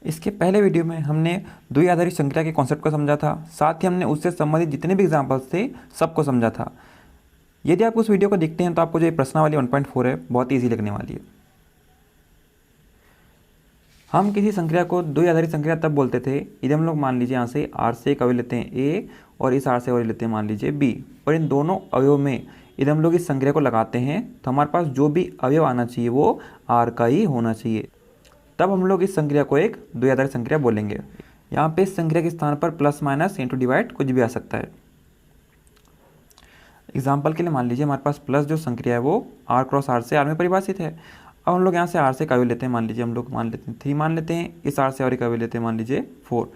इसके पहले वीडियो में हमने द्वि आधारी संख्या के कॉन्सेप्ट को समझा था, साथ ही हमने उससे संबंधित जितने भी एग्जाम्पल्स थे सबको समझा था। यदि आप उस वीडियो को देखते हैं तो आपको जो ये प्रश्नावली 1.4 है बहुत ईजी लगने वाली है। हम किसी संख्या को द्वि आधारी संख्या तब बोलते थे यदि हम लोग मान लीजिए यहाँ से R से एक अवयव लेते हैं A और इस R से अवयव लेते हैं मान लीजिए B, और इन दोनों अवयव में यदि हम लोग इस संख्या को लगाते हैं तो हमारे पास जो भी अवयव आना चाहिए वो R का ही होना चाहिए, तब हम लोग इस संख्या को एक द्वि आधारी संख्या बोलेंगे। यहाँ पे इस संख्या के स्थान पर प्लस माइनस इंटू डिवाइड कुछ भी आ सकता है। एग्जाम्पल के लिए मान लीजिए हमारे पास प्लस जो संख्या है वो R क्रॉस R से R में परिभाषित है। अब हम लोग यहाँ से R से एक अवयव लेते हैं, मान लीजिए हम लोग मान लेते हैं 3 मान लेते हैं, इस R से और एक अवयव लेते हैं मान लीजिए 4।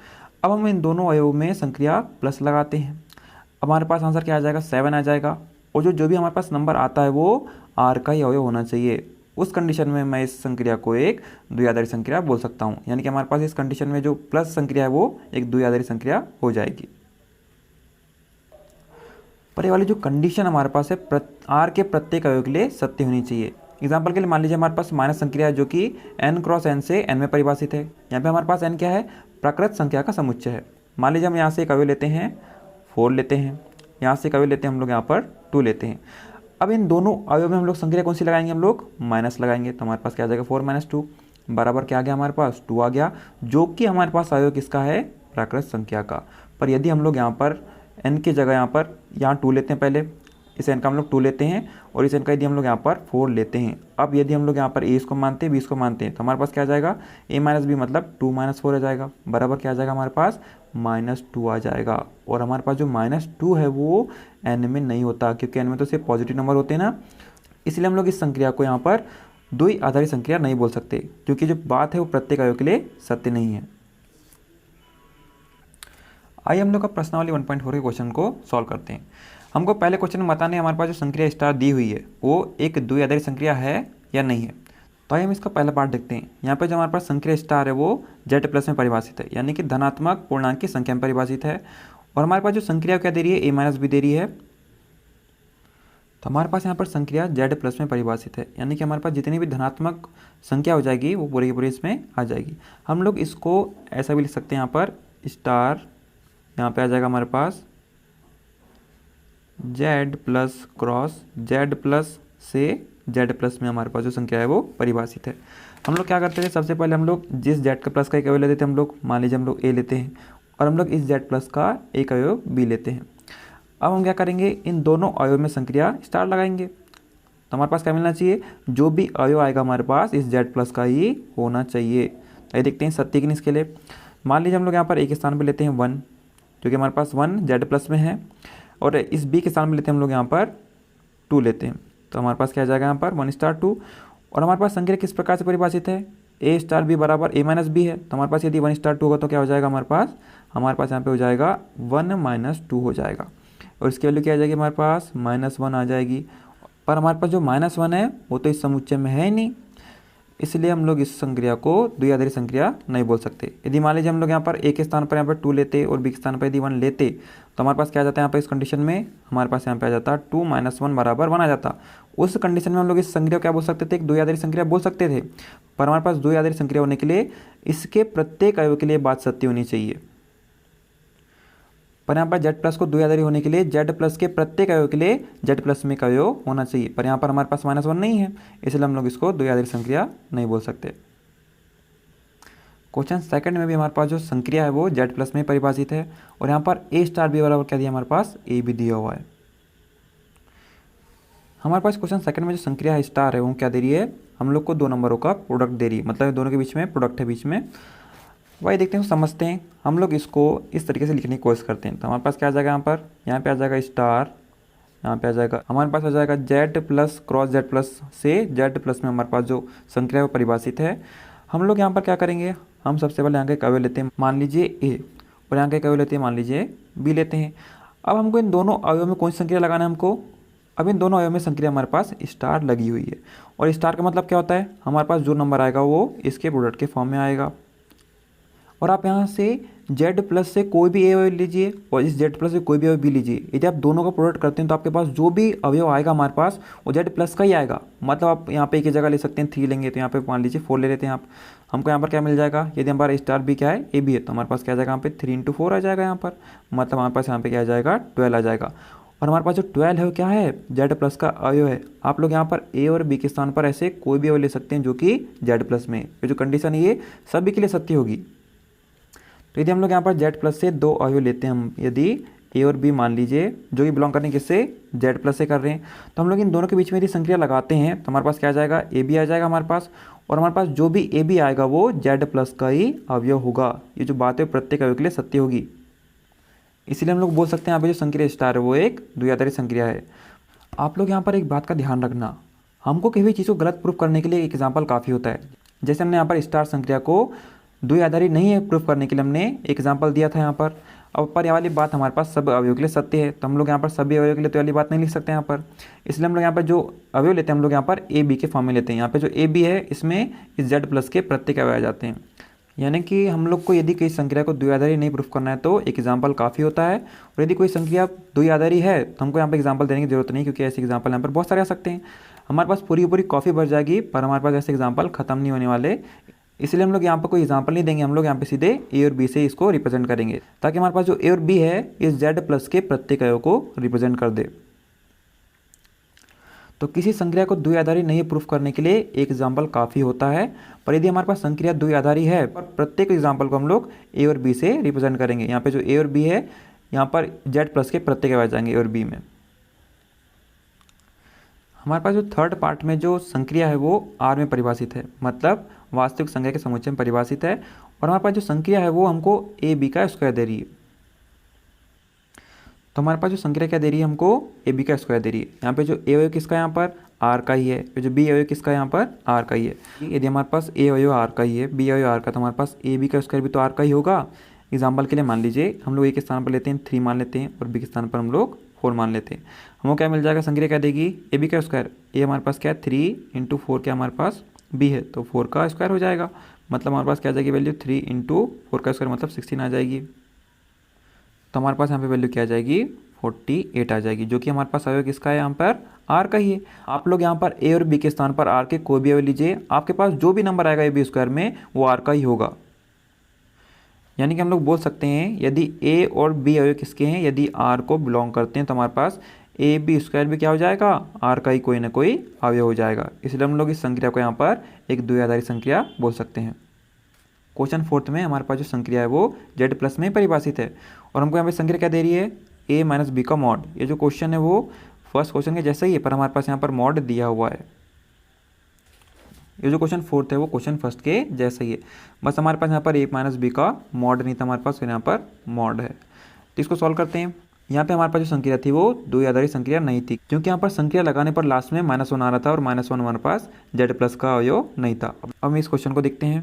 अब हम इन दोनों अवयव में संख्या प्लस लगाते हैं, अब हमारे पास आंसर क्या आ जाएगा 7 आ जाएगा, और जो भी हमारे पास नंबर आता है वो R का ही अवयव होना चाहिए। उस कंडीशन में मैं इस संख्या को एक द्विआधारी संख्या बोल सकता हूँ, यानी कि हमारे पास इस कंडीशन में जो प्लस संख्या है वो एक द्विआधारी संख्या हो जाएगी। पर ये वाली जो कंडीशन हमारे पास है R के प्रत्येक अवयव के लिए सत्य होनी चाहिए। एग्जाम्पल के लिए मान लीजिए हमारे पास माइनस संख्या है जो कि n क्रॉस n से n में परिभाषित है। यहाँ पे हमारे पास n क्या है, प्राकृत संख्या का समुच्चय है। मान लीजिए हम यहाँ से एक अवयव लेते हैं 4 लेते हैं, यहाँ से एक अवयव लेते हैं हम लोग यहाँ पर 2 लेते हैं। अब इन दोनों अवयव में हम लोग संख्या कौन सी लगाएंगे, हम लोग माइनस लगाएंगे, तो हमारे पास क्या आ जाएगा 4 माइनस 2 बराबर क्या आ गया हमारे पास 2 आ गया, जो कि हमारे पास अवयव किसका है, प्राकृत संख्या का। पर यदि हम लोग यहाँ पर n की जगह यहाँ 2 लेते हैं, पहले इस n का हम लोग 2 लेते हैं और इस n का यदि हम लोग यहाँ पर 4 लेते हैं। अब यदि हम लोग यहाँ पर a इसको मानते हैं b इसको मानते हैं तो हमारे पास क्या आ जाएगा a माइनस बी मतलब 2 माइनस 4 आ जाएगा, बराबर क्या आ जाएगा हमारे पास -2 आ जाएगा। और हमारे पास जो -2 है वो n में नहीं होता, क्योंकि n में तो सिर्फ पॉजिटिव नंबर होते हैं ना, इसलिए हम लोग इस संख्या को यहाँ पर द्वि आधारी संख्या नहीं बोल सकते, क्योंकि जो बात है वो प्रत्येक अवयव के लिए सत्य नहीं है। आइए हम लोग का प्रश्नावली 1.4 के क्वेश्चन को सॉल्व करते हैं। हमको पहले क्वेश्चन में बताना है हमारे पास जो संख्या स्टार दी हुई है वो एक द्विआधारी संख्या है या नहीं है। तो आइए हम इसका पहला पार्ट देखते हैं। यहाँ पे जो हमारे पास संख्या स्टार है वो z प्लस में परिभाषित है, यानी कि धनात्मक पूर्णांक की संख्या में परिभाषित है। और हमारे पास जो संख्या क्या दे रही है, a माइनस बी दे रही है, तो हमारे पास यहाँ पर संख्या z प्लस में परिभाषित है, यानी कि हमारे पास जितनी भी धनात्मक संख्या हो जाएगी वो पूरी की पूरी इसमें आ जाएगी। हम लोग इसको ऐसा भी लिख सकते हैं, यहाँ पर स्टार यहाँ पे आ जाएगा हमारे पास z plus cross z plus से z प्लस में हमारे पास जो संख्या है वो परिभाषित है। हम लोग क्या करते थे, सबसे पहले हम लोग जिस z का प्लस का एक अवयव लेते थे, हम लोग मान लीजिए हम लोग a लेते हैं और हम लोग इस z प्लस का एक अवयव b लेते हैं। अब हम क्या करेंगे, इन दोनों अवयव में संख्या स्टार लगाएंगे, तो हमारे पास क्या मिलना चाहिए, जो भी अवयव आएगा हमारे पास इस z प्लस का ही होना चाहिए। तो ये देखते हैं सत्य कि नहीं इसके लिए। मान लीजिए हम लोग यहाँ पर a के स्थान पर लेते हैं 1, क्योंकि हमारे पास 1 z प्लस में है, और इस b के स्थान में लेते हैं हम लोग यहाँ पर 2 लेते हैं, तो हमारे पास क्या आ जाएगा यहाँ पर 1 स्टार 2। और हमारे पास संख्या किस प्रकार से परिभाषित है, a स्टार b बराबर a माइनस बी है, तो हमारे पास यदि 1 स्टार 2 होगा तो क्या हो जाएगा हमारे पास यहाँ पे हो जाएगा 1 माइनस 2 हो जाएगा, और इसकी वैल्यू क्या आ जाएगी हमारे पास -1 आ जाएगी। पर हमारे पास जो -1 है वो तो इस समुच्चय में है ही नहीं, इसलिए हम लोग इस संख्या को द्विआधारी संख्या नहीं बोल सकते। यदि मान लीजिए हम लोग यहाँ पर a के स्थान पर यहाँ पर 2 लेते और b के स्थान पर यदि 1 लेते तो हमारे पास क्या आ जाता है, यहाँ पर इस कंडीशन में हमारे पास यहाँ पे आ जाता 2 माइनस 1 बराबर 1 आ जाता। उस कंडीशन में हम लोग इस संख्या को क्या बोल सकते थे, एक द्विआधारी संख्या बोल सकते थे। पर हमारे पास द्विआधारी संख्या होने के लिए इसके प्रत्येक अवयव के लिए बात सत्य होनी चाहिए। पर यहाँ पर z प्लस को द्विआधारी होने के लिए z प्लस के प्रत्येक अवयव के लिए z प्लस में एक अवयव होना चाहिए, पर यहाँ पर हमारे पास -1 नहीं है, इसलिए हम लोग इसको द्विआधारी संख्या नहीं बोल सकते। क्वेश्चन सेकंड में भी हमारे पास जो संख्या है वो z प्लस में परिभाषित है, और यहाँ पर a स्टार b बराबर क्या दिया हमारे पास a भी दिया हुआ है। हमारे पास क्वेश्चन सेकंड में जो संख्या है स्टार है वो क्या दे रही है, हम लोग को 2 नंबरों का प्रोडक्ट दे रही है, मतलब दोनों के बीच में प्रोडक्ट है बीच में। वही देखते हैं समझते हैं। हम लोग इसको इस तरीके से लिखने की कोशिश करते हैं, तो हमारे पास क्या आ जाएगा यहाँ पे आ जाएगा स्टार, यहाँ पे आ जाएगा हमारे पास आ जाएगा z plus cross z plus से z प्लस में हमारे पास जो संख्या है वो परिभाषित है। हम लोग यहाँ पर क्या करेंगे, हम सबसे पहले यहाँ का एक अवयव लेते हैं मान लीजिए a, और यहाँ का एक अवयव लेते हैं मान लीजिए b लेते हैं। अब हमको इन दोनों अवयव में कौन सी संख्या लगाना है हमको, अब इन दोनों अवयव में संख्या हमारे पास स्टार लगी हुई है, और स्टार का मतलब क्या होता है, हमारे पास जो नंबर आएगा वो इसके प्रोडक्ट के फॉर्म में आएगा। और आप यहाँ से z प्लस से कोई भी a अवयव लीजिए और इस z प्लस से कोई भी अवयव b लीजिए, यदि आप दोनों का प्रोडक्ट करते हैं तो आपके पास जो भी अवयव आएगा हमारे पास वो z प्लस का ही आएगा। मतलब आप यहाँ पे एक ही जगह ले सकते हैं 3 लेंगे तो यहाँ पे मान लीजिए 4 ले लेते हैं आप, हमको यहाँ पर क्या मिल जाएगा, यदि हमारा स्टार बी क्या है, ए बी है, तो हमारे पास क्या आ जाएगा यहाँ पे 3 × 4 आ जाएगा यहाँ पर, मतलब हमारे पास यहाँ पे क्या आ जाएगा 12 आ जाएगा। और हमारे पास जो 12 है वो क्या है, जेड प्लस का अवयव है। आप लोग यहाँ पर ए और बी के स्थान पर ऐसे कोई भी अवयव ले सकते हैं जो कि जेड प्लस में, ये जो कंडीशन है ये सभी के लिए सत्य होगी। तो यदि हम लोग यहाँ पर जेड प्लस से 2 अवयव लेते हैं, हम यदि ए और बी मान लीजिए जो कि बिलोंग करने किससे, जेड प्लस से कर रहे हैं, तो हम लोग इन दोनों के बीच में यदि संक्रिया लगाते हैं तो हमारे पास क्या आ जाएगा, ए बी आ जाएगा हमारे पास, और हमारे पास जो भी ए बी आएगा वो जेड प्लस का ही अवयव होगा। ये जो बात है प्रत्येक अवयव के लिए सत्य होगी, इसलिए हम लोग बोल सकते हैं यहाँ पे जो संक्रिया स्टार है वो एक द्विआधारी संक्रिया है। आप लोग यहाँ पर एक बात का ध्यान रखना, हमको किसी भी चीज़ को गलत प्रूफ करने के लिए एक एग्जाम्पल काफ़ी होता है। जैसे हमने यहाँ पर स्टार संक्रिया को द्विआधारी नहीं है प्रूफ करने के लिए हमने एग्जाम्पल दिया था यहाँ पर। अब पर ये वाली बात हमारे पास सब अवयव के लिए सत्य है, तो हम लोग यहाँ पर सभी अवयव के लिए तो वाली बात नहीं लिख सकते यहाँ पर, इसलिए हम लोग यहाँ पर जो अवयव लेते हैं हम लोग यहाँ पर ए बी के फॉर्म में लेते हैं। यहाँ पे जो ए बी है इसमें इस जेड प्लस के प्रत्येक अवयव आ जाते हैं। यानी कि हम लोग को यदि किसी संक्रिया को द्विआधारी नहीं प्रूफ करना है तो एक एग्जाम्पल काफ़ी होता है, और यदि कोई संक्रिया द्विआधारी है तो हमको यहाँ पर एग्जाम्पल देने की जरूरत नहीं, क्योंकि ऐसे एग्जाम्पल यहाँ पर बहुत सारे आ सकते हैं। हमारे पास पूरी पूरी कॉफ़ी भर जाएगी पर हमारे पास ऐसे एग्जाम्पल खत्म नहीं होने वाले, इसलिए हम लोग यहाँ पर कोई एग्जाम्पल नहीं देंगे, हम लोग यहाँ पे सीधे ए और बी से इसको रिप्रेजेंट करेंगे, ताकि हमारे पास जो ए और बी है इस जेड प्लस के प्रत्येक अवयव को रिप्रेजेंट कर दे। तो किसी संक्रिया को द्विआधारी नहीं प्रूफ करने के लिए एक एग्जाम्पल काफ़ी होता है, पर यदि हमारे पास संक्रिया द्विआधारी है पर प्रत्येक एग्जाम्पल को हम लोग ए और बी से रिप्रेजेंट करेंगे। यहाँ पे जो ए और बी है यहाँ पर जेड प्लस के प्रत्येक अवयव आ जाएंगे ए और बी में। हमारे पास जो थर्ड पार्ट में जो संक्रिया है वो आर में परिभाषित है, मतलब वास्तविक संख्या के समुच्चय में परिभाषित है, और हमारे पास जो संक्रिया है वो हमको ए बी का स्क्वायर दे रही है। तो हमारे पास जो संक्रिया क्या दे रही है, हमको ए बी का स्क्वायर दे रही है। यहाँ पे जो ए अवयव किसका यहाँ पर आर का ही है, जो बी अवयव किसका यहाँ पर आर का ही है। यदि हमारे पास ए अवयव आर का ही है, बी अवयव आर का, तो हमारे पास ए बी का स्क्वायर भी तो आर का ही होगा। एग्जाम्पल के लिए मान लीजिए हम लोग ए के स्थान पर लेते हैं 3 मान लेते हैं और बी के स्थान पर हम लोग 4 मान लेते हैं। हमको क्या मिल जाएगा, संक्रिया क्या देगी, ए बी का स्क्वायर। ए हमारे पास क्या है 3 × 4 क्या हमारे पास बी है, तो 4 का स्क्वायर हो जाएगा, मतलब हमारे पास क्या आ जाएगी वैल्यू 3 × 4 का स्क्वायर मतलब 16 आ जाएगी। तो हमारे पास यहाँ पे वैल्यू क्या आ जाएगी 48 आ जाएगी, जो कि हमारे पास अवयव किसका है यहाँ पर आर का ही है। आप लोग यहाँ पर ए और बी के स्थान पर आर के कोई भी अवयव लीजिए, आपके पास जो भी नंबर आएगा ए बी स्क्वायर में वो आर का ही होगा। यानी कि हम लोग बोल सकते हैं यदि ए और बी अवयव किसके हैं, यदि आर को बिलोंग करते हैं तो हमारे पास ए बी स्क्वायर भी क्या हो जाएगा, आर का ही कोई ना कोई अवयव हो जाएगा। इसलिए हम लोग इस संक्रिया को यहाँ पर एक द्विआधारी संक्रिया बोल सकते हैं। क्वेश्चन 4 में हमारे पास जो संक्रिया है वो जेड प्लस में परिभाषित है, और हमको यहाँ पे संक्रिया क्या दे रही है, ए माइनस बी का मॉड। ये जो क्वेश्चन है वो फर्स्ट क्वेश्चन के जैसा ही है, पर हमारे पास यहाँ पर मॉड दिया हुआ है। ये जो क्वेश्चन 4 है वो क्वेश्चन फर्स्ट के जैसा ही है, बस हमारे पास यहाँ पर ए माइनस बी का मॉड नहीं था हमारे पास, फिर यहाँ पर मॉड है। तो इसको सॉल्व करते हैं। यहाँ पे हमारे पास जो संक्रिया थी वो द्विआधारी संक्रिया नहीं थी, क्योंकि यहाँ पर संक्रिया लगाने पर लास्ट में -1 आ रहा था और -1 हमारे पास जेड प्लस का अवयव नहीं था। अब हम इस क्वेश्चन को देखते हैं।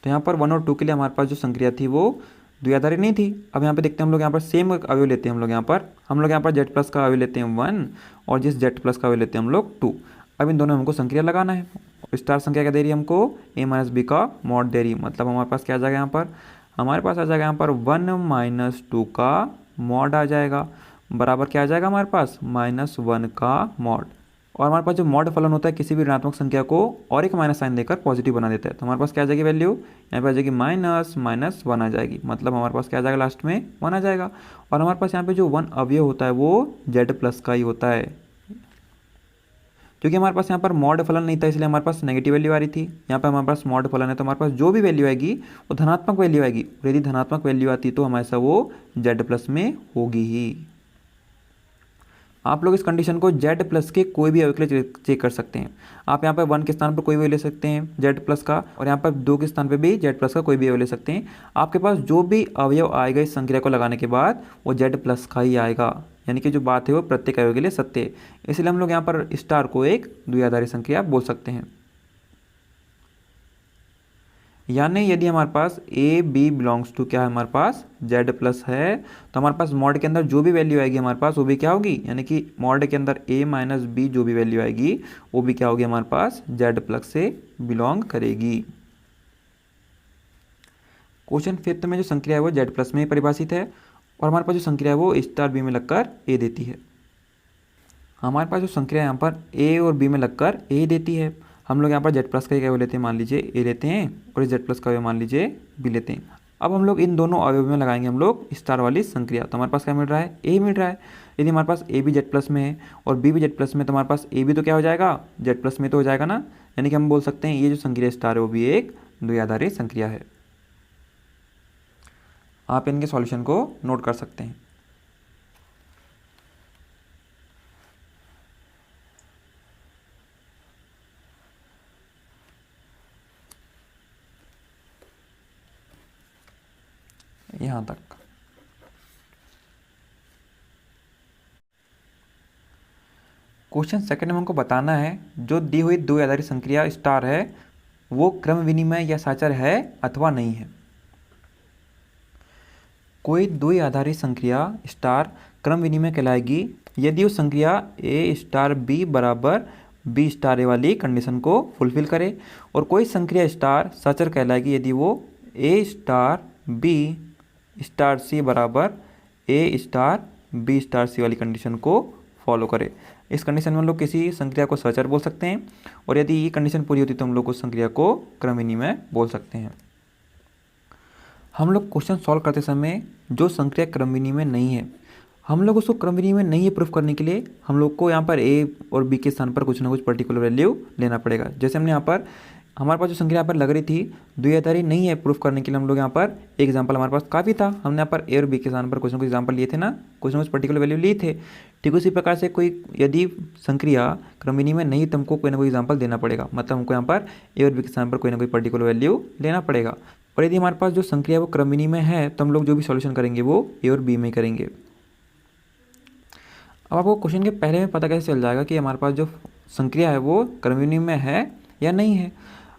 तो यहाँ पर 1 और 2 के लिए हमारे पास जो संक्रिया थी वो द्विआधारी नहीं थी। अब यहाँ पे देखते हैं हम लोग यहाँ पर सेम अवयव लेते हैं, हम लोग यहाँ पर जेड प्लस का अवयव लेते हैं 1 और जिस जेड प्लस का अवयव लेते हैं हम लोग 2। अब इन दोनों में हमको संक्रिया लगाना है। स्टार संख्या क्या दे रही है हमको, ए माइनस बी का मॉड दे रही है, मतलब हमारे पास क्या आ जाएगा यहाँ पर, हमारे पास आ जाएगा यहाँ पर 1 - 2 का मॉड आ जाएगा, बराबर क्या आ जाएगा हमारे पास -1 का मॉड। और हमारे पास जो मॉड फलन होता है किसी भी ऋणात्मक संख्या को और एक माइनस साइन देकर पॉजिटिव बना देता है, तो हमारे पास क्या आ जाएगी वैल्यू, यहाँ पे आ जाएगी -1 आ जाएगी, मतलब हमारे पास क्या आ जाएगा लास्ट में 1 आ जाएगा। और हमारे पास यहाँ पे जो 1 अवयव होता है वो जेड प्लस का ही होता है, क्योंकि हमारे पास यहाँ पर मॉड फलन नहीं था इसलिए हमारे पास नेगेटिव वैल्यू आ रही थी। यहाँ पे हमारे पास मॉड फलन है तो हमारे पास जो भी वैल्यू आएगी वो धनात्मक वैल्यू आएगी, और यदि धनात्मक वैल्यू आती तो हमेशा वो जेड प्लस में होगी ही। आप लोग इस कंडीशन को जेड प्लस के कोई भी अवयव के लिए चेक कर सकते हैं। आप यहाँ पर 1 के स्थान पर कोई भी ले सकते हैं जेड प्लस का, और यहाँ पर 2 के स्थान पर भी जेड प्लस का कोई भी अवयव ले सकते हैं। आपके पास जो भी अवयव आएगा इस संक्रिया को लगाने के बाद वो जेड प्लस का ही आएगा, यानी कि जो बात है वो प्रत्येक अवयव के लिए सत्य है। इसलिए हम लोग यहाँ पर स्टार को एक द्विआधारी संख्या बोल सकते हैं। यानी यदि हमारे पास ए बी बिलोंग्स टू क्या है, हमारे पास जेड प्लस है, तो हमारे पास मॉड के अंदर जो भी वैल्यू आएगी हमारे पास वो भी क्या होगी, यानी कि मॉड के अंदर ए माइनस बी जो भी वैल्यू आएगी वो भी क्या होगी हमारे पास जेड प्लस से बिलोंग करेगी। क्वेश्चन 5 में जो संक्रिया है वो जेड प्लस में ही परिभाषित है, और हमारे पास जो संक्रिया है वो स्टार बी में लगकर ए देती है। हमारे पास जो संक्रिया यहाँ पर ए और बी में लगकर ए देती है। हम लोग यहाँ पर जेड प्लस का क्या लेते हैं, मान लीजिए ए लेते हैं, और इस जेड प्लस का मान लीजिए बी लेते हैं। अब हम लोग इन दोनों अवयव में लगाएंगे हम लोग स्टार वाली संक्रिया, तो हमारे पास क्या मिल रहा है, ए मिल रहा है। यदि हमारे पास ए भी जेड प्लस में है और बी भी जेड प्लस में, तो हमारे पास ए भी तो क्या हो जाएगा, जेड प्लस में तो हो जाएगा ना। यानी कि हम बोल सकते हैं ये जो संक्रिया स्टार है वो भी एक द्विआधारी संक्रिया है। आप इनके सॉल्यूशन को नोट कर सकते हैं। यहाँ तक। क्वेश्चन सेकंड में हमको बताना है जो दी हुई द्विआधारी संक्रिया स्टार है वो क्रम विनिमय या साचर है अथवा नहीं है। कोई द्विआधारी संक्रिया स्टार क्रम विनिमय कहलाएगी यदि उस संक्रिया ए स्टार बी बराबर बी स्टार ए वाली कंडीशन को फुलफिल करे, और कोई संक्रिया स्टार साचर कहलाएगी यदि वो ए स्टार बी स्टार सी बराबर ए स्टार बी स्टार सी वाली कंडीशन को फॉलो करे। इस कंडीशन में हम लोग किसी संक्रिया को साचर बोल सकते हैं, और यदि ये कंडीशन पूरी होती तो हम लोग उस संक्रिया को क्रम विनिमय बोल सकते हैं। हम लोग क्वेश्चन सॉल्व करते समय जो संक्रिया क्रम विनिमय नहीं है, हम लोग उसको क्रम विनिमय नहीं है प्रूफ करने के लिए हम लोग को यहाँ पर ए और बी के स्थान पर कुछ ना कुछ पर्टिकुलर वैल्यू लेना पड़ेगा। जैसे हमने यहाँ पर हमारे पास जो संक्रिया यहाँ पर लग रही थी द्विआधारी नहीं है, प्रूफ करने के लिए हम लोग यहाँ पर एग्जाम्पल हमारे पास काफ़ी था। हमने यहाँ पर ए और बी के स्थान पर कुछ ना कुछ एग्जाम्पल लिए थे ना, कुछ ना कुछ पर्टिकुलर वैल्यू लिए थे। ठीक उसी प्रकार से कोई यदि संक्रिया क्रम विनिमय नहीं तो हमको कोई ना कोई एग्जाम्पल देना पड़ेगा, मतलब हमको यहाँ पर ए और बी के स्थान पर कोई ना कोई पर्टिकुलर वैल्यू लेना पड़ेगा। और यदि हमारे पास जो संक्रिया वो क्रम विनिमय है तो हम लोग जो भी सॉल्यूशन करेंगे वो ए और बी में करेंगे। अब आपको क्वेश्चन के पहले में पता कैसे चल जाएगा कि हमारे पास जो संक्रिया है वो क्रम विनिमय है या नहीं है।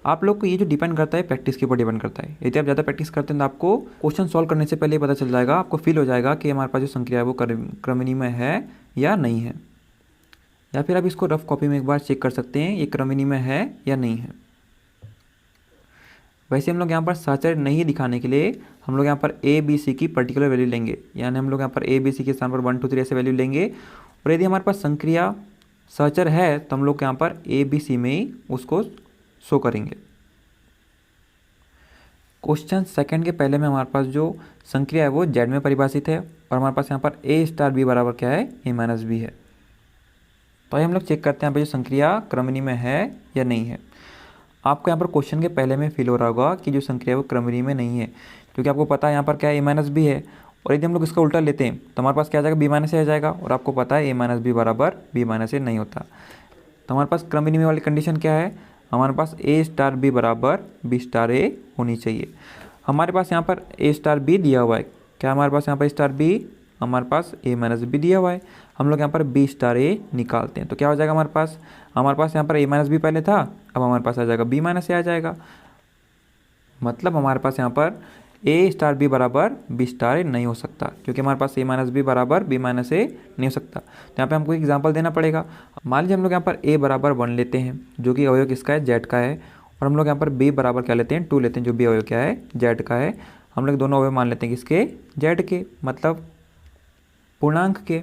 आप लोग को ये जो डिपेंड करता है प्रैक्टिस के ऊपर डिपेंड करता है। यदि आप ज़्यादा प्रैक्टिस करते हैं तो आपको क्वेश्चन सॉल्व करने से पहले पता चल जाएगा, आपको फील हो जाएगा कि हमारे पास जो संक्रिया है वो क्रम विनिमय है या नहीं है। या फिर आप इसको रफ कॉपी में एक बार चेक कर सकते हैं ये क्रम विनिमय है या नहीं है। वैसे हम लोग यहाँ पर साचर नहीं दिखाने के लिए हम लोग यहाँ पर ए बी सी की पर्टिकुलर वैल्यू लेंगे, यानी हम लोग यहाँ पर ए बी सी के स्थान पर 1 2 3 ऐसे वैल्यू लेंगे। और यदि हमारे पास संक्रिया साचर है तो हम लोग यहाँ पर ए बी सी में ही उसको शो करेंगे। क्वेश्चन सेकंड के पहले में हमारे पास जो संक्रिया है वो जेड में परिभाषित है, और हमारे पास यहाँ पर ए स्टार बी बराबर क्या है, ए माइनस बी है। तो आइए हम लोग चेक करते हैं यहाँ पर जो संक्रिया क्रम विनिमय है या नहीं है। आपको यहाँ पर क्वेश्चन के पहले में फील हो रहा होगा कि जो संक्रिया है वो क्रम विनिमय नहीं है, क्योंकि आपको पता है यहाँ पर क्या है, ए माइनस बी है। और यदि हम लोग इसका उल्टा लेते हैं तो हमारे पास क्या आ जाएगा, बी माइनस ए आ जाएगा। और आपको पता है ए माइनस बी बराबर बी माइनस ए नहीं होता। तो हमारे पास क्रम विनिमय वाली कंडीशन क्या है, हमारे पास ए स्टार बी बराबर बी स्टार ए होनी चाहिए। हमारे पास यहाँ पर ए स्टार बी दिया हुआ है, क्या हमारे पास यहाँ पर स्टार बी, हमारे पास ए माइनस बी दिया हुआ है। हम लोग यहाँ पर बी स्टार ए निकालते हैं तो क्या हो जाएगा, हमारे पास यहाँ पर ए माइनस बी पहले था, अब हमारे पास आ जाएगा बी माइनस ए आ जाएगा। मतलब हमारे पास यहाँ पर ए स्टार बी बराबर बी स्टार ए नहीं हो सकता, क्योंकि हमारे पास ए माइनस बी बराबर बी माइनस ए नहीं हो सकता। तो यहाँ पे हमको एग्जांपल देना पड़ेगा। मान लीजिए हम लोग यहाँ पर ए बराबर 1 लेते हैं जो कि अवयव किसका है, जेड का है, और हम लोग यहाँ पर बी बराबर क्या लेते हैं, 2 लेते हैं जो बी अवयव क्या है, जेड का है। हम लोग दोनों अवयव मान लेते हैं किसके, जेड के, मतलब पूर्णांक के।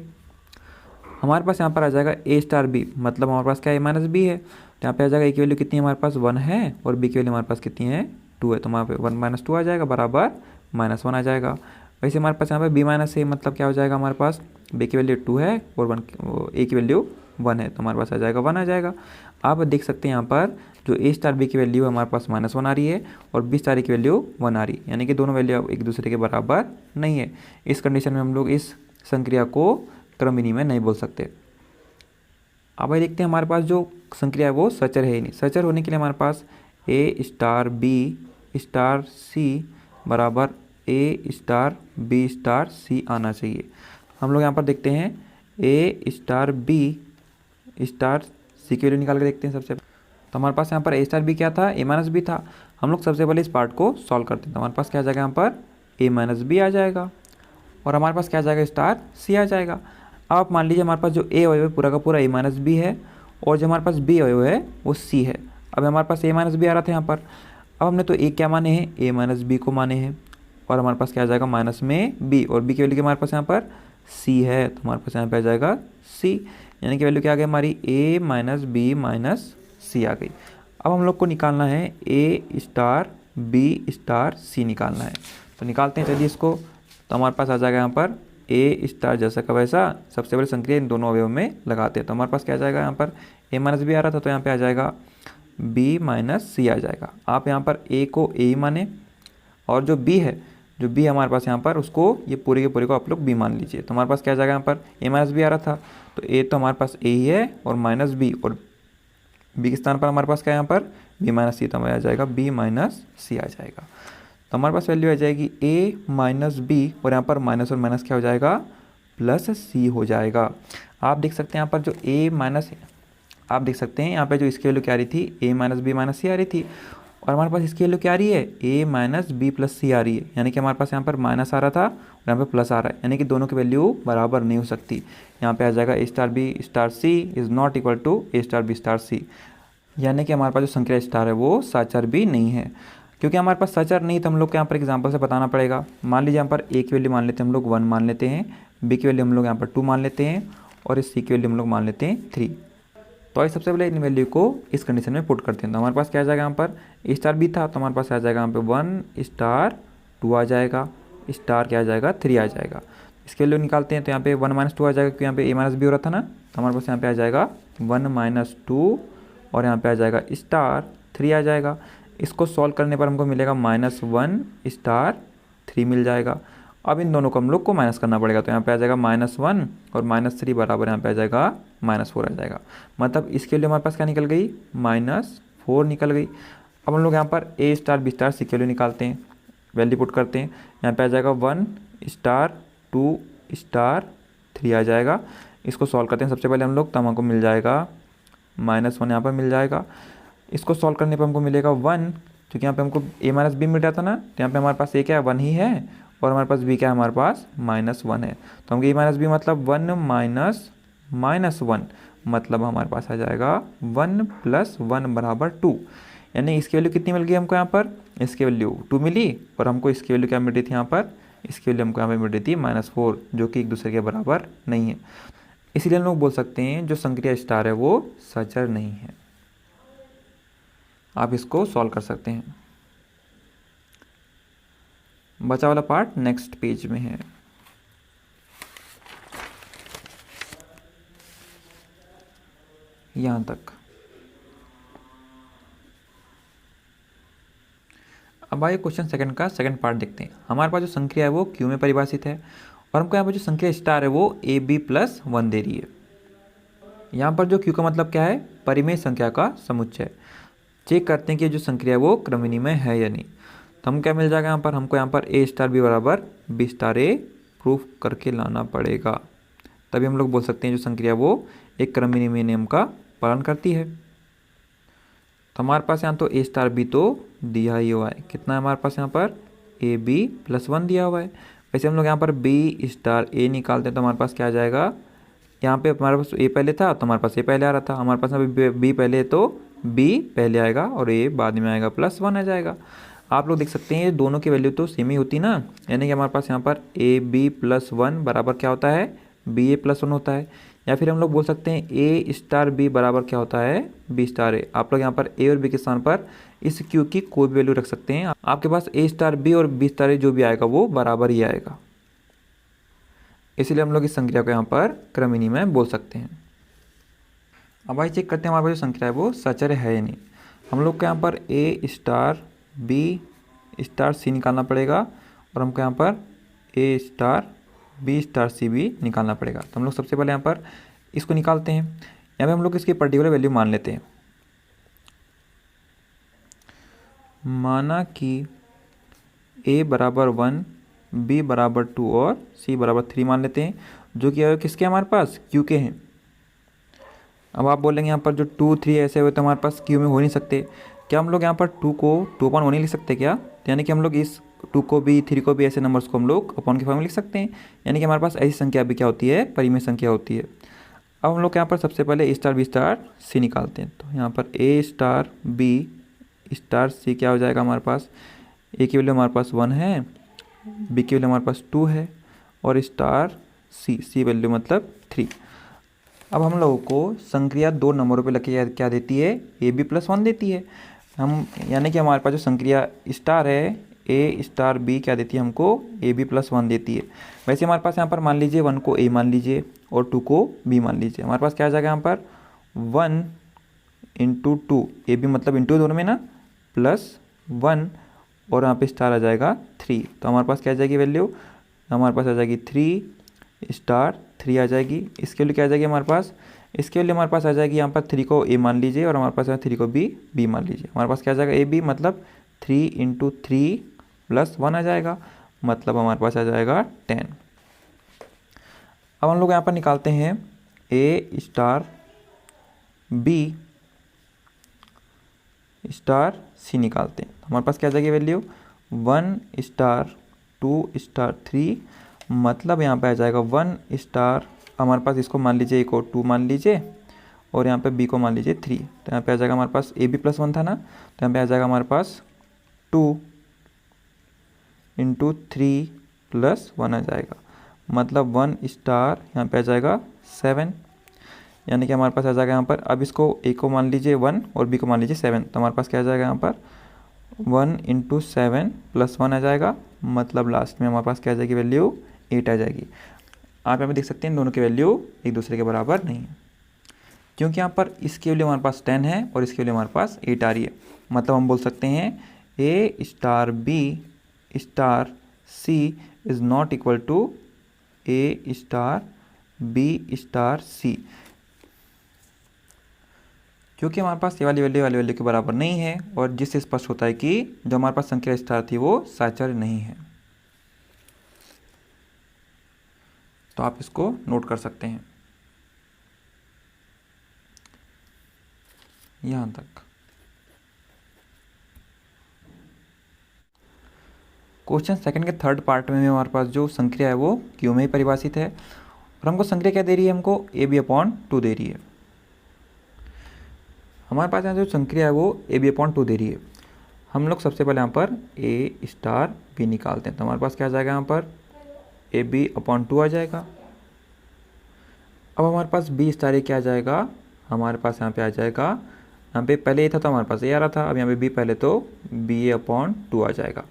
हमारे पास यहाँ पर आ जाएगा ए स्टार बी, मतलब हमारे पास क्या है, ए माइनस बी है। तो यहाँ पे आ जाएगा ए की वैल्यू कितनी है, हमारे पास 1 है, और बी की वैल्यू हमारे पास कितनी है, 2 है। तो हमारे पे 1 माइनस 2 आ जाएगा बराबर -1 आ जाएगा। वैसे हमारे पास यहाँ पे बी माइनस ए मतलब क्या हो जाएगा, हमारे पास बी की वैल्यू 2 है और ए की वैल्यू 1 है, तो हमारे पास आ जाएगा 1 आ जाएगा। आप देख सकते हैं यहाँ पर जो ए स्टार बी की वैल्यू हमारे पास -1 आ रही है और बी स्टार ए की वैल्यू 1 आ रही है, यानी कि दोनों वैल्यू एक दूसरे के बराबर नहीं है। इस कंडीशन में हम लोग इस संक्रिया को क्रम विनिमय नहीं बोल सकते। अब ये देखते हैं हमारे पास जो संक्रिया है वो सचर है ही नहीं। सचर होने के लिए हमारे पास ए स्टार बी स्टार सी बराबर ए स्टार बी स्टार सी आना चाहिए। हम लोग यहाँ पर देखते हैं ए स्टार बी स्टार सी की वैल्यू निकाल के देखते हैं सबसे। तो हमारे पास यहाँ पर ए स्टार बी क्या था, ए माइनस बी था। हम लोग सबसे पहले इस पार्ट को सॉल्व करते हैं। तो हमारे पास क्या आ जाएगा, यहाँ पर ए माइनस बी आ जाएगा और हमारे पास क्या आ जाएगा, स्टार सी आ जाएगा। अब आप मान लीजिए हमारे पास जो ए अवयव है पूरा का पूरा ए माइनस बी है और जो हमारे पास बी अवयव है वो सी है। अब हमारे पास ए माइनस बी आ रहा था यहाँ पर, अब हमने तो ए क्या माने हैं, ए माइनस बी को माने हैं, और हमारे पास क्या आ जाएगा माइनस में बी, और बी की वैल्यू हमारे पास यहाँ पर सी है, तो हमारे पास यहाँ पे आ जाएगा सी, यानी कि वैल्यू क्या आ गई हमारी, ए माइनस बी माइनस सी आ गई। अब हम लोग को निकालना है ए स्टार बी स्टार सी निकालना है। तो निकालते हैं चलिए इसको। तो हमारे पास आ जाएगा यहाँ पर ए स्टार जैसा का वैसा, सबसे पहले संक्रिया इन दोनों अवयव में लगाते हैं। तो हमारे पास क्या आ जाएगा, यहाँ पर ए माइनस बी आ रहा था तो यहाँ पे आ जाएगा बी माइनस सी आ जाएगा। आप यहाँ पर ए को ए ही माने और जो बी है, जो बी हमारे पास यहाँ पर उसको ये पूरे के पूरे को आप लोग बी मान लीजिए। तो हमारे पास क्या आ जाएगा, यहाँ पर ए माइनस बी आ रहा था तो ए तो हमारे पास ए ही है और माइनस बी, और बी के स्थान पर हमारे पास क्या है यहाँ पर बी माइनस सी, तो हमारे आ जाएगा बी माइनस सी आ जाएगा। तो हमारे पास वैल्यू आ जाएगी ए माइनस बी और यहाँ पर माइनस और माइनस क्या हो जाएगा, प्लस सी हो जाएगा। आप देख सकते हैं यहाँ पर जो ए माइनस, आप देख सकते हैं यहाँ पे जो इसकी वैल्यू क्या आ रही थी, ए माइनस बी माइनस सी आ रही थी, और हमारे पास इसकी वैल्यू क्या आ रही है, ए माइनस बी प्लस सी आ रही है। यानी कि हमारे पास यहाँ पर माइनस आ रहा था और यहाँ पे प्लस आ रहा है, यानी कि दोनों की वैल्यू बराबर नहीं हो सकती। यहाँ पे आ जाएगा A star B star C is not equal to A star B star C, यानी कि हमारे पास जो संख्या स्टार है वो सचर भी नहीं है। क्योंकि हमारे पास सचर नहीं तो हम लोग को यहाँ पर एग्जाम्पल से बताना पड़ेगा। मान लीजिए यहाँ पर ए की वैल्यू मान लेते हैं हम लोग 1 मान लेते हैं, बी की वैल्यू हम लोग यहाँ पर 2 मान लेते हैं और इस सी की वैल्यू हम लोग मान लेते हैं 3। तो आइए सबसे पहले इन वैल्यू को इस कंडीशन में पुट करते हैं। तो हमारे पास क्या आ जाएगा, यहाँ पर ए स्टार बी था तो हमारे पास आ जाएगा यहाँ पे 1 स्टार 2 आ जाएगा, स्टार क्या आ जाएगा 3 आ जाएगा। इसके वैल्यू निकालते हैं तो यहाँ पे 1 माइनस 2 आ जाएगा, क्योंकि यहाँ पे ए माइनस बी हो रहा था ना, तो हमारे पास यहाँ पे आ जाएगा 1 माइनस 2 और यहाँ पे आ जाएगा स्टार 3 आ जाएगा। इसको सॉल्व करने पर हमको मिलेगा -1 स्टार 3 मिल जाएगा। अब इन दोनों को हम लोग को माइनस करना पड़ेगा, तो यहाँ पे आ जाएगा -1 और -3 बराबर यहाँ पे आ जाएगा -4 आ जाएगा। मतलब इसके लिए हमारे पास क्या निकल गई, -4 निकल गई। अब हम लोग यहाँ पर ए स्टार बी स्टार सी के लिए निकालते हैं, वैल्यू पुट करते हैं। यहाँ पे आ जाएगा 1 स्टार 2 स्टार 3 आ जाएगा। इसको सॉल्व करते हैं सबसे पहले हम लोग, तो हमको मिल जाएगा -1 यहाँ पर मिल जाएगा। इसको सॉल्व करने पर हमको मिलेगा 1, क्योंकि यहाँ पे हमको ए माइनस बी मिल रहा था ना, तो यहाँ पे हमारे पास ए क्या है 1 ही है और हमारे पास बी क्या है हमारे पास -1 है। तो हमको ए माइनस बी मतलब 1 माइनस -1 मतलब हमारे पास आ जाएगा 1 + 1 बराबर 2। यानी इसकी वैल्यू कितनी मिल गई हमको, यहाँ पर इसकी वैल्यू 2 मिली और हमको इसकी वैल्यू क्या मिल रही थी, यहाँ पर इसकी वैल्यू हमको यहाँ पर मिल रही थी -4, जो कि एक दूसरे के बराबर नहीं है। इसीलिए हम लोग बोल सकते हैं जो संक्रिया स्टार है वो सचर नहीं है। आप इसको सॉल्व कर सकते हैं। बचा वाला पार्ट नेक्स्ट पेज में है। यहाँ तक। अब आइए क्वेश्चन सेकंड का सेकंड पार्ट देखते हैं। हमारे पास जो संख्या है वो क्यू में परिभाषित है और हमको यहाँ पर जो संख्या स्टार है वो ए बी प्लस 1 दे रही है। यहाँ पर जो क्यू का मतलब क्या है, परिमेय संख्या का समुच्चय। चेक करते हैं कि जो संख्या है वो क्रमविनिमय है या नहीं। तो हम क्या मिल जाएगा यहाँ पर, हमको यहाँ पर ए स्टार बी बराबर बी स्टार ए प्रूफ करके लाना पड़ेगा, तभी हम लोग बोल सकते हैं जो संख्या वो एक क्रमविनिमय नियम का पालन करती है। तो हमारे पास यहाँ तो ए स्टार बी तो दिया ही हुआ है, कितना है हमारे पास यहाँ पर ए बी प्लस 1 दिया हुआ है। वैसे हम लोग यहाँ पर बी स्टार ए निकालते हैं तो हमारे पास क्या आ जाएगा, यहाँ पे हमारे पास ए पहले था तो हमारे पास ए पहले आ रहा था, हमारे पास अभी बी पहले है तो बी पहले आएगा और ए बाद में आएगा, +1 आ जाएगा। आप लोग देख सकते हैं ये दोनों की वैल्यू तो सेम ही होती ना, यानी कि हमारे पास यहाँ पर ए बी प्लस 1 बराबर क्या होता है, बी ए प्लस 1 होता है। या फिर हम लोग बोल सकते हैं ए स्टार बी बराबर क्या होता है, बी स्टार ए। आप लोग यहाँ पर ए और बी के स्थान पर इस क्यू की कोई भी वैल्यू रख सकते हैं, आपके पास ए स्टार बी और बी स्टार ए जो भी आएगा वो बराबर ही आएगा। इसलिए हम लोग इस संख्या को यहाँ पर क्रमविनिमय बोल सकते हैं। अब भाई चेक करते हैं हमारे पास जो संख्या है वो सचर है या नहीं। हम लोग को यहाँ पर ए स्टार बी स्टार सी निकालना पड़ेगा और हमको यहाँ पर ए स्टार बी स्टार सी भी निकालना पड़ेगा। तो हम लोग सबसे पहले यहाँ पर इसको निकालते हैं। यहाँ पे हम लोग इसकी पर्टिकुलर वैल्यू मान लेते हैं। माना कि ए बराबर 1 बी बराबर 2 और सी बराबर 3 मान लेते हैं, जो कि किसके हमारे पास क्यू के हैं। अब आप बोलेंगे यहाँ पर जो 2 3 ऐसे हुए तो हमारे पास क्यू में हो नहीं सकते, क्या हम लोग यहाँ पर 2 को 2 अपॉन 1 नहीं लिख सकते क्या? तो यानी कि हम लोग इस 2 को भी 3 को भी ऐसे नंबर्स को हम लोग अपॉन के फॉर्म में लिख सकते हैं, यानी कि हमारे पास ऐसी संख्या भी क्या होती है, परिमेय संख्या होती है। अब हम लोग यहाँ पर सबसे पहले ए स्टार बी स्टार सी निकालते हैं। तो यहाँ पर ए स्टार बी स्टार सी क्या हो जाएगा, हमारे पास ए की वैल्यू हमारे पास 1 है, बी की वैल्यू हमारे पास 2 है और स्टार सी वैल्यू मतलब 3। अब हम लोगों को संक्रिया 2 नंबरों पे लगे क्या देती है, ए बी प्लस 1 देती है। हम यानी कि हमारे पास जो संक्रिया स्टार है ए स्टार बी क्या देती है हमको, ए बी प्लस 1 देती है। वैसे हमारे पास यहाँ पर मान लीजिए 1 को ए मान लीजिए और 2 को बी मान लीजिए। हमारे पास क्या आ जाएगा यहाँ पर 1 इंटू 2, ए बी मतलब इंटू दोनों में ना, प्लस 1 और यहाँ पे स्टार आ जाएगा 3। तो हमारे पास क्या आ जाएगी वैल्यू, हमारे पास आ जाएगी 3 स्टार 3 आ जाएगी। इसके लिए क्या आ जाएगी हमारे पास, इसके लिए हमारे पास आ जाएगी यहाँ पर 3 को ए मान लीजिए और हमारे पास 3 को बी मान लीजिए। हमारे पास क्या आ जाएगा ए बी मतलब 3 इंटू 3 प्लस 1 आ जाएगा, मतलब हमारे पास आ जाएगा 10। अब हम लोग यहाँ पर निकालते हैं ए स्टार बी स्टार सी निकालते हैं। हमारे पास क्या आ जाएगी वैल्यू 1 स्टार 2 स्टार 3, मतलब यहाँ पे आ जाएगा 1 स्टार, हमारे पास इसको मान लीजिए ए को 2 मान लीजिए और यहाँ पे बी को मान लीजिए 3। तो यहाँ पे आ जाएगा हमारे पास ए बी प्लस 1 था ना, तो यहाँ पे आ जाएगा हमारे पास 2 इंटू 3 प्लस 1 आ जाएगा, मतलब 1 स्टार यहाँ पे आ जाएगा 7, यानी कि हमारे पास आ जाएगा यहाँ पर, अब इसको ए को मान लीजिए 1 और बी को मान लीजिए 7, तो हमारे पास क्या आ जाएगा यहाँ पर 1 इंटू 7 प्लस 1 आ जाएगा, मतलब लास्ट में हमारे पास क्या आ जाएगी वैल्यू 8 आ जाएगी। आप यहाँ पे देख सकते हैं दोनों की वैल्यू एक दूसरे के बराबर नहीं है, क्योंकि यहाँ पर इसकी वैल्यू हमारे पास 10 है और इसकी वैल्यू हमारे पास 8 आ रही है। मतलब हम बोल सकते हैं A star B star C is not equal to A star B star C, क्योंकि हमारे पास ये वाली वैल्यू के बराबर नहीं है, और जिससे स्पष्ट होता है कि जो हमारे पास संख्या स्टार थी वो साचार्य नहीं है। तो आप इसको नोट कर सकते हैं यहाँ तक। क्वेश्चन सेकंड के थर्ड पार्ट में हमारे पास जो संख्या है वो क्यू में ही परिभाषित है, और हमको संख्या क्या दे रही है, हमको ए बी अपॉन 2 दे रही है। हमारे पास यहाँ जो संख्या है वो ए बी अपॉन 2 दे रही है। हम लोग सबसे पहले यहाँ पर ए स्टार बी निकालते हैं, तो हमारे पास क्या आ जाएगा यहाँ पर ए बी अपॉन 2 आ जाएगा। अब हमारे पास बी स्टार ए क्या आ जाएगा, हमारे पास यहाँ पे आ जाएगा, यहाँ पे पहले ए था तो हमारे पास ए आ रहा था, अब यहाँ पे बी पहले तो बी ए अपॉन 2 आ जाएगा।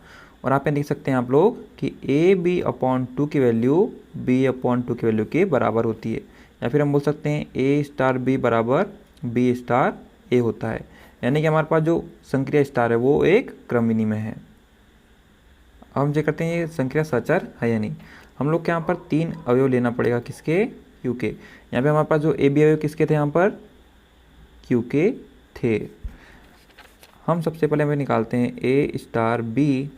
और आप यहाँ देख सकते हैं आप लोग कि ए बी अपॉन 2 की वैल्यू बी अपॉन 2 की वैल्यू के बराबर होती है, या फिर हम बोल सकते हैं ए स्टार बी बराबर बी स्टार ए होता है, यानी कि हमारे पास जो संक्रिया स्टार है वो एक क्रम विनिमय है। अब हम चेक करते हैं ये संक्रिया सचर है या नहीं। हम लोग के यहाँ पर 3 अवयव लेना पड़ेगा, किसके, क्यू के। यहाँ पे हमारे पास जो ए बी अवयव किसके थे, यहाँ पर क्यू के थे। हम सबसे पहले हमें निकालते हैं ए स्टार बी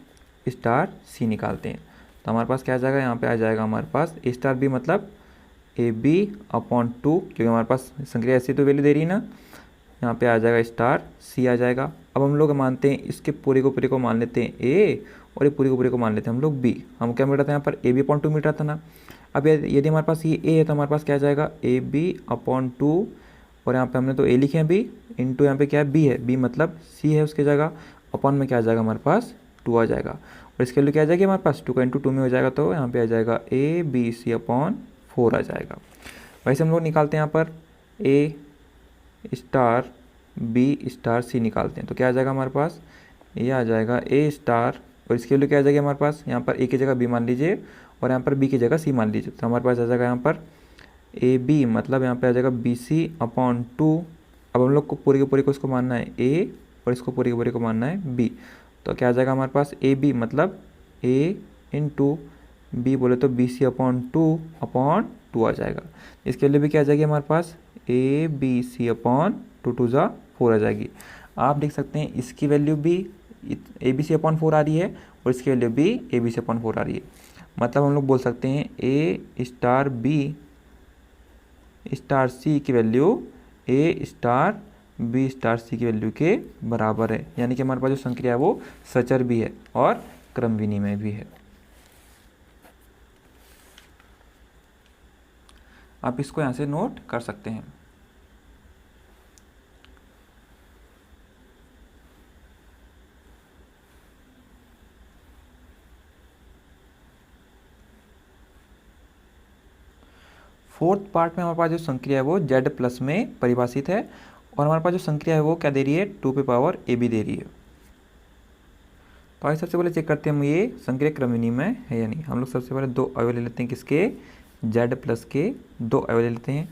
स्टार सी निकालते हैं, तो हमारे पास क्या आ जाएगा, यहाँ पे आ जाएगा हमारे पास ए स्टार बी मतलब ए बी अपॉन 2, क्योंकि हमारे पास संक्रिया ऐसी तो वैल्यू दे रही है ना, यहाँ पे आ जाएगा स्टार सी आ जाएगा। अब हम लोग मानते हैं इसके पूरे को मान लेते हैं ए, और ये पूरे को मान लेते हैं हम लोग बी। हम क्या मिल रहा था यहाँ पर ए बी अपॉन 2 मिल रहा था ना। अब यदि हमारे पास ये ए है तो हमारे पास क्या आ जाएगा ए बी अपॉन 2, और यहाँ पे हमने तो ए लिखे हैं बी, इंटू यहाँ पे क्या है बी है, बी मतलब सी है उसकी जगह, अपॉन में क्या आ जाएगा हमारे पास 2 आ जाएगा, और इसके लिए क्या आ जाएगी हमारे पास 2 का इंटू 2 में हो जाएगा, तो यहाँ पे आ जाएगा ए बी सी अपॉन 4 आ जाएगा। वैसे हम लोग निकालते हैं यहाँ पर ए स्टार बी स्टार सी निकालते हैं, तो क्या आ जाएगा हमारे पास, ये आ जाएगा ए स्टार, और इसके लिए क्या आ जाएगी हमारे पास, यहाँ पर ए की जगह बी मान लीजिए और यहाँ पर बी की जगह सी मान लीजिए, तो हमारे पास आ जाएगा यहाँ पर ए बी मतलब यहाँ पे आ जाएगा बी सी अपॉन 2। अब हम लोग को पूरे को इसको मानना है ए, और इसको पूरे को मानना है बी, तो क्या आ जाएगा हमारे पास ए बी मतलब ए इंटू बी बोले तो बी सी अपॉन 2 आ जाएगा। इसके लिए भी क्या आ जाएगी हमारे पास ए बी सी अपॉन 2 2 जा 4 आ जाएगी। आप देख सकते हैं इसकी वैल्यू भी ए बी सी अपॉन 4 आ रही है, और इसकी वैल्यू भी ए बी सी अपॉन 4 आ रही है, मतलब हम लोग बोल सकते हैं ए स्टार बी स्टार सी की वैल्यू ए स्टार बी स्टार सी की वैल्यू के बराबर है, यानी कि हमारे पास जो संक्रिया है वो सचर भी है और क्रम विनिमय भी है। आप इसको यहाँ से नोट कर सकते हैं। फोर्थ पार्ट में हमारे पास जो संक्रिया है वो जेड प्लस में परिभाषित है और हमारे पास जो संक्रिया है वो क्या दे रही है, 2 पे पावर ए बी दे रही है। तो आइए सबसे पहले चेक करते हैं हम ये संक्रिया क्रमविधि में है या नहीं। हम लोग सबसे पहले 2 अवयव ले लेते हैं, किसके, जेड प्लस के 2 अवयव ले लेते हैं।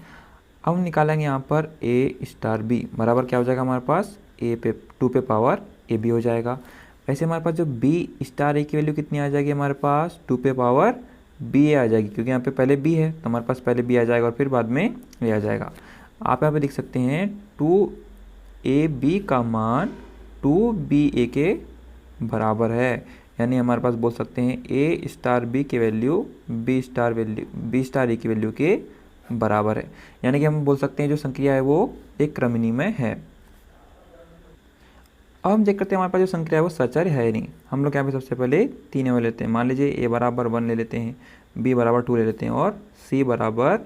अब हम निकालेंगे यहाँ पर ए स्टार बी बराबर क्या हो जाएगा हमारे पास, ए पे 2 पे पावर ए बी हो जाएगा। वैसे हमारे पास जो बी स्टार ए की वैल्यू कितनी आ जाएगी हमारे पास, 2 पे पावर बी ए आ जाएगी, क्योंकि यहाँ पे पहले बी है तो हमारे पास पहले बी आ जाएगा और फिर बाद में ए आ जाएगा। आप यहाँ पे देख सकते हैं 2 ए बी का मान 2 बी ए के बराबर है, यानी हमारे पास बोल सकते हैं ए स्टार बी की वैल्यू बी स्टार ए की वैल्यू के बराबर है, यानी कि हम बोल सकते हैं जो संक्रिया है वो एक क्रमनी में है। अब हम चेक करते हैं हमारे पास जो संक्रिया है वो सचर है नहीं। हम लोग यहाँ पे सबसे पहले 3 अवयव लेते हैं। मान लीजिए ए बराबर 1 ले लेते हैं, बी बराबर 2 ले लेते हैं और सी बराबर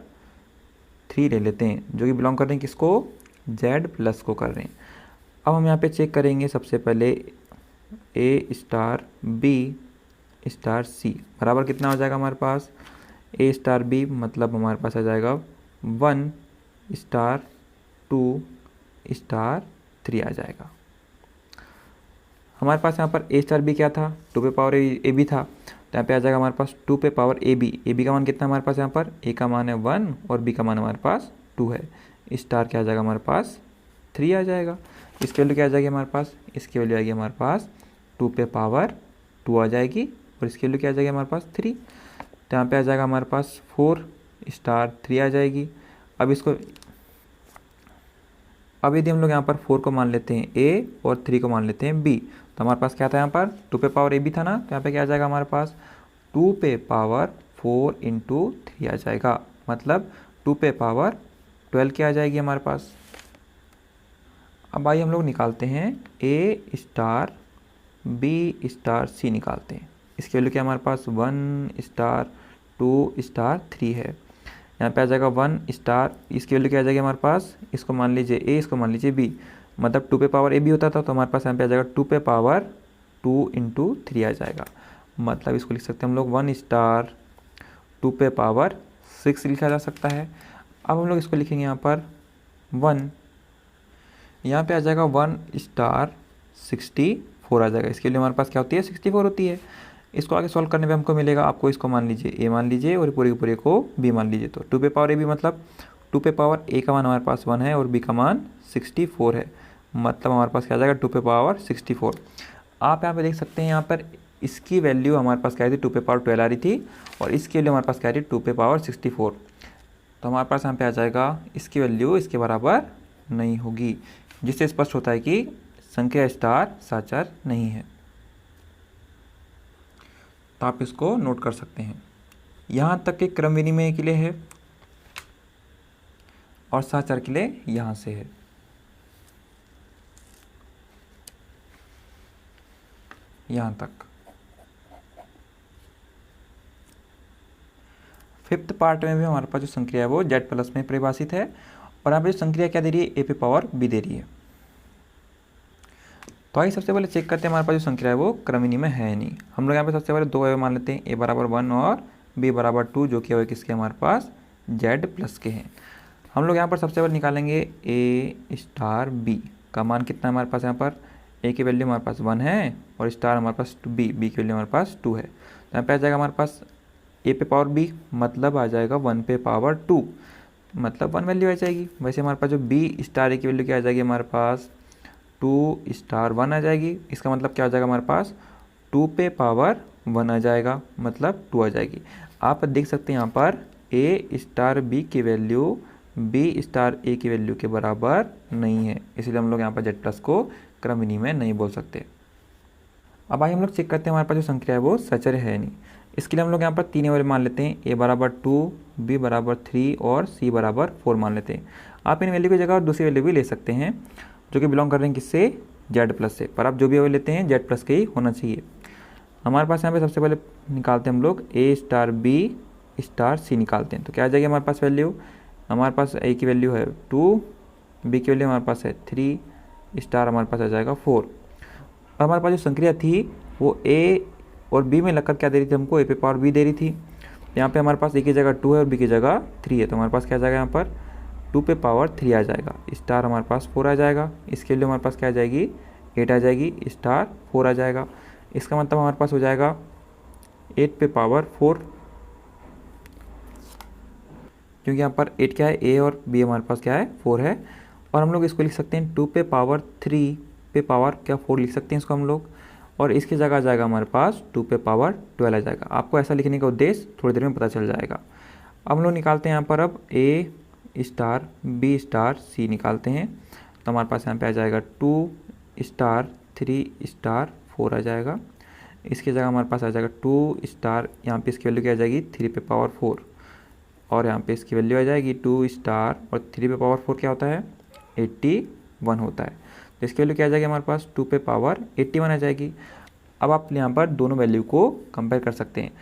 3 ले लेते हैं, जो कि बिलोंग कर रहे हैं किसको, जेड प्लस को कर रहे हैं। अब हम यहाँ पे चेक करेंगे सबसे पहले ए स्टार बी स्टार सी बराबर कितना हो जाएगा हमारे पास, ए स्टार बी मतलब हमारे पास आ जाएगा 1 स्टार 2 स्टार 3 आ जाएगा। हमारे पास यहाँ पर ए स्टार बी क्या था, 2 पे पावर ए बी था, तो यहाँ पे आ जाएगा हमारे पास 2 पे पावर ए बी का मान कितना हमारे पास, यहाँ पर ए का मान है 1 और बी का मान हमारे पास 2 है। स्टार क्या आ जाएगा हमारे पास 3 आ जाएगा। इसकी वैल्यू क्या आ जाएगी हमारे पास, इसकी वैल्यू आएगी हमारे पास 2 पे पावर 2 आ जाएगी और इसकी वैल्यू क्या आ जाएगी हमारे पास 3, तो यहाँ पे आ जाएगा हमारे पास 4 स्टार 3 आ जाएगी। अब यदि हम लोग यहाँ पर 4 को मान लेते हैं ए और 3 को मान लेते हैं बी, तो हमारे पास क्या था यहाँ पर 2 पे पावर ए बी था ना, तो यहाँ पे क्या आ जाएगा हमारे पास 2 पे पावर 4 इंटू 3 आ जाएगा, मतलब 2 पे पावर 12 क्या आ जाएगी हमारे पास। अब आइए हम लोग निकालते हैं ए स्टार बी स्टार सी निकालते हैं। इसकी वैल्यू क्या हमारे पास 1 स्टार 2 स्टार 3 है। यहाँ पे आ जाएगा 1 स्टार, इसकी वैल्यू क्या आ जाएगी हमारे पास, इसको मान लीजिए ए इसको मान लीजिए बी, मतलब 2 पे पावर ए बी होता था तो हमारे पास यहाँ पे आ जाएगा 2 पे पावर 2 इंटू 3 आ जाएगा, मतलब इसको लिख सकते हैं हम लोग 1 स्टार 2 पे पावर 6 लिखा जा सकता है। अब हम लोग इसको लिखेंगे यहाँ पर 1, यहाँ पे आ जाएगा 1 स्टार 64 आ जाएगा। इसके लिए हमारे पास क्या होती है 64 होती है। इसको आगे सॉल्व करने पे हमको मिलेगा, आपको इसको मान लीजिए ए मान लीजिए और पूरे के पूरे को बी मान लीजिए, तो 2 पे पावर ए बी मतलब 2 पे पावर ए का मान हमारे पास 1 है और बी का मान 64 है, मतलब हमारे पास क्या आ जाएगा 2 पे पावर 64। आप यहाँ पे देख सकते हैं यहाँ पर इसकी वैल्यू हमारे पास क्या आई थी 2 पे पावर 12 आ रही थी और इसकी वैल्यू हमारे पास क्या आ रही 2 पे पावर 64, तो हमारे पास यहाँ पे आ जाएगा इसकी वैल्यू इसके बराबर नहीं होगी, जिससे स्पष्ट होता है कि संख्या स्टार साचार नहीं है। तो आप इसको नोट कर सकते हैं। यहाँ तक के क्रम विनिमय के लिए है और साचार के लिए यहाँ से है। यहाँ तक। फिफ्थ पार्ट में भी हमारे पास जो संक्रिया है वो जेड प्लस में परिभाषित है और यहाँ पे जो संक्रिया क्या दे रही है ए पे पावर बी दे रही है। तो आइए सबसे पहले चेक करते हैं हमारे पास जो संक्रिया है वो क्रमनी में है नहीं। हम लोग यहाँ पे सबसे पहले 2 अवयव मान लेते हैं, ए बराबर 1 और बी बराबर 2, जो कि अवयव किसके हमारे पास जेड प्लस के हैं। हम लोग यहाँ पर सबसे पहले निकालेंगे ए स्टार बी का मान कितना है हमारे पास, यहाँ पर ए की वैल्यू हमारे पास 1 है और स्टार हमारे पास बी की वैल्यू हमारे पास 2 है। तो यहाँ पे आ जाएगा हमारे पास ए पे पावर बी मतलब आ जाएगा 1 पे पावर 2, मतलब 1 वैल्यू आ जाएगी। वैसे हमारे पास जो बी स्टार ए की वैल्यू क्या आ जाएगी हमारे पास 2 स्टार 1 आ जाएगी। इसका मतलब क्या हो जाएगा हमारे पास 2 पे पावर 1 आ जाएगा, मतलब 2 आ जाएगी। आप देख सकते हैं यहाँ पर ए स्टार बी की वैल्यू बी स्टार ए की वैल्यू के बराबर नहीं है, इसलिए हम लोग यहाँ पर जेड प्लस को क्रमनी में नहीं बोल सकते। अब आइए हम लोग चेक करते हैं हमारे पास जो संख्या है वो सचर है नहीं। इसके लिए हम लोग यहाँ पर 3 अवयव मान लेते हैं, ए बराबर 2 बी बराबर 3 और सी बराबर 4 मान लेते हैं। आप इन वैल्यू की जगह दूसरी वैल्यू भी ले सकते हैं जो कि बिलोंग कर रहे हैं किससे, जेड प्लस से, पर आप जो भी अवयव लेते हैं जेड प्लस के ही होना चाहिए। हमारे पास यहाँ पे सबसे पहले निकालते हैं हम लोग ए स्टार बी स्टार सी निकालते हैं, तो क्या आ जाएगी हमारे पास वैल्यू, हमारे पास ए की वैल्यू है 2, बी की वैल्यू हमारे पास है 3, स्टार हमारे पास आ जाएगा 4। और हमारे पास जो संक्रिया थी वो ए और बी में लगकर क्या दे रही थी हमको, ए पे पावर बी दे रही थी। यहाँ पे हमारे पास ए की जगह 2 है और बी की जगह 3 है, तो हमारे पास क्या आ जाएगा यहाँ पर 2 पे पावर 3 आ जाएगा, स्टार हमारे पास 4 आ जाएगा। इसके लिए हमारे पास क्या आ जाएगी 8 आ जाएगी, स्टार 4 आ जाएगा। इसका मतलब हमारे पास हो जाएगा 8 पे पावर 4, क्योंकि यहाँ पर 8 क्या है, ए और बी हमारे पास क्या है 4 है। और हम लोग इसको लिख सकते हैं 2 पे पावर 3 पे पावर क्या 4 लिख सकते हैं इसको हम लोग, और इसकी जगह आ जाएगा हमारे पास 2 पे पावर 12 आ जाएगा। आपको ऐसा लिखने का उद्देश्य थोड़ी देर में पता चल जाएगा। अब हम लोग निकालते हैं यहाँ पर अब ए स्टार बी स्टार सी निकालते हैं, तो हमारे पास यहाँ पे आ जाएगा 2 स्टार 3 स्टार 4 आ जाएगा। इसकी जगह हमारे पास आ जाएगा 2 स्टार, यहाँ पे इसकी वैल्यू क्या आ जाएगी 3 पे पावर 4, और यहाँ पे इसकी वैल्यू आ जाएगी 2 स्टार और 3 पे पावर 4 क्या होता है 81 होता है। तो इसकी वैल्यू क्या आ जाएगी हमारे पास 2 पे पावर 81 आ जाएगी। अब आप यहाँ पर दोनों वैल्यू को कंपेयर कर सकते हैं।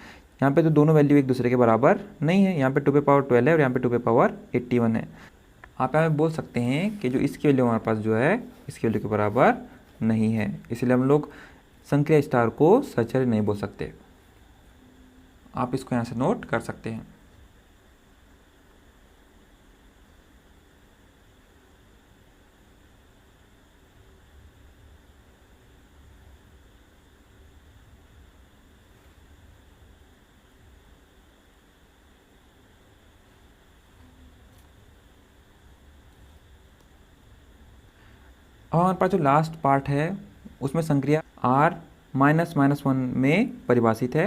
यहाँ पे तो दोनों वैल्यू एक दूसरे के बराबर नहीं है, यहाँ पे 2 पे पावर 12 है और यहाँ पे 2 पे पावर 81 है। आप यहाँ पे बोल सकते हैं कि जो इसकी वैल्यू हमारे पास जो है इसकी वैल्यू के बराबर नहीं है, इसलिए हम लोग संक्रिया स्टार को सचर नहीं बोल सकते। आप इसको यहाँ से नोट कर सकते हैं। और हमारे पास जो लास्ट पार्ट है उसमें संक्रिया r -1 में परिभाषित है,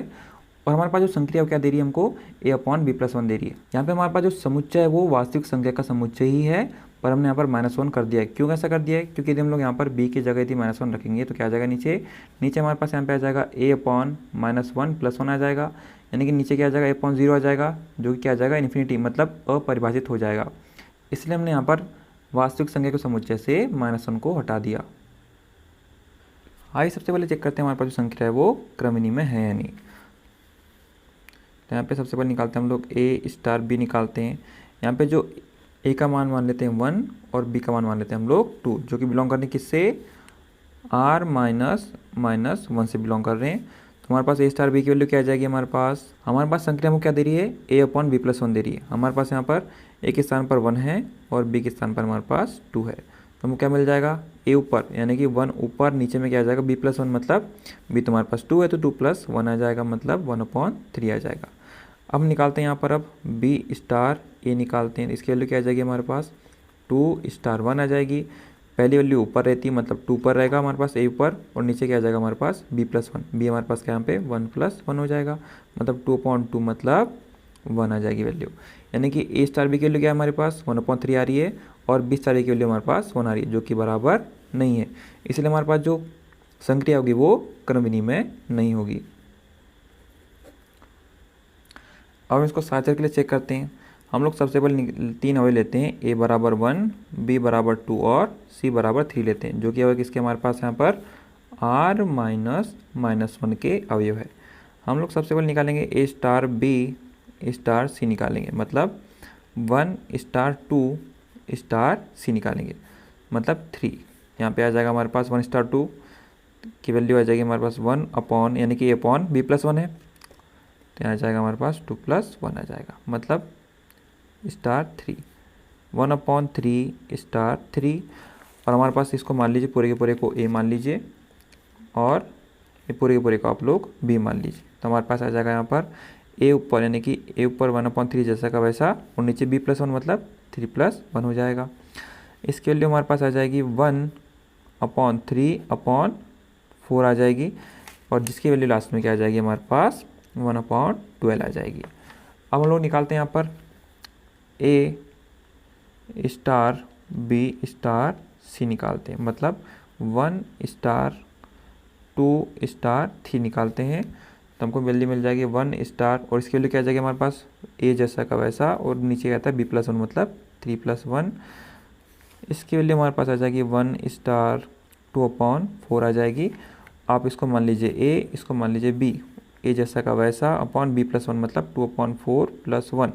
और हमारे पास जो संक्रिया क्या दे रही है हमको a/b+1 दे रही है। यहाँ पे हमारे पास जो समुच्चय है वो वास्तविक संख्या का समुच्चय ही है, पर हमने यहाँ पर -1 कर दिया है। क्यों ऐसा कर दिया है, क्योंकि यदि हम लोग यहाँ पर b की जगह यदि -1 रखेंगे तो क्या आ जाएगा नीचे हमारे पास यहाँ पे आ जाएगा a/-1 आ जाएगा, यानी कि नीचे क्या आ जाएगा a/0 आ जाएगा, जो कि क्या आ जाएगा इन्फिनिटी, मतलब अपरिभाषित हो जाएगा। इसलिए हमने यहाँ पर वास्तविक संख्या के समुच्चय से -1 को हटा दिया। आइए सबसे पहले चेक करते हैं हमारे पास जो संख्या है वो क्रमनी में है या नहीं। तो यहाँ पे सबसे पहले निकालते हैं हम लोग a स्टार b निकालते हैं। यहाँ पे जो a का मान मान लेते हैं 1 और b का मान मान लेते हैं हम लोग 2, जो कि बिलोंग करने किससे r-1 से बिलोंग कर रहे हैं। तो हमारे पास a स्टार b की वैल्यू क्या आ जाएगी हमारे पास संख्या में क्या दे रही है a/b+1 दे रही है। हमारे पास यहाँ पर a के स्थान पर 1 है और b के स्थान पर हमारे पास 2 है, तो हमको क्या मिल जाएगा a ऊपर यानी कि 1 ऊपर, नीचे में क्या आ जाएगा b+1, मतलब b तुम्हारे पास 2 है तो 2+1 आ जाएगा, मतलब 1/3 आ जाएगा। अब निकालते हैं यहाँ पर अब b स्टार a निकालते हैं। इसकी वैल्यू क्या आ जाएगी हमारे पास 2 स्टार 1 आ जाएगी। पहली वैल्यू ऊपर रहती है मतलब 2 पर रहेगा हमारे पास a ऊपर, और नीचे क्या आ जाएगा हमारे पास b+1, b हमारे पास यहाँ पे 1+1 हो जाएगा, मतलब 2/2 मतलब 1 आ जाएगी वैल्यू। यानी कि a स्टार b की वैल्यू क्या है हमारे पास 1/3 आ रही है, और b स्टार a की वैल्यू हमारे पास 1 आ रही है, जो कि बराबर नहीं है। इसलिए हमारे पास जो संक्रिया होगी वो क्रमनी में नहीं होगी। अब इसको साचर के लिए चेक करते हैं। हम लोग सबसे पहले 3 अवयव लेते हैं, a बराबर 1, b बराबर 2 और c बराबर 3 लेते हैं, जो कि अवयव किसके हमारे पास यहाँ पर r-1 के अवयव है। हम लोग सबसे पहले निकालेंगे a star b star c निकालेंगे, मतलब 1 स्टार 2 स्टार c निकालेंगे, मतलब 3। यहाँ पे आ जाएगा हमारे पास 1 स्टार 2 की वैल्यू आ जाएगी हमारे पास 1 यानी कि a/b+1 है, तो यहाँ आ जाएगा हमारे पास 2+1 आ जाएगा, मतलब स्टार 3 1/3 स्टार 3। और हमारे पास इसको मान लीजिए पूरे के पूरे को a मान लीजिए, और ये पूरे के पूरे को आप लोग b मान लीजिए। तो हमारे पास आ जाएगा यहाँ पर a ऊपर यानी कि a ऊपर 1/3 जैसा का वैसा, और नीचे b+1 मतलब 3+1 हो जाएगा। इसके लिए हमारे पास आ जाएगी 1/3/4 आ जाएगी, और जिसकी वैल्यू लास्ट में क्या आ जाएगी हमारे पास 1/12 आ जाएगी। अब हम लोग निकालते हैं यहाँ पर a star b star c निकालते हैं, मतलब 1 स्टार 2 स्टार 3 निकालते हैं, तो हमको वैल्यू मिल जाएगी 1 स्टार, और इसकी वैल्यू क्या आ जाएगी हमारे पास a जैसा का वैसा, और नीचे क्या आता है b+1 मतलब 3+1। इसकी वैल्यू हमारे पास आ जाएगी 1 स्टार 2/4 आ जाएगी। आप इसको मान लीजिए a, इसको मान लीजिए b, a जैसा का वैसा अपॉन b+1 मतलब 2/4+1।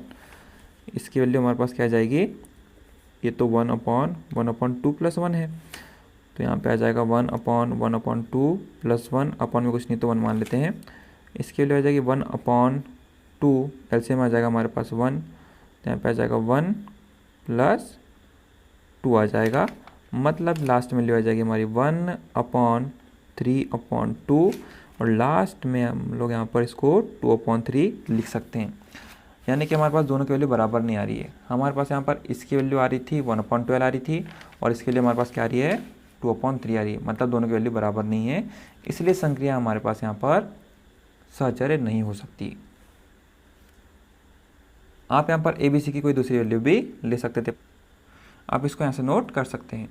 इसकी वैल्यू हमारे पास क्या आ जाएगी, ये तो 1/2+1 है, तो यहाँ पे आ जाएगा 1/1/2+1 अपॉन में कुछ नहीं तो 1 मान लेते हैं। इसकी वैल्यू आ जाएगी 1/2 2, एलसीएम आ जाएगा हमारे पास 1, तो यहाँ पे आ जाएगा 1 + 2 आ जाएगा, मतलब लास्ट में वैल्यू आ जाएगी हमारी 1/3/2, और लास्ट में हम लोग यहाँ पर इसको 2/3 लिख सकते हैं। यानी कि हमारे पास दोनों की वैल्यू बराबर नहीं आ रही है। हमारे पास यहाँ पर इसकी वैल्यू आ रही थी 1/12 आ रही थी, और इसके लिए हमारे पास क्या आ रही है 2/3 आ रही है, मतलब दोनों की वैल्यू बराबर नहीं है, इसलिए संक्रिया हमारे पास यहाँ पर सहचर्य नहीं हो सकती। आप यहाँ पर ABC की कोई दूसरी वैल्यू भी ले सकते थे, आप इसको यहाँ से नोट कर सकते हैं।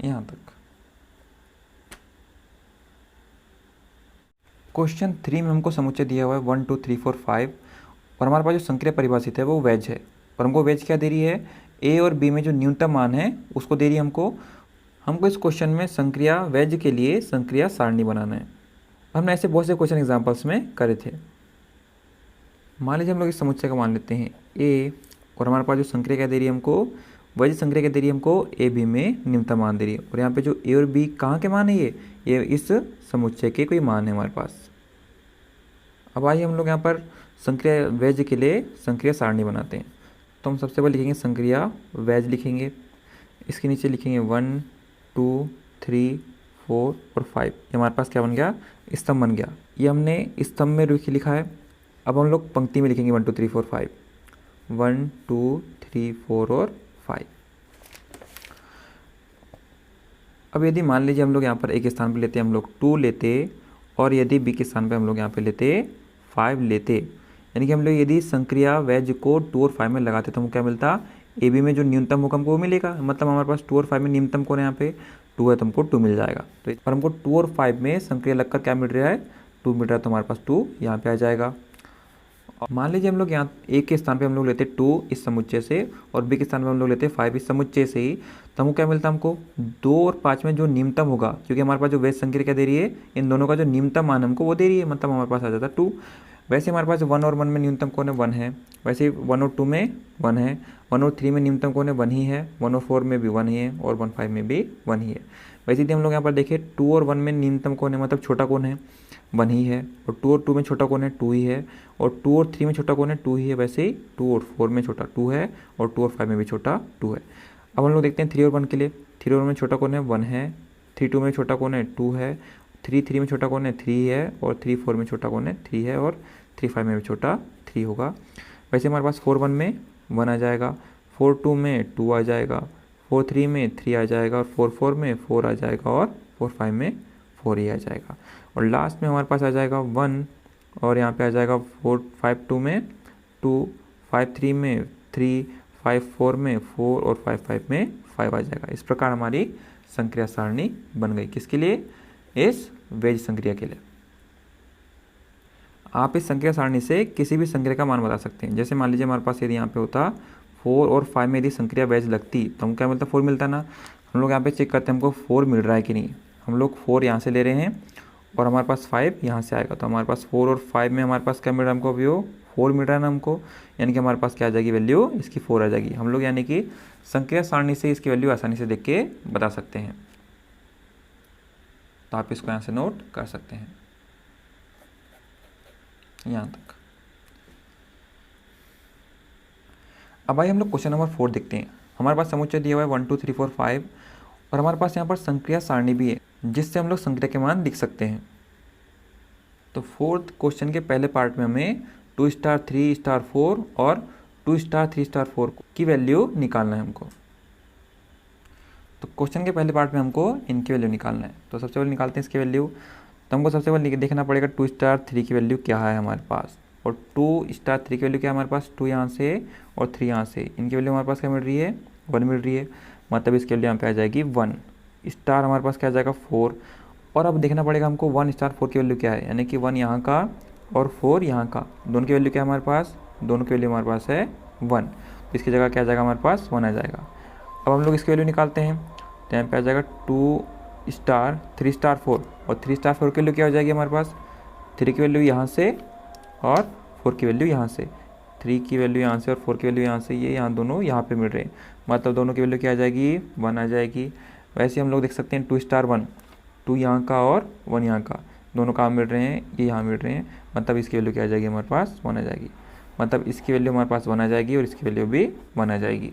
यहाँ तक। क्वेश्चन 3 में हमको समुच्चय दिया हुआ है 1 2 3 4 5, और हमारे पास जो संक्रिया परिभाषित है वो वेज है, और हमको वेज क्या दे रही है, ए और बी में जो न्यूनतम मान है उसको दे रही है हमको इस क्वेश्चन में संक्रिया वेज के लिए संक्रिया सारणी बनाना है। हमने ऐसे बहुत से क्वेश्चन एग्जाम्पल्स में करे थे। मान लीजिए हम लोग इस समुच्चय का मान लेते हैं ए, और हमारे पास जो संक्रिया क्या दे रही है हमको, वही संक्रिया क्या दे रही है हमको, ए बी में न्यूनतम मान दे रही है, और यहाँ पे जो ए और बी कहाँ के मान है, ये इस समुच्चय के कोई मान है हमारे पास। अब आइए हम लोग यहाँ पर संक्रिया वेज के लिए संक्रिया सारणी बनाते हैं। तो हम सबसे पहले लिखेंगे संक्रिया वेज लिखेंगे, इसके नीचे लिखेंगे 1 2 3 4 और 5, ये हमारे पास क्या बन गया, स्तंभ बन गया। ये हमने स्तंभ में लिखा है। अब हम लोग पंक्ति में लिखेंगे 1 2 3 4 5, 1 2 3 4 और 5। अब यदि मान लीजिए हम लोग यहाँ पर एक स्थान पर लेते हम लोग 2 लेते, और यदि बी के स्थान पर हम लोग यहाँ पे लेते 5 लेते, यानी कि हम लोग यदि संक्रिया वेज को 2 और 5 में लगाते तो हमको क्या मिलता, ए बी में जो न्यूनतम होगा हमको वो मिलेगा, मतलब हमारे पास 2 और 5 में न्यूनतम कौन है, यहाँ पे 2 है, तो हमको 2 मिल जाएगा। तो पर हमको 2 और 5 में संक्रिया लगकर क्या मिल रहा है, 2 मिल रहा है, तो हमारे पास 2 यहाँ पे आ जाएगा। मान लीजिए हम लोग यहाँ ए के स्थान पे हम लोग लेते 2 इस समुच्चय से, और बी के स्थान पे हम लोग लेते 5 इस समुच्चय से ही, तो हमको क्या मिलता है, हमको 2 और 5 में जो न्यूनतम होगा, क्योंकि हमारे पास जो वेज संक्रिया क्या दे रही है, इन दोनों का जो न्यूनतम मान हमको वो दे रही है, मतलब हमारे पास आ जाता है 2। वैसे हमारे पास 1 और 1 में न्यूनतम कौन है, 1 है, वैसे 1 और 2 में 1 है, 1 और 3 में न्यूनतम कौन है, 1 ही है, 1 और 4 में भी 1 ही है, और 1 5 में भी 1 ही है। वैसे यदि हम लोग यहाँ पर देखें 2 और 1 में न्यूनतम कौन है, मतलब छोटा कौन है, 1 ही है, और 2 और 2 में छोटा कौन है, 2 ही है, और 2 और 3 में छोटा कौन है, 2 ही है। वैसे ही 2 और 4 में छोटा 2 है, और 2 और 5 में भी छोटा 2 है। अब हम लोग देखते हैं 3 और 1 के लिए, 3 और 1 में छोटा कौन है, 1 है, 3 2 में छोटा कौन है, 2 है, 3 3 में छोटा कौन है, 3 है, और 3 4 में छोटा कौन है, 3 है, और 3 5 में भी छोटा 3 होगा। वैसे हमारे पास 4 1 में 1 आ जाएगा, 4 2 में 2 आ जाएगा, 4 3 में 3 आ जाएगा, और 4 4 में 4 आ जाएगा, और 4 5 में 4 ही आ जाएगा, और लास्ट में हमारे पास आ जाएगा 1, और यहाँ पे आ जाएगा 4 5 2 में 2, 5 3 में 3, 5 4 में 4, और 5 5 में 5 आ जाएगा। इस प्रकार हमारी संक्रिया सारणी बन गई, किसके लिए, इस वेज संक्रिया के लिए। आप इस संक्रिया सारणी से किसी भी संक्रिया का मान बता सकते हैं। जैसे मान लीजिए हमारे पास यदि यहाँ पे होता 4 और 5 में यदि संक्रिया वेज लगती तो हम क्या मिलता, 4 मिलता ना। हम लोग यहाँ पे चेक करते हैं हमको 4 मिल रहा है कि नहीं। हम लोग 4 यहाँ से ले रहे हैं, और हमारे पास 5 यहाँ से आएगा, तो हमारे पास 4 और 5 में हमारे पास क्या मिल रहा है हमको, अभी वो 4 मिल रहा है ना हमको, यानी कि हमारे पास क्या आ जाएगी वैल्यू, इसकी 4 आ जाएगी। हम लोग यानी कि संक्रिया सारणी से इसकी वैल्यू आसानी से देख के बता सकते हैं। तो आप इसको यहाँ से नोट कर सकते हैं यहाँ तक। अब आइए हम लोग क्वेश्चन नंबर 4 देखते हैं। हमारे पास समुच्चय दिया हुआ है 1 2 3 4 5, और हमारे पास यहाँ पर संक्रिया सारणी भी है जिससे हम लोग संक्रिया के मान लिख सकते हैं। तो 4th क्वेश्चन के पहले पार्ट में हमें 2 स्टार 3 स्टार 4 और 2 स्टार 3 स्टार 4 की वैल्यू निकालना है हमको। तो क्वेश्चन के पहले पार्ट में हमको इनकी वैल्यू निकालना है। तो सबसे पहले निकालते हैं इसकी वैल्यू। तो हमको सबसे पहले देखना पड़ेगा 2 स्टार 3 की वैल्यू क्या है हमारे पास, और 2 स्टार 3 की वैल्यू क्या है हमारे पास, 2 यहाँ से और 3 यहाँ से। इनकी वैल्यू हमारे पास क्या मिल रही है, 1 मिल रही है, मतलब इसकी वैल्यू यहाँ पे आ जाएगी 1। स्टार हमारे पास क्या आ जाएगा 4, और अब देखना पड़ेगा हमको 1 स्टार 4 की वैल्यू क्या है, यानी कि 1 यहाँ का और 4 यहाँ का, दोनों की वैल्यू क्या है हमारे पास, दोनों की वैल्यू हमारे पास है 1। तो इसकी जगह क्या आ जाएगा हमारे पास, 1 आ जाएगा। अब हम लोग इसकी वैल्यू निकालते हैं, तो यहाँ पे आ जाएगा 2 स्टार 3 स्टार 4, और 3 स्टार 4 की वैल्यू क्या हो जाएगी हमारे पास, 3 की वैल्यू यहाँ से और 4 की वैल्यू यहाँ से। 3 की वैल्यू यहाँ से और 4 की वैल्यू यहाँ से, ये यहाँ दोनों यहाँ पे मिल रहे हैं, मतलब दोनों की वैल्यू क्या आ जाएगी, 1 आ जाएगी। वैसे हम लोग देख सकते हैं 2 स्टार 1, 2 यहाँ का और 1 यहाँ का, दोनों कहाँ मिल रहे हैं, ये यहाँ मिल रहे हैं, मतलब इसकी वैल्यू क्या आ जाएगी हमारे पास, 1 आ जाएगी। मतलब इसकी वैल्यू हमारे पास 1 आ जाएगी और इसकी वैल्यू भी 1 आ जाएगी।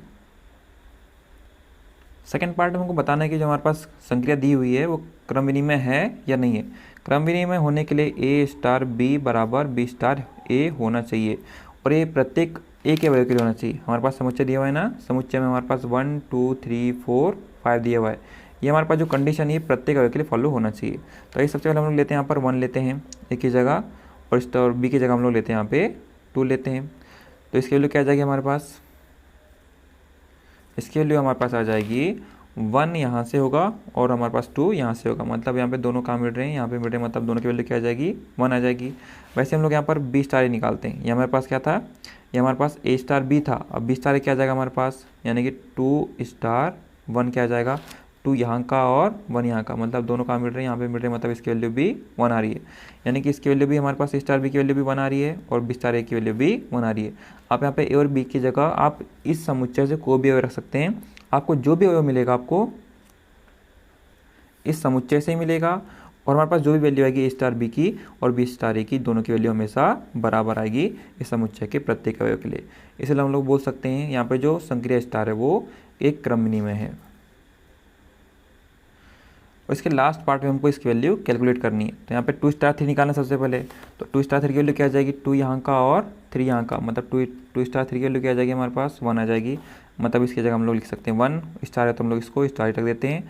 सेकेंड पार्ट में हमको बताना है कि जो हमारे पास संक्रिया दी हुई है वो क्रम विनिमय है या नहीं है। क्रम विनिमय होने के लिए ए स्टार बी बराबर बी स्टार ए होना चाहिए और ये प्रत्येक ए के अवयव के लिए होना चाहिए। हमारे पास समुच्चय दिया हुआ है ना, समुच्चय में हमारे पास 1 2 3 4 5 दिया हुआ है। ये हमारे पास जो कंडीशन है प्रत्येक अवयव के लिए फॉलो होना चाहिए। तो ये सबसे पहले हम लोग लेते हैं यहाँ पर 1 लेते हैं ए की जगह, और स्टार बी की जगह हम लोग लेते हैं यहाँ पे 2 लेते हैं। तो इसकी वैल्यू क्या आ जाएगी हमारे पास, इसकी वैल्यू हमारे पास आ जाएगी 1 यहाँ से होगा और हमारे पास 2 यहाँ से होगा, मतलब यहाँ पे दोनों कहाँ मिल रहे हैं, यहाँ पे मिल रहे हैं, मतलब दोनों की वैल्यू क्या आ जाएगी, 1 आ जाएगी। वैसे हम लोग यहाँ पर बी स्टार ए निकालते हैं। ये हमारे पास क्या था, ये हमारे पास ए स्टार बी था, अब बी स्टार ए क्या आ जाएगा हमारे पास, यानी कि 2 स्टार 1 क्या आ जाएगा, 2 यहाँ का और 1 यहाँ का, मतलब दोनों कहाँ मिल रहे हैं, यहाँ पे मिल रहे हैं, मतलब इसकी वैल्यू भी 1 आ रही है। यानी कि इसकी वैल्यू भी हमारे पास ए स्टार बी की वैल्यू भी 1 आ रही है और बी स्टार ए की वैल्यू भी 1 आ रही है। आप यहाँ पे ए और बी की जगह आप इस समुच्चय से कोई भी अवयव रख सकते हैं, आपको जो भी अवयव मिलेगा आपको इस समुच्चय से ही मिलेगा और हमारे पास जो भी वैल्यू आएगी ए स्टार बी की और बी स्टार ए की, दोनों की वैल्यू हमेशा बराबर आएगी इस समुच्चय के प्रत्येक अवयव के लिए। इसलिए हम लोग बोल सकते हैं यहाँ पे जो संक्रिया स्टार है वो एक क्रम विनिमय है। और इसके लास्ट पार्ट में हमको इसकी वैल्यू कैलकुलेट करनी है। तो यहाँ पे 2 स्टार 3 निकालना सबसे पहले, तो 2 स्टार 3 की वैल्यू क्या आ जाएगी, 2 यहाँ का और 3 यहाँ का, मतलब 2 स्टार 3 की वैल्यू क्या आ जाएगी हमारे पास, 1 आ जाएगी। मतलब इसकी जगह हम लोग लिख सकते हैं 1 स्टार है तो हम लोग इसको स्टार रख देते हैं।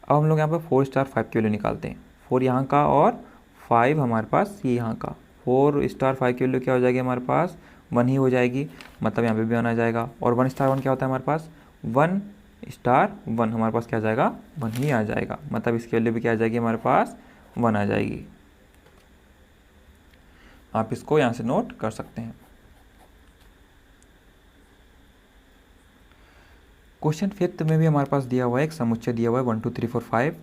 अब हम लोग यहाँ पर 4 स्टार 5 की वैल्यू निकालते हैं, 4 यहाँ का और 5 हमारे पास ये यहाँ का, 4 स्टार 5 की वैल्यू क्या हो जाएगी हमारे पास, 1 ही हो जाएगी, मतलब यहाँ पे भी 1 आ जाएगा। और 1 स्टार 1 क्या होता है हमारे पास, 1 स्टार 1 हमारे पास क्या आ जाएगा, 1 ही आ जाएगा, मतलब इसकी वैल्यू भी क्या आ जाएगी हमारे पास, 1 आ जाएगी। आप इसको यहाँ से नोट कर सकते हैं। क्वेश्चन 5 में भी हमारे पास दिया हुआ है, एक समुच्चय दिया हुआ है 1 2 3 4 5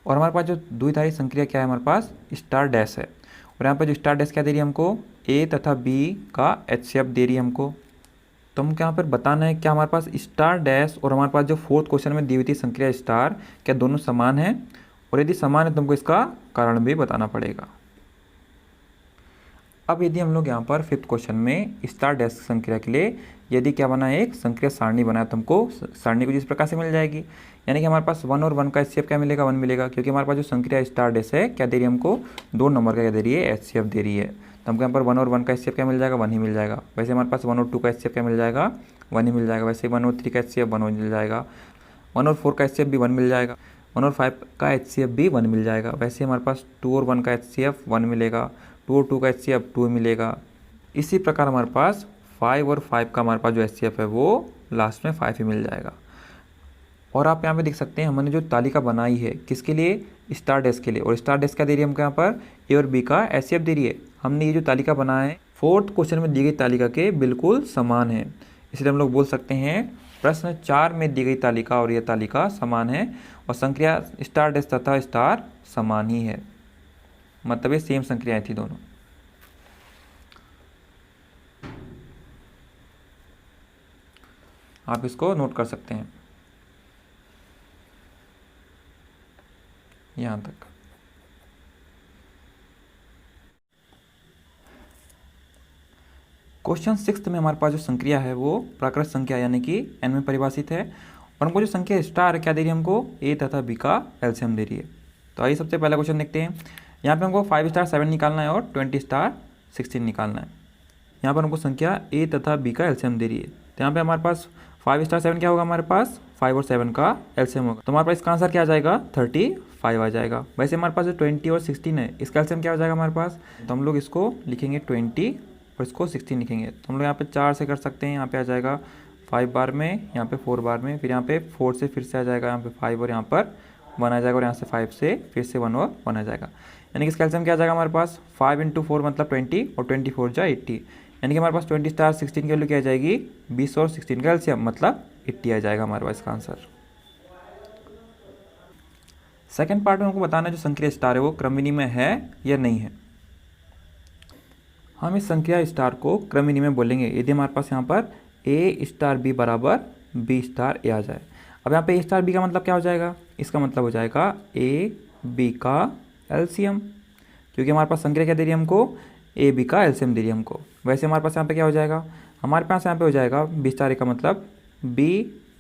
और हमारे पास जो द्विधारी संक्रिया क्या है हमारे पास, स्टार डैश है। और यहाँ पर जो स्टार डैश क्या दे रही है हमको, ए तथा बी का HCF दे रही है हमको। तो हमको यहाँ पर बताना है क्या हमारे पास स्टार डैश और हमारे पास जो 4th क्वेश्चन में दी हुई थी संक्रिया स्टार, क्या दोनों समान है, और यदि समान है तो हमको इसका कारण भी बताना पड़ेगा। अब यदि हम लोग यहाँ पर 5th क्वेश्चन में स्टार डैश संक्रिया के लिए यदि क्या बना है, एक संक्रिया सारणी बनाया, तो हमको सारणी कुछ इस प्रकार से मिल जाएगी। यानी कि हमारे पास 1 और 1 का HCF क्या मिलेगा, 1 मिलेगा, क्योंकि हमारे पास जो संक्रिया स्टार डैश है क्या दे रही है हमको, 2 नंबर का क्या दे रही है, HCF दे रही है। तो हमको यहाँ पर 1 और 1 का HCF क्या मिल जाएगा, 1 ही मिल जाएगा। वैसे हमारे पास 1 और 2 का HCF क्या मिल जाएगा, 1 ही मिल जाएगा। वैसे 1 और 3 का HCF 1 मिल जाएगा, 1 और 4 का HCF भी 1 मिल जाएगा, 1 और 5 का HCF भी 1 मिल जाएगा। वैसे हमारे पास 2 और 1 का HCF 1 मिलेगा, 2 और 2 का HCF 2 मिलेगा। इसी प्रकार हमारे पास 5 और 5 का हमारे पास जो HCF है वो लास्ट में 5 ही मिल जाएगा। और आप यहाँ पे देख सकते हैं हमने जो तालिका बनाई है किसके लिए, स्टार डैश के लिए, और स्टार डैश क्या दे रही है हमको यहाँ पर, ए और बी का HCF दे रही है। हमने ये जो तालिका बनाया है 4th क्वेश्चन में दी गई तालिका के बिल्कुल समान है, इसलिए हम लोग बोल सकते हैं प्रश्न 4 में दी गई तालिका और यह तालिका समान है और संक्रिया स्टार डैश तथा स्टार समान ही है, मतलब ये सेम संक्रियाएं थी दोनों। आप इसको नोट कर सकते हैं यहाँ तक। क्वेश्चन 6 में हमारे पास जो संक्रिया है वो प्राकृत संख्या यानी कि n में परिभाषित है और हमको जो संख्या स्टार क्या दे रही है, हमको a तथा b का एलसीएम दे रही है। तो आइए सबसे पहला क्वेश्चन देखते हैं। यहाँ पे हमको 5 स्टार 7 निकालना है और 20 स्टार 16 निकालना है। यहाँ पर हमको संख्या a तथा b का एलसीएम दे रही है। तो यहाँ पे हमारे पास 5 स्टार 7 क्या होगा, हमारे पास 5 और 7 का एलसीएम होगा, तो हमारे पास इसका आंसर क्या आ जाएगा, 35 आ जाएगा। वैसे हमारे पास जो 20 और 16 है इसका एलसीएम क्या हो जाएगा हमारे पास, तो हम लोग इसको लिखेंगे 20 और इसको 16 लिखेंगे। तो हम लोग यहाँ पे 4 से कर सकते हैं, यहाँ पे आ जाएगा 5 बार में, यहाँ पे 4 बार में, फिर यहाँ पे 4 से फिर से आ जाएगा यहाँ पे 5 और यहाँ पर 1 आ जाएगा और यहाँ से 5 से फिर से 1 और 1 आ जाएगा। यानी कि इसका एलसीएम क्या आ जाएगा हमारे पास, 5 × 4 मतलब 20 और 24 जा 80, यानी कि हमारे पास 20 स्टार 16 की वैल्यू क्या आ जाएगी, 20 और 16 का एलसीएम मतलब 80 आ जाएगा हमारे पास इसका आंसर। सेकंड पार्ट में हमको बताना है जो संक्रिया स्टार है वो क्रम विनिमय है या नहीं है। हम इस संख्या स्टार को क्रमिनी में बोलेंगे यदि हमारे पास यहाँ पर ए स्टार बी बराबर बी स्टार ए आ जाए। अब यहाँ पे ए स्टार बी का मतलब क्या हो जाएगा, इसका मतलब हो जाएगा ए बी का एलसीएम, क्योंकि हमारे पास संख्या क्या दे रही है हमको, ए बी का एलसीएम दे रही है हमको। वैसे हमारे पास यहाँ पे क्या हो जाएगा, हमारे पास यहाँ पे हो जाएगा बी स्टार ए का मतलब बी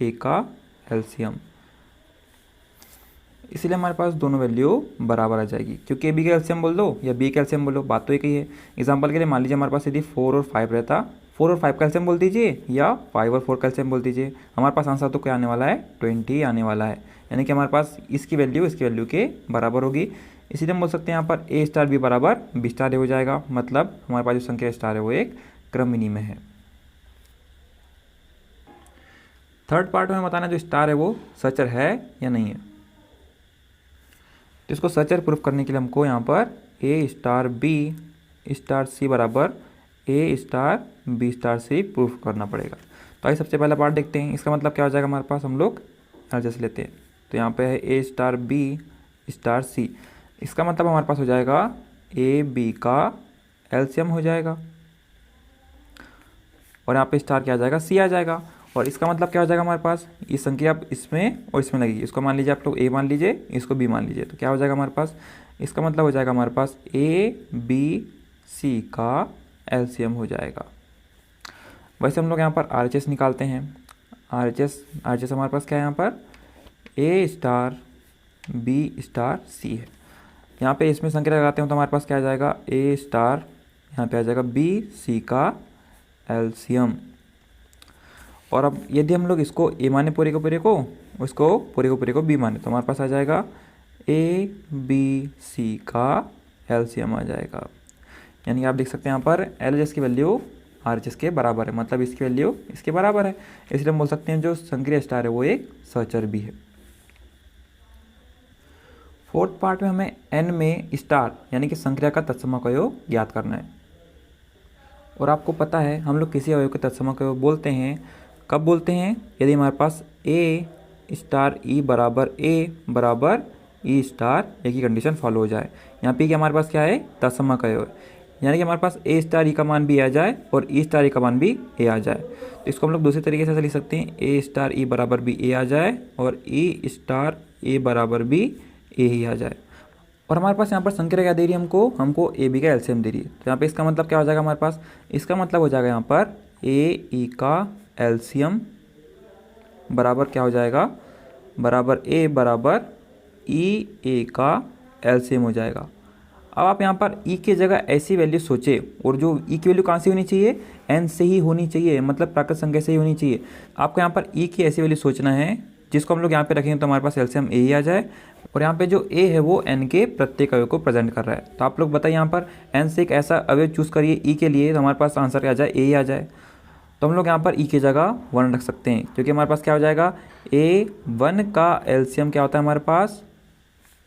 ए का एलसीएम, इसलिए हमारे पास दोनों वैल्यू बराबर आ जाएगी, क्योंकि ए बी का एलसीएम बोल दो या बी का एलसीएम बोलो, बात तो एक ही है। एग्जांपल के लिए मान लीजिए हमारे पास यदि 4 और 5 रहता, 4 और 5 का एलसीएम बोल दीजिए या 5 और 4 का एलसीएम बोल दीजिए, हमारे पास आंसर तो क्या आने वाला है, 20 आने वाला है। यानी कि हमारे पास इसकी वैल्यू के बराबर होगी, इसीलिए हम बोल सकते हैं यहाँ पर ए स्टार बी बराबर बी स्टार ए हो जाएगा, मतलब हमारे पास जो संख्या स्टार है वो एक क्रमिनी में है। थर्ड पार्ट में बताना जो स्टार है वो सचर है या नहीं है। तो इसको सचर प्रूफ करने के लिए हमको यहाँ पर ए स्टार बी स्टार सी बराबर ए star B star C proof करना पड़ेगा। तो आइए सबसे पहला पार्ट देखते हैं, इसका मतलब क्या हो जाएगा हमारे पास, हम लोग एडजस्ट लेते हैं। तो यहाँ पे है ए स्टार बी स्टार सी, इसका मतलब हमारे पास हो जाएगा ए बी का एलसीएम हो जाएगा और यहाँ पे स्टार क्या आ जाएगा, सी आ जाएगा। और इसका मतलब क्या हो जाएगा हमारे पास, ये संख्या अब इसमें और इसमें लगेगी, इसको मान लीजिए आप लोग ए मान लीजिए, इसको बी मान लीजिए, तो क्या हो जाएगा हमारे पास, इसका मतलब हो जाएगा हमारे पास ए बी सी का एलसीएम हो जाएगा। वैसे हम लोग यहाँ पर आरएचएस निकालते हैं, आरएचएस हमारे पास क्या है, यहाँ पर ए स्टार बी स्टार सी है। यहाँ पे इसमें संख्या लगाते हैं तो हमारे पास क्या आ जाएगा, ए स्टार यहाँ पे आ जाएगा बी सी का एलसीएम। और अब यदि हम लोग इसको ए माने पूरे को उसको पूरे को बी माने तो हमारे पास आ जाएगा ए बी सी का एलसीएम आ जाएगा। यानी आप देख सकते हैं यहाँ पर एलएचएस की वैल्यू आरएचएस के बराबर है, मतलब इसकी वैल्यू इसके बराबर है, इसलिए हम बोल सकते हैं जो संक्रिय स्टार है वो एक सचर भी है। फोर्थ पार्ट में हमें एन में स्टार यानी कि संक्रिया का तत्समक अवयव ज्ञात करना है। और आपको पता है हम लोग किसी अवयव के तत्समक अवयव बोलते हैं, कब बोलते हैं, यदि हमारे पास ए स्टार ई बराबर ई स्टार एक ही कंडीशन फॉलो हो जाए। यहाँ पे कि हमारे पास क्या है, तत्समक अवयव है, यानी कि हमारे पास ए स्टार ई का मान भी आ जाए और ई स्टार ई का मान भी ए आ जाए। तो इसको हम लोग दूसरे तरीके से लिख सकते हैं, ए स्टार ई बराबर भी ए आ जाए और ई स्टार ए बराबर भी ए ही आ जाए। और हमारे पास यहाँ पर संख्या क्या दे रही है हमको ए बी का एलसीएम दे रही है। तो यहाँ पे इसका मतलब क्या हो जाएगा हमारे पास, इसका मतलब हो जाएगा यहाँ पर ए ई का एलसीएम बराबर क्या हो जाएगा, बराबर ए बराबर ई ए का एलसीएम हो जाएगा। अब आप यहाँ पर ई की जगह ऐसी वैल्यू सोचे, और जो ई की वैल्यू कहाँ से होनी चाहिए, एन से ही होनी चाहिए, मतलब प्राकृत संख्या से ही होनी चाहिए। आपको यहाँ पर ई की ऐसी वैल्यू सोचना है जिसको हम लोग यहाँ पे रखेंगे तो हमारे पास एलसीएम ए ही आ जाए, और यहाँ पे जो ए है वो एन के प्रत्येक अवयव को प्रेजेंट कर रहा है। तो आप लोग बताइए यहाँ पर एन से एक ऐसा अवयव चूज़ करिए ई के लिए तो हमारे पास आंसर क्या आ जाए, ए ही आ जाए। तो हम लोग यहाँ पर ई की जगह 1 रख सकते हैं, क्योंकि हमारे पास क्या हो जाएगा, ए 1 का एलसीएम क्या होता है हमारे पास,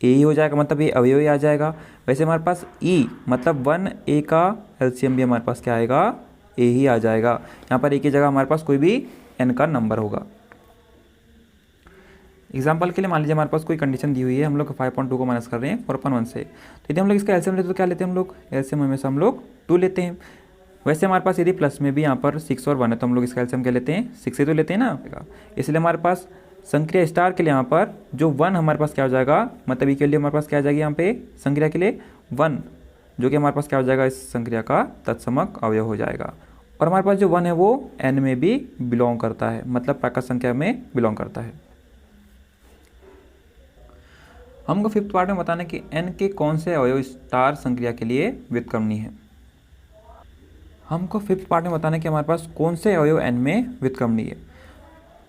ए ही हो जाएगा, मतलब ये अवयव ही आ जाएगा। वैसे हमारे पास ई मतलब 1 ए का एलसीएम भी हमारे पास क्या आएगा, ए ही आ जाएगा। यहाँ पर ए की जगह हमारे पास कोई भी एन का नंबर होगा। एग्जाम्पल के लिए मान लीजिए हमारे पास कोई कंडीशन दी हुई है, हम लोग 5.2 को माइनस कर रहे हैं 4.1 से, तो यदि हम लोग इसका एलसीएम लेते तो क्या लेते हैं हम लोग, एलसीएम हमेशा हम लोग 2 लेते हैं। वैसे हमारे पास यदि प्लस में भी यहाँ पर 6 और 1 है तो हम लोग इसका एलसीएम क्या लेते हैं, 6 ही तो लेते हैं ना। इसलिए हमारे पास संक्रिया स्टार के लिए यहाँ पर जो 1 हमारे पास क्या हो जाएगा, मतलब ई के लिए हमारे पास क्या आ जाएगी यहाँ पे संक्रिया के लिए 1, जो कि हमारे पास क्या हो जाएगा, इस संक्रिया का तत्समक अवयव हो जाएगा। और हमारे पास जो 1 है वो एन में भी बिलोंग करता है, मतलब प्राकृत संख्या में बिलोंग करता है। हमको फिफ्थ पार्ट में बताना कि एन के कौन से अवयव स्टार संक्रिया के लिए व्युत्क्रमणीय है। हमको फिफ्थ पार्ट में बताना कि हमारे पास कौन से अवयव एन में व्युत्क्रमणीय है।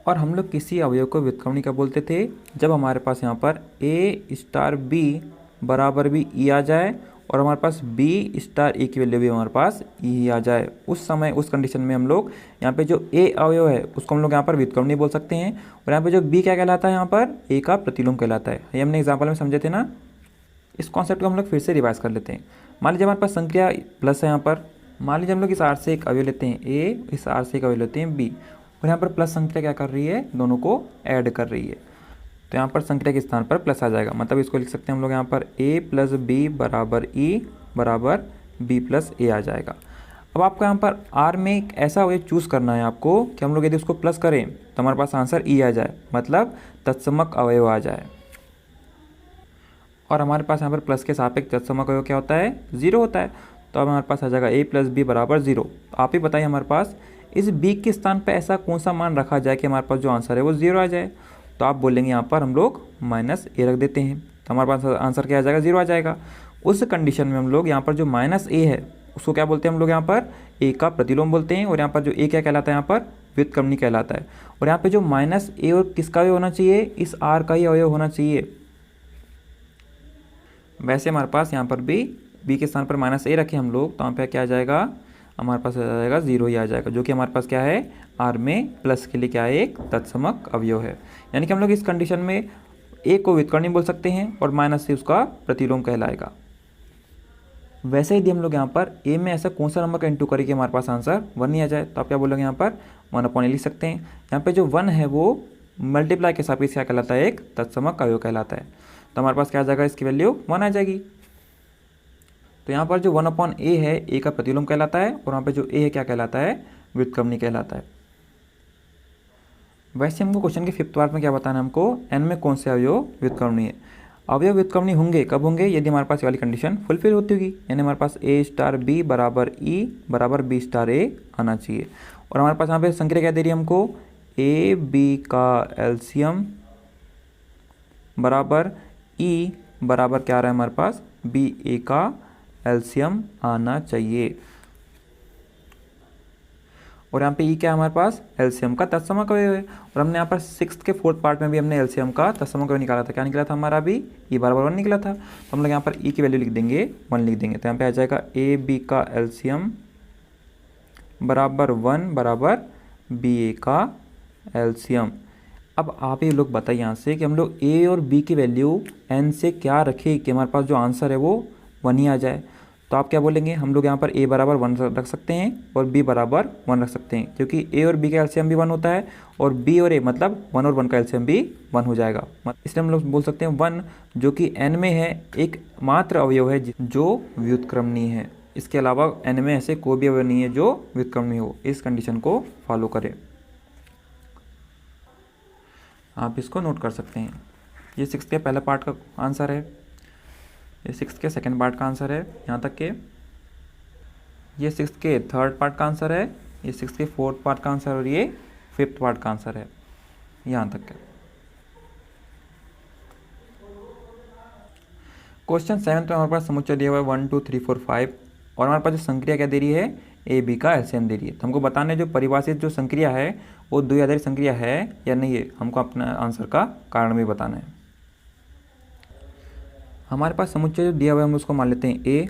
और हम लोग किसी अवयव को व्युत्क्रमणीय कब बोलते थे, जब हमारे पास यहाँ पर ए स्टार बी बराबर भी ई आ जाए और हमारे पास बी स्टार ए की वैल्यू भी हमारे पास ई आ जाए। उस समय उस कंडीशन में हम लोग यहाँ पे जो ए अवयव है उसको हम लोग यहाँ पर व्युत्क्रमणीय बोल सकते हैं, और यहाँ पे जो बी क्या कहलाता है, यहाँ पर ए का प्रतिलोम कहलाता है। ये हमने एग्जाम्पल में समझे थे ना। इस कॉन्सेप्ट को हम लोग फिर से रिवाइज कर लेते हैं। मान लीजिए हमारे पास संख्या प्लस है, यहाँ पर मान लीजिए हम लोग इस आर से एक अवयव लेते हैं ए, इस आर से एक अवयव लेते हैं बी, और यहाँ पर प्लस संख्या क्या कर रही है, दोनों को ऐड कर रही है। तो यहाँ पर संख्या के स्थान पर प्लस आ जाएगा, मतलब इसको लिख सकते हैं हम लोग यहाँ पर ए प्लस बी बराबर ई बराबर बी प्लस ए आ जाएगा। अब आपको यहाँ पर आर में एक ऐसा वे चूज़ करना है आपको कि हम लोग यदि उसको प्लस करें तो हमारे पास आंसर ई आ जाए, मतलब तत्समक अवयव आ जाए। और हमारे पास यहाँ पर प्लस के सापेक्ष तत्समक अवयव क्या होता है, 0 होता है। तो अब हमारे पास आ जाएगा a + b = 0। आप ही बताइए हमारे पास इस b के स्थान पर ऐसा कौन सा मान रखा जाए कि हमारे पास जो आंसर है वो 0 आ जाए। तो आप बोलेंगे यहाँ पर हम लोग -a रख देते हैं, तो हमारे पास आंसर क्या आ जाएगा, 0 आ जाएगा। उस कंडीशन में हम लोग यहाँ पर जो -a है उसको क्या बोलते हैं हम लोग यहाँ पर a का प्रतिलोम बोलते हैं। और यहाँ पर जो a क्या कहलाता है, यहाँ पर व्युत्क्रमणी कहलाता है। और यहाँ पे जो -a और किसका अवयव होना चाहिए, इस r का ही अवयव होना चाहिए। वैसे हमारे पास यहाँ पर भी b के स्थान पर -a रखे हम लोग, तो यहाँ पे क्या आ जाएगा, हमारे पास आ जाएगा 0 ही आ जाएगा, जो कि हमारे पास क्या है, r में प्लस के लिए क्या है, एक तत्समक अवयव है। यानी कि हम लोग इस कंडीशन में a को व्युत्क्रमणी बोल सकते हैं और -a उसका प्रतिलोम कहलाएगा। वैसे यदि हम लोग यहाँ पर a में ऐसा कौन सा नंबर का इंटू करें कि हमारे पास आंसर 1 ही आ जाए, तो आप क्या बोलोगे यहाँ पर 1/a लिख सकते हैं। यहाँ पे जो 1 है वो मल्टीप्लाई के सापेक्ष क्या कहलाता है, एक तत्समक अवयव कहलाता है। तो हमारे पास क्या आ जाएगा, इसकी वैल्यू 1 आ जाएगी। तो यहाँ पर जो 1/a है a का प्रतिलोम कहलाता है, और यहाँ पे जो a है क्या कहलाता है, व्युत्क्रमणी कहलाता है। वैसे हमको क्वेश्चन के 5th पार्ट में क्या बताना है, हमको n में कौन से अवयव व्युत्क्रमणी है। अवयव व्युत्क्रमणी होंगे कब होंगे, यदि हमारे पास ये वाली कंडीशन फुलफिल होती होगी, यानी हमारे पास a * b = e = b * a आना चाहिए। और हमारे पास यहाँ पे संक्रिया क्या दे रही है हमको, a b का एलसीएम बराबर e बराबर क्या आ रहा है हमारे पास, b a का एलसीएम आना चाहिए। और यहाँ पे ई क्या है हमारे पास, एलसीएम का तत्समक अवयव है। और हमने यहाँ पर 6th के 4th पार्ट में भी हमने एलसीएम का तत्समक अवयव निकाला था। क्या निकला था हमारा, भी ई बराबर 1 निकला था। तो हम लोग यहाँ पर ई की वैल्यू लिख देंगे, 1 लिख देंगे। तो यहाँ पे आ जाएगा ए बी का एलसीएम बराबर 1 बराबर बी ए का एलसीएम। अब आप ये लोग बताइए यहाँ से कि हम लोग ए और बी की वैल्यू एन से क्या रखें कि हमारे पास जो आंसर है वो 1 ही आ जाए। तो आप क्या बोलेंगे, हम लोग यहाँ पर a बराबर 1 रख सकते हैं और b बराबर 1 रख सकते हैं, क्योंकि a और b का एलसीएम भी 1 होता है, और b और a मतलब 1 और 1 का एलसीएम भी 1 हो जाएगा। इसलिए हम लोग बोल सकते हैं 1 जो कि n में है एक मात्र अवयव है जो व्युत्क्रमणी है। इसके अलावा n में ऐसे कोई भी अवयव नहीं है जो व्युत्क्रमणी हो। इस कंडीशन को फॉलो करें, आप इसको नोट कर सकते हैं। ये 6th के पहला पार्ट का आंसर है, ये 6th के 2nd पार्ट का आंसर है यहाँ तक के, ये 6th के 3rd पार्ट का आंसर है, ये 6th के 4th पार्ट का आंसर, और ये 5th पार्ट का आंसर है यहाँ तक के। क्वेश्चन 7 में हमारे पास समुच्चय दिया हुआ है 1 2 3 4 5, और हमारे पास जो संक्रिया क्या दे रही है, ए बी का एलसीएम दे रही है। तो हमको बताना है जो परिभाषित जो संक्रिया है वो द्विआधारी संक्रिया है या नहीं है, हमको अपना आंसर का कारण भी बताना है। हमारे पास समुच्चय जो दिया हुआ है हम उसको मान लेते हैं ए,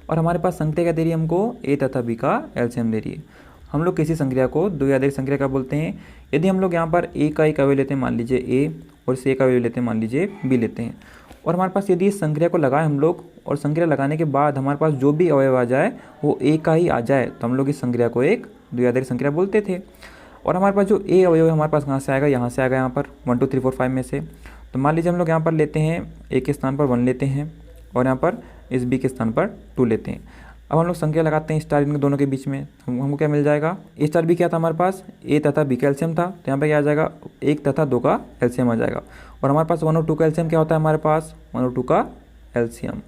और हमारे पास संक्रिया क्या दे रही है हमको, ए तथा बी का एलसीएम दे रही है। हम लोग किसी संक्रिया को द्विआधारी संक्रिया का बोलते हैं यदि हम लोग यहाँ पर ए का एक अवयव लेते हैं, मान लीजिए ए, और इस ए का अवयव लेते हैं, मान लीजिए बी लेते हैं, और हमारे पास यदि इस संक्रिया को लगाए हम लोग, और संक्रिया लगाने के बाद हमारे पास जो भी अवयव आ जाए वो ए का ही आ जाए, तो हम लोग इस संक्रिया को एक द्विआधारी संक्रिया बोलते थे। और हमारे पास जो ए अवयव है हमारे पास कहाँ से आएगा, यहाँ से आएगा, यहाँ पर 1 2 3 4 5 में से। तो मान लीजिए हम लोग यहाँ पर लेते हैं ए के स्थान पर 1 लेते हैं, और यहाँ पर इस बी के स्थान पर 2 लेते हैं। अब हम लोग संख्या लगाते हैं स्टार इन दोनों के बीच में, हमको क्या मिल जाएगा, ए स्टार बी क्या था हमारे पास, ए तथा बी का एलसीएम था, तो यहाँ पे क्या आ जाएगा, 1 तथा 2 का एलसीएम आ जाएगा। और हमारे पास 1 और 2 का एलसीएम क्या होता है, हमारे पास 1 और 2 का एलसीएम,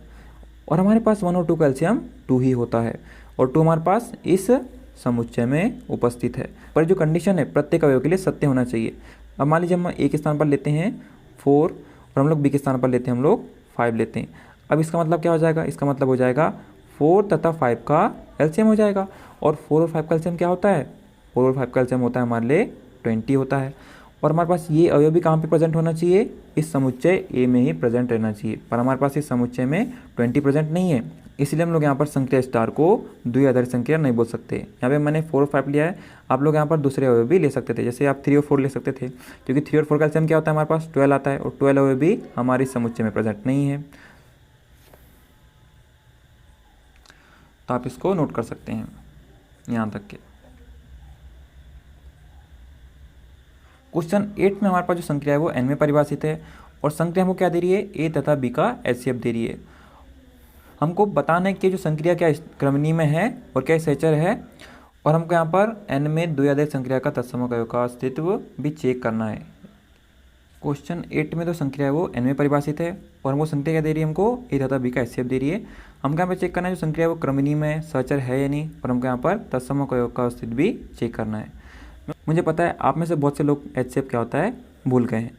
और हमारे पास 1 और 2 का एलसीएम 2 ही होता है, और 2 हमारे पास इस समुच्चय में उपस्थित है। पर जो कंडीशन है प्रत्येक अवयव के लिए सत्य होना चाहिए। अब मान लीजिए हम ए के स्थान पर लेते हैं 4, और हम लोग बी के स्थान पर लेते हैं हम लोग 5 लेते हैं। अब इसका मतलब क्या हो जाएगा, इसका मतलब हो जाएगा 4 तथा 5 का एलसीएम हो जाएगा। और 4 और 5 का एलसीएम क्या होता है, 4 और 5 का एलसीएम होता है हमारे लिए 20 होता है। और हमारे पास ये अवयव भी कहाँ पे प्रेजेंट होना चाहिए, इस समुच्चय ए में ही प्रेजेंट रहना चाहिए, पर हमारे पास इस समुच्चय में 20 प्रेजेंट नहीं है, इसलिए हम लोग यहाँ पर संक्रिया स्टार को द्विआधारी संक्रिया नहीं बोल सकते। यहाँ पे मैंने 4 और 5 लिया है, आप लोग यहाँ पर दूसरे अवयव भी ले सकते थे, जैसे आप 3 और 4 ले सकते थे, क्योंकि 3 और 4 का एलसीएम क्या होता है हमारे पास 12 आता है, और 12 अवयव भी हमारे समुच्चय में प्रेजेंट नहीं है। तो आप इसको नोट कर सकते हैं यहाँ तक के। क्वेश्चन 8 में हमारे पास जो संक्रिया है वो n में परिभाषित है, और संक्रिया हमको क्या दे रही है, a तथा b का एचसीएफ दे रही है। हमको बताना है कि जो संक्रिया क्या क्रमनी में है और क्या सहचर है, और हमको यहाँ पर n में 2 या अधिक संक्रिया का तत्समक अवयव का अस्तित्व भी चेक करना है। क्वेश्चन 8 में तो संक्रिया है वो n में परिभाषित है और हमको संक्रिया क्या दे रही है, हमको a तथा b का HCF दे रही है। हमको यहाँ पर चेक करना है जो संक्रिया है वो क्रमनी में सहचर है या नहीं, और हमको यहाँ पर तत्समक अवयव का अस्तित्व भी चेक करना है। मुझे पता है आप में से बहुत से लोग HCF क्या होता है भूल गए हैं।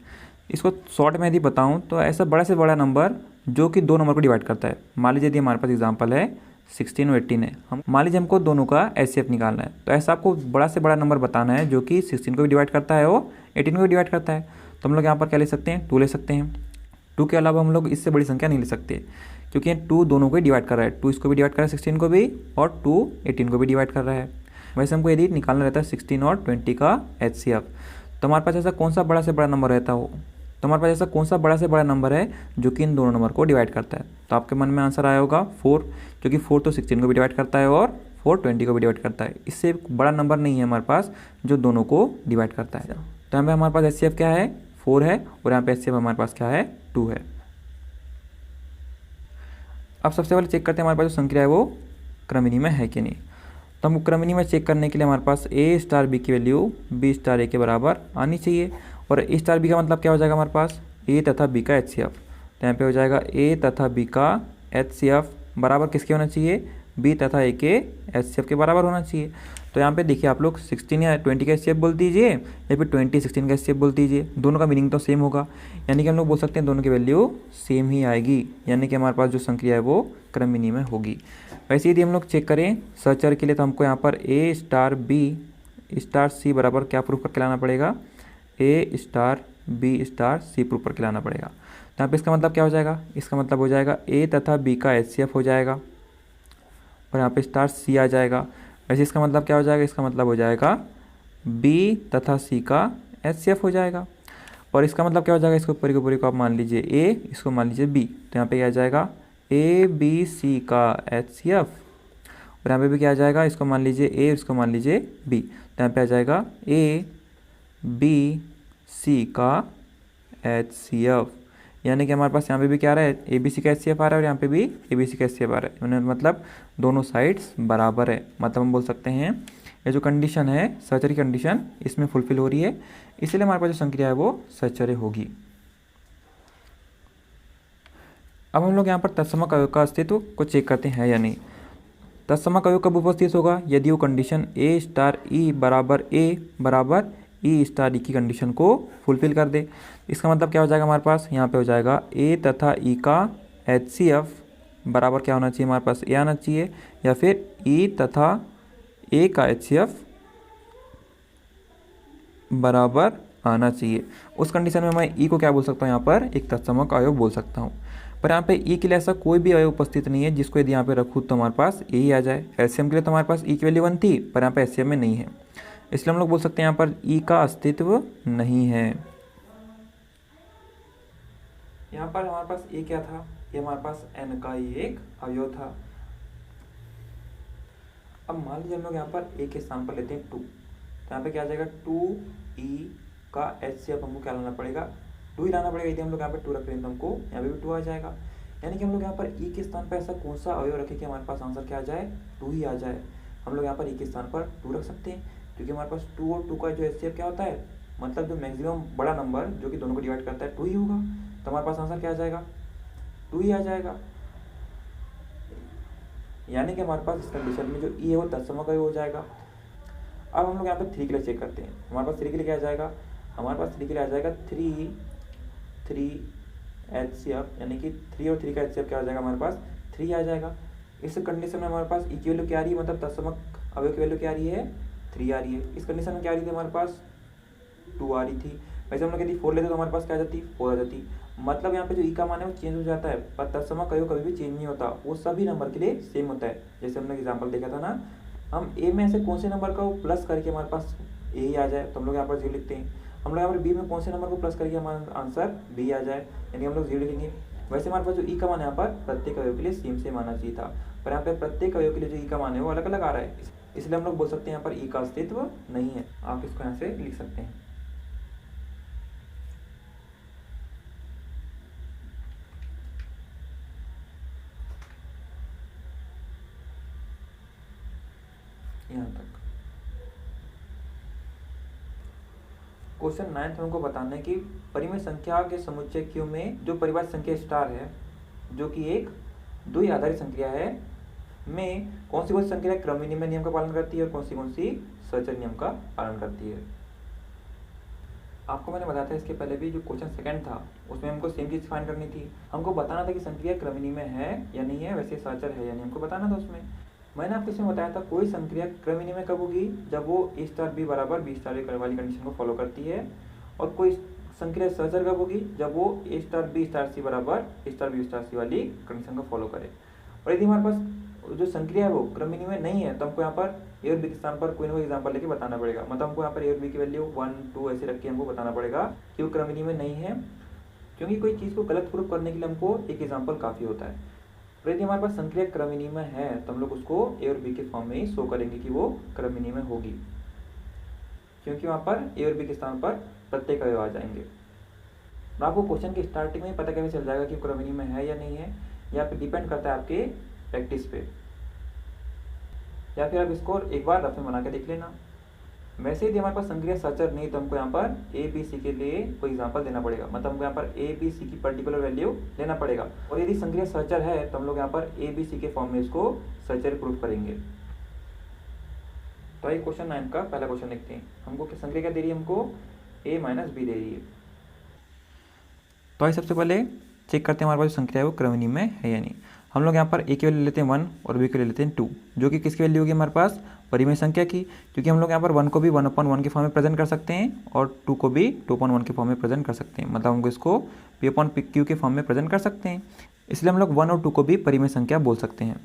इसको शॉर्ट में यदि बताऊँ तो ऐसा बड़ा से बड़ा नंबर जो कि 2 नंबर को डिवाइड करता है। मान लीजिए यदि हमारे पास एग्जाम्पल है 16 और 18 है, हम मान लीजिए हमको दोनों का HCF निकालना है, तो ऐसा आपको बड़ा से बड़ा नंबर बताना है जो कि 16 को भी डिवाइड करता है और 18 को भी डिवाइड करता है। तो हम लोग यहाँ पर क्या ले सकते हैं, 2 ले सकते हैं। 2 के अलावा हम लोग इससे बड़ी संख्या नहीं ले सकते, क्योंकि 2 दोनों को ही डिवाइड कर रहा है। 2 इसको भी डिवाइड कर रहा है 16 को भी, और 2 18 को भी डिवाइड कर रहा है। वैसे हमको यदि निकालना रहता है 16 और 20 का HCF, तो हमारे पास ऐसा कौन सा बड़ा से बड़ा नंबर रहता हो, तो हमारे पास ऐसा कौन सा बड़ा से बड़ा नंबर है जो कि इन दोनों नंबर को डिवाइड करता है। तो आपके मन में आंसर आया होगा 4, क्योंकि 4 तो 16 को भी डिवाइड करता है और 4 20 को भी डिवाइड करता है। इससे बड़ा नंबर नहीं है हमारे पास जो दोनों को डिवाइड करता है। तो यहाँ पे हमारे पास HCF क्या है, 4 है, और यहाँ पे HCF हमारे पास क्या है, 2 है। अब सबसे पहले चेक करते हैं हमारे पास जो संक्रिया है वो क्रमिनी में है कि नहीं। तो हम क्रमिनी में चेक करने के लिए हमारे पास A स्टार B की वैल्यू B स्टार A के बराबर आनी चाहिए, और A स्टार B का मतलब क्या हो जाएगा हमारे पास, A तथा B का HCF। तो यहाँ पे हो जाएगा A तथा B का HCF बराबर किसके होना चाहिए, B तथा A के HCF के बराबर होना चाहिए। तो यहाँ पे देखिए आप लोग 16 या 20 का HCF बोल दीजिए या फिर 20 16 का HCF बोल दीजिए, दोनों का मीनिंग तो सेम होगा, यानी कि हम लोग बोल सकते हैं दोनों की वैल्यू सेम ही आएगी, यानी कि हमारे पास जो संक्रिया है वो क्रमिनी में होगी। वैसे यदि हम लोग चेक करें सहचर के लिए, तो हमको यहाँ पर A star B star C बराबर क्या प्रूफ करके लाना पड़ेगा, A star B star C proof करके लाना पड़ेगा। तो यहाँ पे इसका मतलब क्या हो जाएगा, इसका मतलब हो जाएगा A तथा B का HCF हो जाएगा, और यहाँ पे स्टार C आ जाएगा। वैसे इसका मतलब क्या हो जाएगा, इसका मतलब हो जाएगा B तथा C का HCF हो जाएगा, और इसका मतलब क्या हो जाएगा, इसको पूरी को आप मान लीजिए A, इसको मान लीजिए B। तो यहाँ पे क्या आ जाएगा A B C का HCF, और यहाँ पे भी क्या आ जाएगा, इसको मान लीजिए A, इसको मान लीजिए B। तो यहाँ पे आ जाएगा A B C का HCF, यानी कि हमारे पास यहाँ पे भी क्या आ रहा है, A B C का HCF आ रहा है, और यहाँ पे भी A B C का HCF आ रहा है, मतलब दोनों साइड्स बराबर है। मतलब हम बोल सकते हैं ये जो कंडीशन है सहचर्य की कंडीशन इसमें फुलफिल हो रही है, इसलिए हमारे पास जो संक्रिया है वो सहचर्य होगी। अब हम लोग यहाँ पर तत्समक अवयव का अस्तित्व को चेक करते हैं या नहीं। तत्समक अवयव कब उपस्थित होगा, यदि वो कंडीशन A स्टार E बराबर A बराबर E स्टार E की कंडीशन को फुलफिल कर दे। इसका मतलब क्या हो जाएगा हमारे पास, यहाँ पे हो जाएगा A तथा E का HCF बराबर क्या होना चाहिए, हमारे पास A आना चाहिए, या फिर E तथा A का HCF बराबर आना चाहिए। उस कंडीशन में मैं E को क्या बोल सकता हूँ, यहाँ पर एक तत्समक अवयव बोल सकता हूँ। पर यहाँ पे E के लिए ऐसा कोई भी अवयव उपस्थित नहीं है जिसको यदि यहाँ पे रखूँ तो हमारे पास A ही आ जाए। LCM के लिए तो हमारे पास E की वैल्यू 1 थी, पर यहाँ पे HCF में नहीं है, इसलिए हम लोग बोल सकते हैं यहाँ पर E का अस्तित्व नहीं है। यहाँ पर हमारे पास A क्या था, ये हमारे पास N का ही एक अवयव था। अब मान लीजिए हम लोग यहाँ पर A के स्थान पर लेते हैं 2, तो यहाँ पे क्या आ जाएगा 2E का HCF हमको क्या लाना पड़ेगा, 2 ही लाना पड़ेगा। यदि हम लोग यहाँ पे 2 रख रहे हैं तो हमको यहाँ पे भी 2 आ जाएगा, यानी कि हम लोग यहाँ पर E के स्थान पर ऐसा कौन सा अवयव रखें कि हमारे पास आंसर क्या आ जाए, 2 ही आ जाए। हम लोग यहाँ पर E के स्थान पर 2 रख सकते हैं, क्योंकि हमारे पास 2 और 2 का जो HCF क्या होता है, मतलब जो मैक्सिमम बड़ा नंबर जो कि दोनों को डिवाइड करता है 2 ही होगा। तो हमारे पास आंसर क्या आ जाएगा, 2 ही आ जाएगा, यानी कि हमारे पास इस कंडीशन में जो E है वो तत्समक अवयव हो जाएगा। अब हम लोग यहाँ पे 3 के लिए चेक करते हैं। हमारे पास 3 के लिए क्या आ जाएगा, हमारे पास 3 के लिए आ जाएगा 3 HCF, यानी कि 3 और 3 का HCF क्या हो जाएगा, हमारे पास 3 आ जाएगा। इस कंडीशन में हमारे पास E की वैल्यू क्या आ रही है, मतलब तत्समक अवयव की वैल्यू क्या आ रही है, 3 आ रही है। इस कंडीशन में क्या आ रही थी, हमारे पास 2 आ रही थी। वैसे हम लोग यदि 4 लेते तो हमारे पास क्या आ जाती, 4 आ जाती। मतलब यहाँ पे जो E का मान है वो चेंज हो जाता है, पर तत्समक अवयव कभी भी चेंज नहीं होता, वो सभी नंबर के लिए सेम होता है। जैसे हमने एग्जाम्पल देखा था ना, हम A में ऐसे कौन से नंबर का प्लस करके हमारे पास A ही आ जाए, तो हम लोग यहाँ पर 0 लिखते हैं। हम लोग यहाँ पर B में कौन से नंबर को प्लस करके हमारा आंसर B आ जाए, यानी हम लोग 0 लिखेंगे। वैसे हमारे पास जो E का मान है यहाँ पर प्रत्येक अवयव के लिए सेम आना चाहिए था, पर यहाँ पे प्रत्येक अवयव के लिए जो E का मान है वो अलग अलग आ रहा है, इसलिए हम लोग बोल सकते हैं यहाँ पर E का अस्तित्व नहीं है। आप इसको यहाँ से लिख सकते हैं। क्वेश्चन 9 में हमको बताना है कि परिमेय संख्या के समुच्चय Q में जो परिभाषित संख्या स्टार है, जो कि एक द्वि आधारित संख्या है, में कौन सी संख्या क्रम विनिमय नियम का पालन करती है और कौन सी सहचर नियम का पालन करती है। आपको मैंने बताया था इसके पहले भी, जो क्वेश्चन सेकंड था उसमें हमको सेम चीज़ फाइंड करनी थी। हमको बताना था कि संक्रिया क्रम विनिमय है या नहीं है, वैसे सहचर है या नहीं, हमको बताना था उसमें। मैंने आपको इसमें बताया था कोई संक्रिया क्रम विनिमय कब होगी, जब वो A स्टार B बराबर B स्टार A वाली कंडीशन को फॉलो करती है, और कोई संक्रिया सहचर कब होगी, जब वो A star B star C बराबर A star B star C वाली कंडीशन को फॉलो करे। और यदि हमारे पास जो संक्रिया है वो क्रम विनिमय नहीं है, तो हमको यहाँ पर A और B के स्थान पर कोई ना कोई एग्जाम्पल लेके बताना पड़ेगा। मतलब हमको यहाँ पर A और B की वैल्यू 1, 2 ऐसे रख के हमको बताना पड़ेगा कि वो क्रम विनिमय नहीं है, क्योंकि कोई चीज़ को गलत प्रूफ करने के लिए हमको एक एग्जाम्पल काफ़ी होता है। और यदि हमारे पास संक्रिया क्रम विनिमय है तो हम लोग उसको A और B के फॉर्म में ही शो करेंगे कि वो क्रम विनिमय होगी, क्योंकि वहाँ पर A और B के स्थान पर प्रत्येक अवयव आ जाएंगे। तो आपको क्वेश्चन की स्टार्टिंग में पता कैसे चल जाएगा कि क्रम विनिमय है या नहीं है, यहाँ पे डिपेंड करता है आपके प्रैक्टिस पे, या फिर आप इसको एक बार रफ में बना के देख लेना। वैसे यदि हमारे पास संक्रिया सहचर नहीं तो हमको यहाँ पर A B C के लिए कोई एग्जांपल देना पड़ेगा, मतलब हमको यहाँ पर A B C की पर्टिकुलर वैल्यू लेना पड़ेगा। और यदि संक्रिया सहचर है तो हम लोग यहाँ पर A B C के फॉर्म में इसको सहचर प्रूफ करेंगे। तो ये क्वेश्चन 9 का पहला क्वेश्चन देखते हैं। हमको संक्रिया क्या दे रही है, हमको A माइनस B दे रही है। तो सबसे पहले चेक करते हैं हमारे पास संक्रिया है वो क्रम विनिमय है या नहीं। हम लोग यहाँ पर A की वैल्यू लेते हैं 1 और B की वैल्यू लेते हैं 2, जो कि किसकी वैल्यू होगी हमारे पास, परिमेय संख्या की, क्योंकि हम लोग यहाँ पर 1 को भी 1/1 के फॉर्म में प्रेजेंट कर सकते हैं और 2 को भी 2/1 के फॉर्म में प्रेजेंट कर सकते हैं। मतलब हमको इसको P/Q के फॉर्म में प्रेजेंट कर सकते हैं, इसलिए हम लोग 1 और 2 को भी परिमेय संख्या बोल सकते हैं।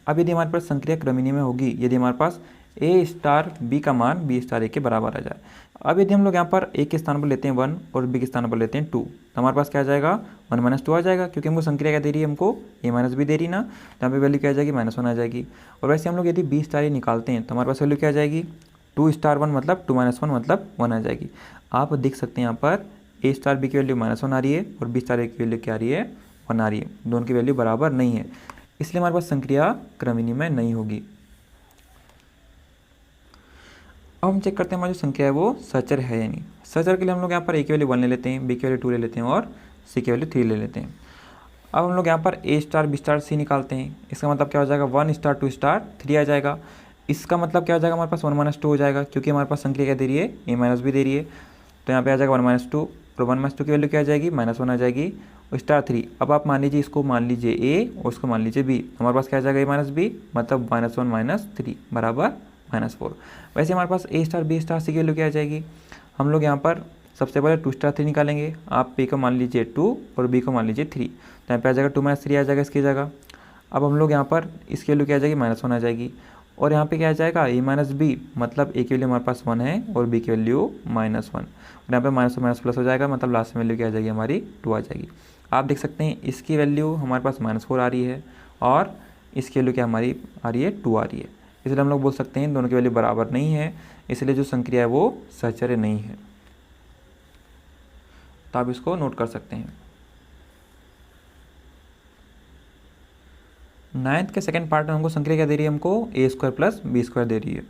अब यदि हमारे पास संक्रिया क्रम विनिमय होगी, यदि हमारे पास A स्टार B का मान B स्टार A के बराबर आ जाए। अब यदि हम लोग यहाँ पर A के स्थान पर लेते हैं 1 और B के स्थान पर लेते हैं 2, तो हमारे पास क्या आ जाएगा, 1 - 2 आ जाएगा, क्योंकि हमको संक्रिया क्या दे रही है, हमको A माइनस B दे रही ना, तो यहाँ पे वैल्यू क्या आ जाएगी, -1 आ जाएगी। और वैसे हम लोग यदि B स्टार A निकालते हैं तो हमारे पास वैल्यू क्या आ जाएगी, 2 स्टार 1 मतलब 2 - 1 मतलब 1 आ जाएगी। आप देख सकते हैं यहाँ पर A स्टार B की वैल्यू -1 आ रही है और B स्टार A की वैल्यू क्या आ रही है, 1 आ रही है। दोनों की वैल्यू बराबर नहीं है, इसलिए हमारे पास संक्रिया क्रम विनिमय नहीं होगी। अब हम चेक करते हैं हमारी जो संख्या है वो सहचर है या नहीं। सहचर के लिए हम लोग यहाँ पर A की वैल्यू 1 ले लेते हैं, B की वैल्यू 2 ले लेते हैं और C की वैल्यू 3 ले लेते हैं। अब हम लोग यहाँ पर A star B star C निकालते हैं। इसका मतलब क्या हो जाएगा, 1 स्टार 2 स्टार 3 आ जाएगा। इसका मतलब क्या हो जाएगा, हमारे पास 1 - 2 हो जाएगा, क्योंकि हमारे पास संख्या क्या दे रही है, A माइनस B दे रही है। तो यहाँ पे आ जाएगा 1 - 2 और 1 - 2 की वैल्यू क्या आ जाएगी, -1 आ जाएगी और स्टार 3। अब आप मान लीजिए इसको मान लीजिए A और इसको मान लीजिए B, हमारे पास क्या आ जाएगा, A माइनस B मतलब -1 - 3 बराबर -4। वैसे हमारे पास A star B star C की वैल्यू क्या आ जाएगी, हम लोग यहाँ पर सबसे पहले 2 स्टार 3 निकालेंगे। आप P को मान लीजिए 2 और B को मान लीजिए 3, तो यहाँ पे आ जाएगा 2 - 3 आ जाएगा इसकी जगह। अब हम लोग यहाँ पर इसकी वैल्यू क्या आ जाएगी, -1 आ जाएगी। और यहाँ पे क्या आ जाएगा, A माइनस B मतलब A की वैल्यू हमारे पास 1 है और B की वैल्यू -1, और यहाँ पे -1 प्लस हो जाएगा, मतलब लास्ट में वैल्यू क्या आ जाएगी हमारी, 2 आ जाएगी। आप देख सकते हैं इसकी वैल्यू हमारे पास -4 आ रही है और इसकी वैल्यू क्या हमारी आ रही है, 2 आ रही है। इसलिए हम लोग बोल सकते हैं दोनों की वैल्यू बराबर नहीं है, इसलिए जो संक्रिया है वो सहचर्य नहीं है। तो आप इसको नोट कर सकते हैं। 9th के सेकंड पार्ट में हमको संक्रिया क्या दे रही है, हमको A² + B² दे रही है।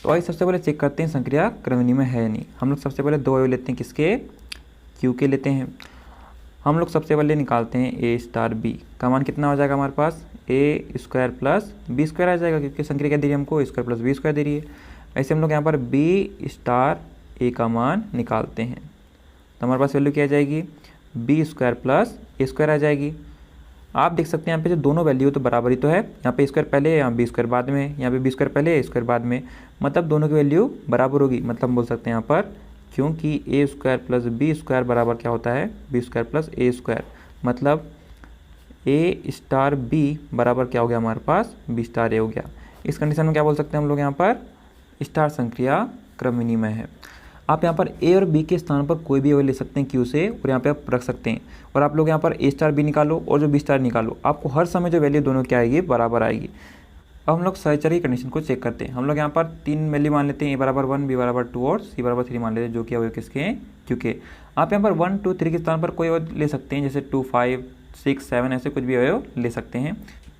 तो आइए सबसे पहले चेक करते हैं संक्रिया क्रम विनिमय है या नहीं। हम लोग सबसे पहले 2 अवयव लेते हैं, किसके, Q के लेते हैं। हम लोग सबसे पहले निकालते हैं A स्टार B का मान कितना हो जाएगा, हमारे पास A² + B² आ जाएगा, क्योंकि संक्रिया क्या दे रही है हमको, A² + B² दे रही है। ऐसे हम लोग यहाँ पर B स्टार A का मान निकालते हैं, तो हमारे पास वैल्यू क्या आ जाएगी, B² + A² आ जाएगी। आप देख सकते हैं यहाँ पे जो दोनों वैल्यू तो बराबर ही तो है, यहाँ पे A² पहले, यहाँ B² बाद में, यहाँ पे B² पहले A² बाद में, मतलब दोनों की वैल्यू बराबर होगी। मतलब हम बोल सकते हैं यहाँ पर, क्योंकि A² + B² बराबर क्या होता है, B² + A², मतलब A स्टार B बराबर क्या हो गया हमारे पास, B स्टार A हो गया। इस कंडीशन में क्या बोल सकते हैं हम लोग यहाँ पर, स्टार संक्रिया क्रम विनिमय है। आप यहाँ पर A और B के स्थान पर कोई भी अवयव ले सकते हैं Q से और यहाँ पे आप रख सकते हैं, और आप लोग यहाँ पर A स्टार B निकालो और जो B स्टार निकालो, आपको हर समय जो वैल्यू दोनों क्या आएगी, बराबर आएगी। अब हम लोग सहचर्य की कंडीशन को चेक करते हैं। हम लोग यहाँ पर 3 वैल्यू मान लेते हैं, A बराबर 1, B बराबर 2 और C बराबर 3 मान लेते हैं, जो कि अवयव किसके हैं, क्योंकि आप यहाँ पर 1, 2, 3 के स्थान पर कोई अवयव ले सकते हैं, जैसे 2, 5, 6, 7 ऐसे कुछ भी अवयव ले सकते हैं।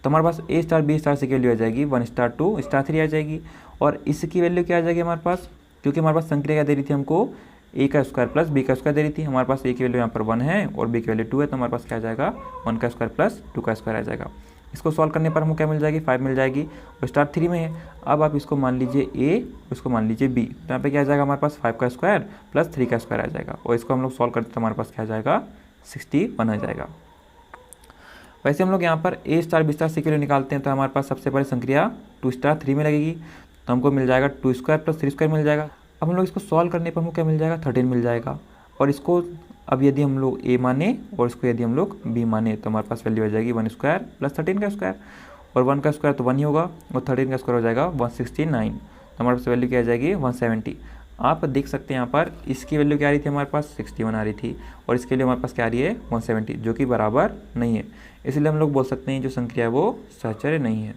तो हमारे पास A star B star C की वैल्यू आ जाएगी 1 स्टार 2 स्टार 3 आ जाएगी, और इसकी वैल्यू क्या आ जाएगी हमारे पास, क्योंकि हमारे पास संक्रिया क्या दे रही थी हमको, ए का स्क्वायर प्लस बी का स्क्वायर दे रही थी। हमारे पास ए की वैल्यू यहाँ पर 1 है और बी की वैल्यू 2 है, तो हमारे पास क्या आ जाएगा 1 का स्क्वायर प्लस 2 का स्क्वायर आ जाएगा। इसको सॉल्व करने पर हमको क्या मिल जाएगी 5 मिल जाएगी और स्टार 3 में है। अब आप इसको मान लीजिए ए, इसको मान लीजिए बी, तो यहाँ पे क्या आ जाएगा हमारे पास 5 का स्क्वायर प्लस 3 का स्क्वायर आ जाएगा और इसको हम लोग सॉल्व करते तो हमारे पास क्या आ जाएगा 61 आ जाएगा। वैसे हम लोग यहाँ पर ए स्टार बी स्टार सी के लिए निकालते हैं तो हमारे पास सबसे पहले संक्रिया 2 स्टार 3 में लगेगी, तो हमको मिल जाएगा 2 स्क्वायर प्लस 3 स्क्वायर मिल जाएगा। अब हम लोग इसको सॉल्व करने पर हमको क्या मिल जाएगा 13 मिल जाएगा और इसको अब यदि हम लोग ए माने और इसको यदि हम लोग बी माने तो हमारे पास वैल्यू आ जाएगी 1 स्क्वायर प्लस 13 का स्क्वायर, और 1 का स्क्वायर तो 1 ही होगा और 13 का स्क्वायर हो जाएगा 169, तो हमारे पास वैल्यू क्या आ जाएगी 170। आप देख सकते हैं यहाँ पर इसकी वैल्यू क्या आ रही थी हमारे पास 61 आ रही थी और इसके लिए हमारे पास क्या आ रही है 170, जो कि बराबर नहीं है। इसलिए हम लोग बोल सकते हैं जो संख्या है वो सहचर्य नहीं है।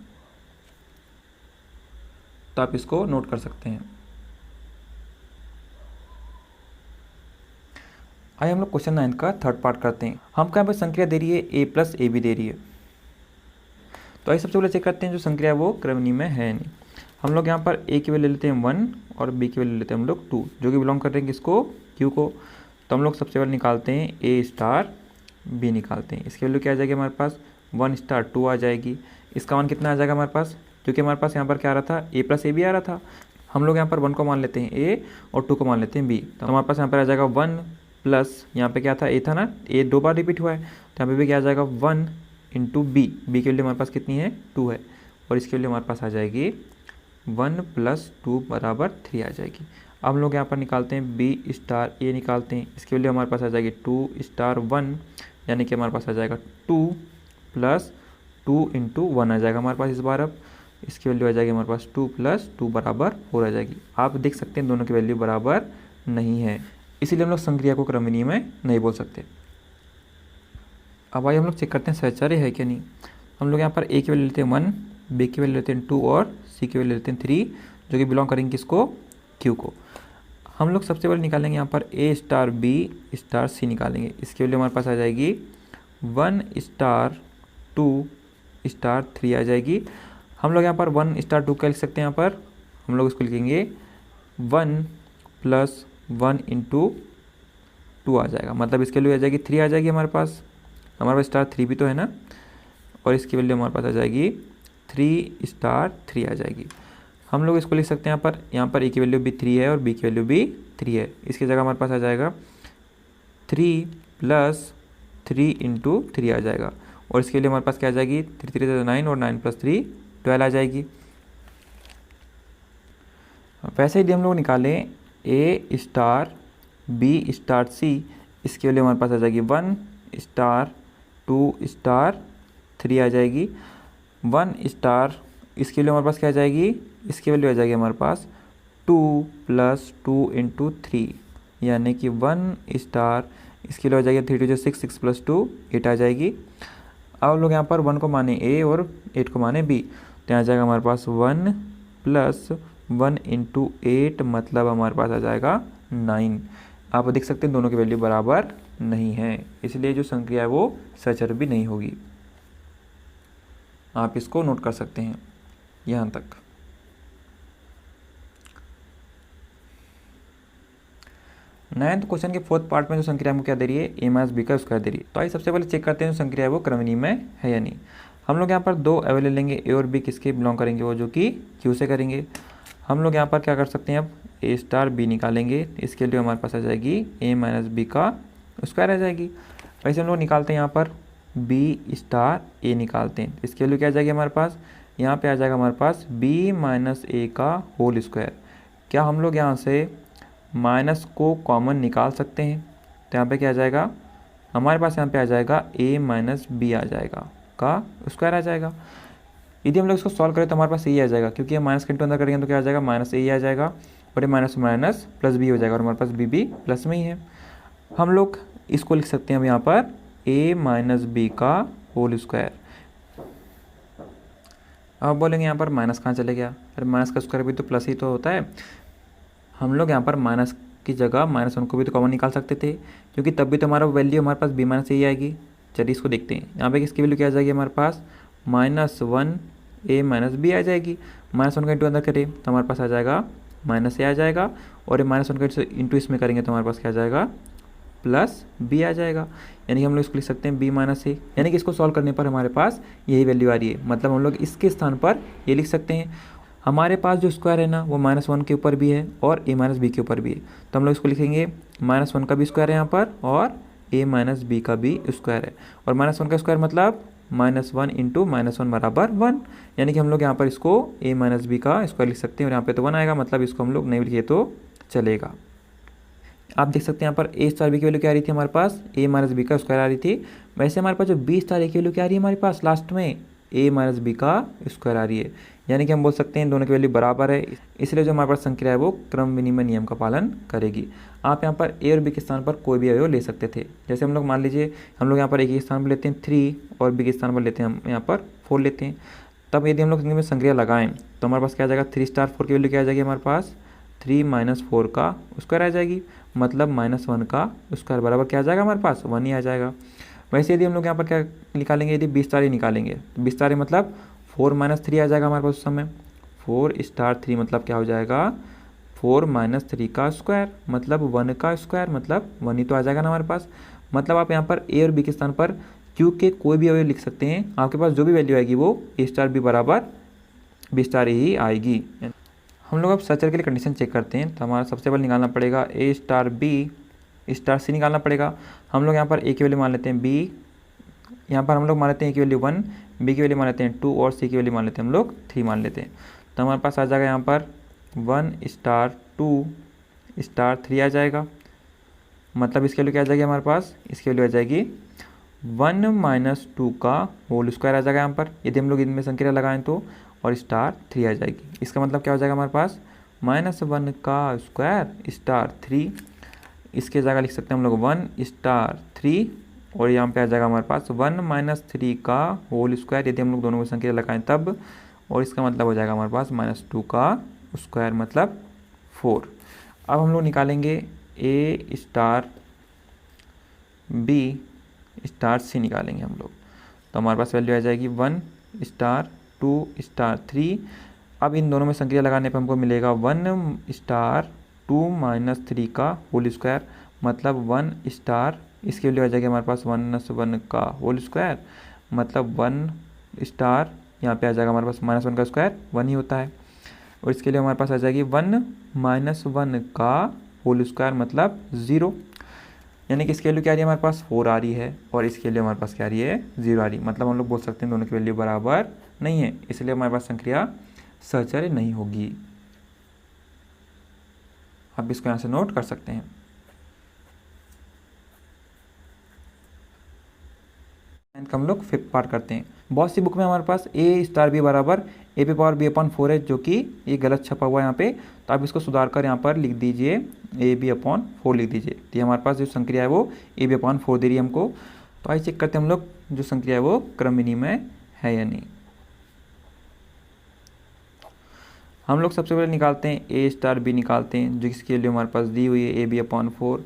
तो आप इसको नोट कर सकते हैं। आइए हम लोग क्वेश्चन 9 का थर्ड पार्ट करते हैं। हमको यहाँ पर संख्या दे रही है ए प्लस ए बी दे रही है, तो आइए सबसे पहले चेक करते हैं जो संख्या है वो क्रमनी में है नहीं। हम लोग यहाँ पर ए की वैल्यू लेते हैं 1 और बी की वैल्यू लेते हैं हम लोग 2, जो कि बिलोंग कर रहे हैं किसको, क्यू को। तो हम लोग सबसे पहले निकालते हैं ए स्टार बी निकालते हैं। इसकी वैल्यू क्या आ जाएगी हमारे पास 1 स्टार 2 आ जाएगी। इसका मान कितना आ जाएगा हमारे पास, क्योंकि हमारे पास यहाँ पर क्या आ रहा था ए प्लस ए बी आ रहा था। हम लोग यहाँ पर 1 को मान लेते हैं ए और 2 को मान लेते हैं बी, तो हमारे पास यहाँ पर आ जाएगा 1 प्लस यहाँ पे क्या था ए था ना, ए 2 बार रिपीट हुआ है तो यहाँ पे भी क्या आ जाएगा 1 इंटू बी, बी की वैल्यू हमारे पास कितनी है 2 है और इसकी वैल्यू हमारे पास आ जाएगी 1 प्लस 2 बराबर 3 आ जाएगी। अब हम लोग यहाँ पर निकालते हैं बी स्टार ए निकालते हैं। इसकी वैल्यू हमारे पास आ जाएगी 2 स्टार 1, यानी कि हमारे पास आ जाएगा 2 प्लस 2 इंटू 1 आ जाएगा हमारे पास इस बार। अब इसकी वैल्यू आ जाएगी हमारे पास 2 प्लस 2 बराबर 4 आ जाएगी। आप देख सकते हैं दोनों की वैल्यू बराबर नहीं है, इसीलिए हम लोग संक्रिया को क्रमनीय में नहीं बोल सकते। अब आइए हम लोग चेक करते हैं सहचर्य है क्या नहीं। हम लोग यहाँ पर ए की वैल्यू लेते हैं 1, बी की वैल्यू लेते हैं 2 और सी की वैल्यू लेते हैं 3, जो कि बिलोंग करेंगे किसको, क्यू को। हम लोग सबसे पहले निकालेंगे यहाँ पर ए स्टार बी स्टार सी निकालेंगे। इसकी वैल्यू हमारे पास आ जाएगी 1 स्टार 2 स्टार 3 आ जाएगी। हम लोग यहाँ पर 1 स्टार 2 क्या लिख सकते हैं, यहाँ पर हम लोग इसको लिखेंगे 1 प्लस 1 इंटू 2 आ जाएगा, मतलब इसके लिए आ जाएगी 3 आ जाएगी हमारे पास स्टार 3 भी तो है ना, और इसकी वैल्यू हमारे पास आ जाएगी 3 स्टार 3 आ जाएगी। हम लोग इसको लिख सकते हैं यहाँ पर ए की वैल्यू भी 3 है और बी की वैल्यू भी 3 है। इसकी जगह हमारे पास आ जाएगा 3 प्लस 3 इंटू 3 आ जाएगा और इसके लिए हमारे पास क्या आ जाएगी 3 3 9 और 9 प्लस 3 12 आ जाएगी। वैसे यदि हम लोग निकालें ए स्टार बी स्टार सी, इसकी वैल्यू हमारे पास आ जाएगी 1 स्टार 2 स्टार 3 आ जाएगी। 1 स्टार इसकी वैल्यू हमारे पास क्या आ जाएगी, इसकी वैल्यू आ जाएगी हमारे पास 2 प्लस 2 इंटू 3, यानी कि 1 स्टार इसकी वैल्यू आ जाएगी 3 2 6 6 प्लस 2 8 आ जाएगी। अब हम लोग यहाँ पर 1 को माने ए और 8 को माने बी, तो यहाँ आ जाएगा हमारे पास 1 प्लस 1 इंटू 8, मतलब हमारे पास आ जाएगा 9। आप देख सकते हैं दोनों की वैल्यू बराबर नहीं है, इसलिए जो संख्या है वो सहचर्य भी नहीं होगी। आप इसको नोट कर सकते हैं यहाँ तक। नाइन्थ क्वेश्चन के फोर्थ पार्ट में जो संक्रिया हमको क्या दे रही है, ए माइनस बी का स्क्वायर दे रही है। तो आइए सबसे पहले चेक करते हैं जो संक्रिया है वो क्रमनी में है या नहीं। हम लोग यहाँ पर 2 अवेलेबल लेंगे, ए और बी किसके बिलोंग करेंगे, वो जो कि क्यू से करेंगे। हम लोग यहाँ पर क्या कर सकते हैं, अब ए स्टार बी निकालेंगे। इसके लिए हमारे पास आ जाएगी ए माइनस बी का स्क्वायर आ जाएगी। वैसे हम लोग निकालते हैं यहाँ पर बी स्टार ए निकालते हैं। इसके वैल्यू क्या आ जाएगी हमारे पास, यहाँ पे आ जाएगा हमारे पास बी माइनस ए का होल स्क्वायर। क्या हम लोग यहाँ से माइनस को कॉमन निकाल सकते हैं, तो यहाँ पे क्या आ जाएगा हमारे पास, यहाँ पे आ जाएगा ए माइनस बी आ जाएगा का स्क्वायर आ जाएगा। यदि हम लोग इसको सॉल्व करें तो हमारे पास ए आ जाएगा, क्योंकि हम माइनस के इंटू अंदर करेंगे तो क्या आ जाएगा माइनस ए आ जाएगा और ये माइनस माइनस प्लस बी हो जाएगा और हमारे पास बी भी प्लस में ही है। हम लोग इसको लिख सकते हैं हम यहाँ पर ए माइनस बी का होल स्क्वायर। अब बोलेंगे यहाँ पर माइनस कहाँ चले गया, अरे माइनस का स्क्वायर भी तो प्लस ही तो होता है। हम लोग यहाँ पर माइनस की जगह -1 को भी तो कॉमन निकाल सकते थे, क्योंकि तब भी तो हमारा वैल्यू हमारे पास बी माइनस ए आएगी। चलिए इसको देखते हैं, यहाँ पे किसकी वैल्यू क्या आ जाएगी हमारे पास -1 ए माइनस बी आ जाएगी। -1 का इंटू अंदर करें तो हमारे पास आ जाएगा -a आ जाएगा, और ये -1 का इंटू इसमें करेंगे तो हमारे पास क्या आ जाएगा +b आ जाएगा। यानी कि हम लोग इसको लिख सकते हैं b - a, यानी कि इसको सॉल्व करने पर हमारे पास यही वैल्यू आ रही है। मतलब हम लोग इसके स्थान पर ये लिख सकते हैं, हमारे पास जो स्क्वायर है ना वो -1 के ऊपर भी है और a - b के ऊपर भी है, तो हम लोग इसको लिखेंगे -1 का भी स्क्वायर है यहाँ पर और a - b का भी स्क्वायर है, और -1 का स्क्वायर मतलब -1 × -1 बराबर 1, यानी कि हम लोग यहाँ पर इसको a - b का स्क्वायर लिख सकते हैं, और यहाँ पे तो 1 आएगा, मतलब इसको हम लोग नहीं लिखे तो चलेगा। आप देख सकते हैं यहाँ पर a स्टार b की वैल्यू क्या आ रही थी हमारे पास, a - b का स्क्वायर आ रही थी। वैसे हमारे पास जो b स्टार a की वैल्यू क्या आ रही है हमारे पास लास्ट में, a - b का स्क्वायर आ रही है, यानी कि हम बोल सकते हैं दोनों की वैल्यू बराबर है, इसलिए जो हमारे पास संख्या है वो क्रम विनिमय नियम का पालन करेगी। आप यहाँ पर a और b के स्थान पर कोई भी अवयव ले सकते थे। जैसे हम लोग मान लीजिए हम लोग यहाँ पर a के स्थान पर लेते हैं 3 और b के स्थान पर लेते हैं हम यहाँ पर 4 लेते हैं, तब यदि हम लोग में संक्रिया लगाएं तो हमारे पास क्या आ जाएगा 3 स्टार 4 की वैल्यू क्या आ जाएगी हमारे पास 3 - 4 का स्क्वायर आ जाएगी, मतलब -1 का स्क्वायर बराबर क्या आ जाएगा हमारे पास 1 ही आ जाएगा। वैसे यदि हम लोग यहाँ पर क्या निकालेंगे, यदि 20 स्टार ही निकालेंगे तो 20 स्टार मतलब 4 - 3 आ जाएगा हमारे पास उस समय, 4 स्टार 3 मतलब क्या हो जाएगा 4 - 3 का स्क्वायर, मतलब 1 का स्क्वायर, मतलब 1 ही तो आ जाएगा ना हमारे पास। मतलब आप यहाँ पर a और b के स्थान पर q के कोई भी अवयव लिख सकते हैं, आपके पास जो भी वैल्यू आएगी वो a स्टार b बराबर b स्टार ही आएगी। हम लोग अब सचर के लिए कंडीशन चेक करते हैं, तो हमारा सबसे पहले निकालना पड़ेगा a star b star c निकालना पड़ेगा। हम लोग यहाँ पर a की वैल्यू मान लेते हैं b, यहाँ पर हम लोग मान लेते हैं a की वैल्यू 1, b की वैल्यू मान लेते हैं 2 और c की वैल्यू मान लेते हैं हम लोग 3 मान लेते हैं। तो हमारे पास आ जाएगा यहाँ पर 1 स्टार 2 स्टार 3 आ जाएगा, मतलब इसकी वैल्यू क्या आ जाएगी हमारे पास, इसकी वैल्यू आ जाएगी 1 - 2 का होल स्क्वायर आ जाएगा यहाँ पर, यदि हम लोग इनमें संक्रिया लगाएं तो, और स्टार 3 आ जाएगी। इसका मतलब क्या हो जाएगा हमारे पास -1 का स्क्वायर स्टार 3, इसके जगह लिख सकते हैं हम लोग 1 स्टार 3, और यहाँ पे आ जाएगा हमारे पास 1 - 3 का होल स्क्वायर, यदि हम लोग दोनों में संख्या लगाएं तब, और इसका मतलब हो जाएगा हमारे पास -2 का स्क्वायर मतलब 4। अब हम लोग निकालेंगे a star b star c निकालेंगे हम लोग, तो हमारे पास वैल्यू आ जाएगी 1 स्टार 2 स्टार 3। अब इन दोनों में संक्रिया लगाने पर हमको मिलेगा 1 स्टार 2 - 3 का होल स्क्वायर, मतलब 1 स्टार, इसकी वैल्यू आ जाएगी हमारे पास 1 का होल स्क्वायर, मतलब 1 स्टार, यहाँ पे आ जाएगा हमारे पास -1 का स्क्वायर 1 ही होता है, और इसके लिए हमारे पास आ जाएगी 1 - 1 का होल स्क्वायर मतलब 0, यानी कि इसकी वैल्यू क्या आ रही है हमारे पास 4 आ रही है, और इसके लिए हमारे पास क्या आ रही है 0 आ रही है, मतलब हम लोग बोल सकते हैं दोनों की वैल्यू बराबर नहीं है, इसलिए हमारे पास संक्रिया सहचर्य नहीं होगी। आप इसको यहाँ से नोट कर सकते हैं। हम लोग 5th पार्ट करते हैं। बहुत सी बुक में हमारे पास a स्टार b बराबर a पे पावर b/4 है, जो कि ये गलत छपा हुआ है यहाँ पे, तो आप इसको सुधार कर यहाँ पर लिख दीजिए ab/4 लिख दीजिए। तो ये हमारे पास जो संक्रिया है वो ab/4 दे रही है हमको। तो आइए चेक करते हैं हम लोग जो संक्रिया है वो क्रम विनिमय है या नहीं। हम लोग सबसे पहले निकालते हैं a स्टार b निकालते हैं, जो इसकी वैल्यू हमारे पास दी हुई है ab/4।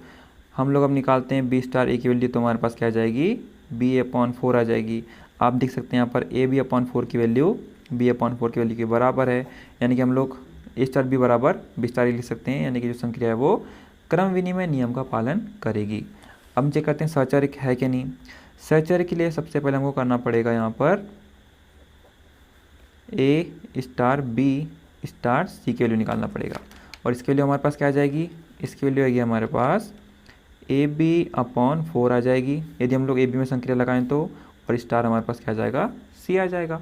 हम लोग अब निकालते हैं b स्टार a की वैल्यू, तो हमारे पास क्या आ जाएगी b/4 आ जाएगी। आप देख सकते हैं यहाँ पर ab/4 की वैल्यू b/4 की वैल्यू के बराबर है, यानी कि हम लोग a स्टार b बराबर b स्टार लिख सकते हैं, यानी कि जो संक्रिया है वो क्रम विनिमय नियम का पालन करेगी। अब हम चेक करते हैं सहचर्य है कि नहीं। सहचर्य के लिए सबसे पहले हमको करना पड़ेगा यहाँ पर a star b star c की वैल्यू निकालना पड़ेगा, और इसके लिए हमारे पास क्या आ जाएगी, इसकी वैल्यू आएगी हमारे पास ab/4 आ जाएगी, यदि हम लोग ab में संक्रिया लगाएं तो, और स्टार हमारे पास क्या आ जाएगा c आ जाएगा।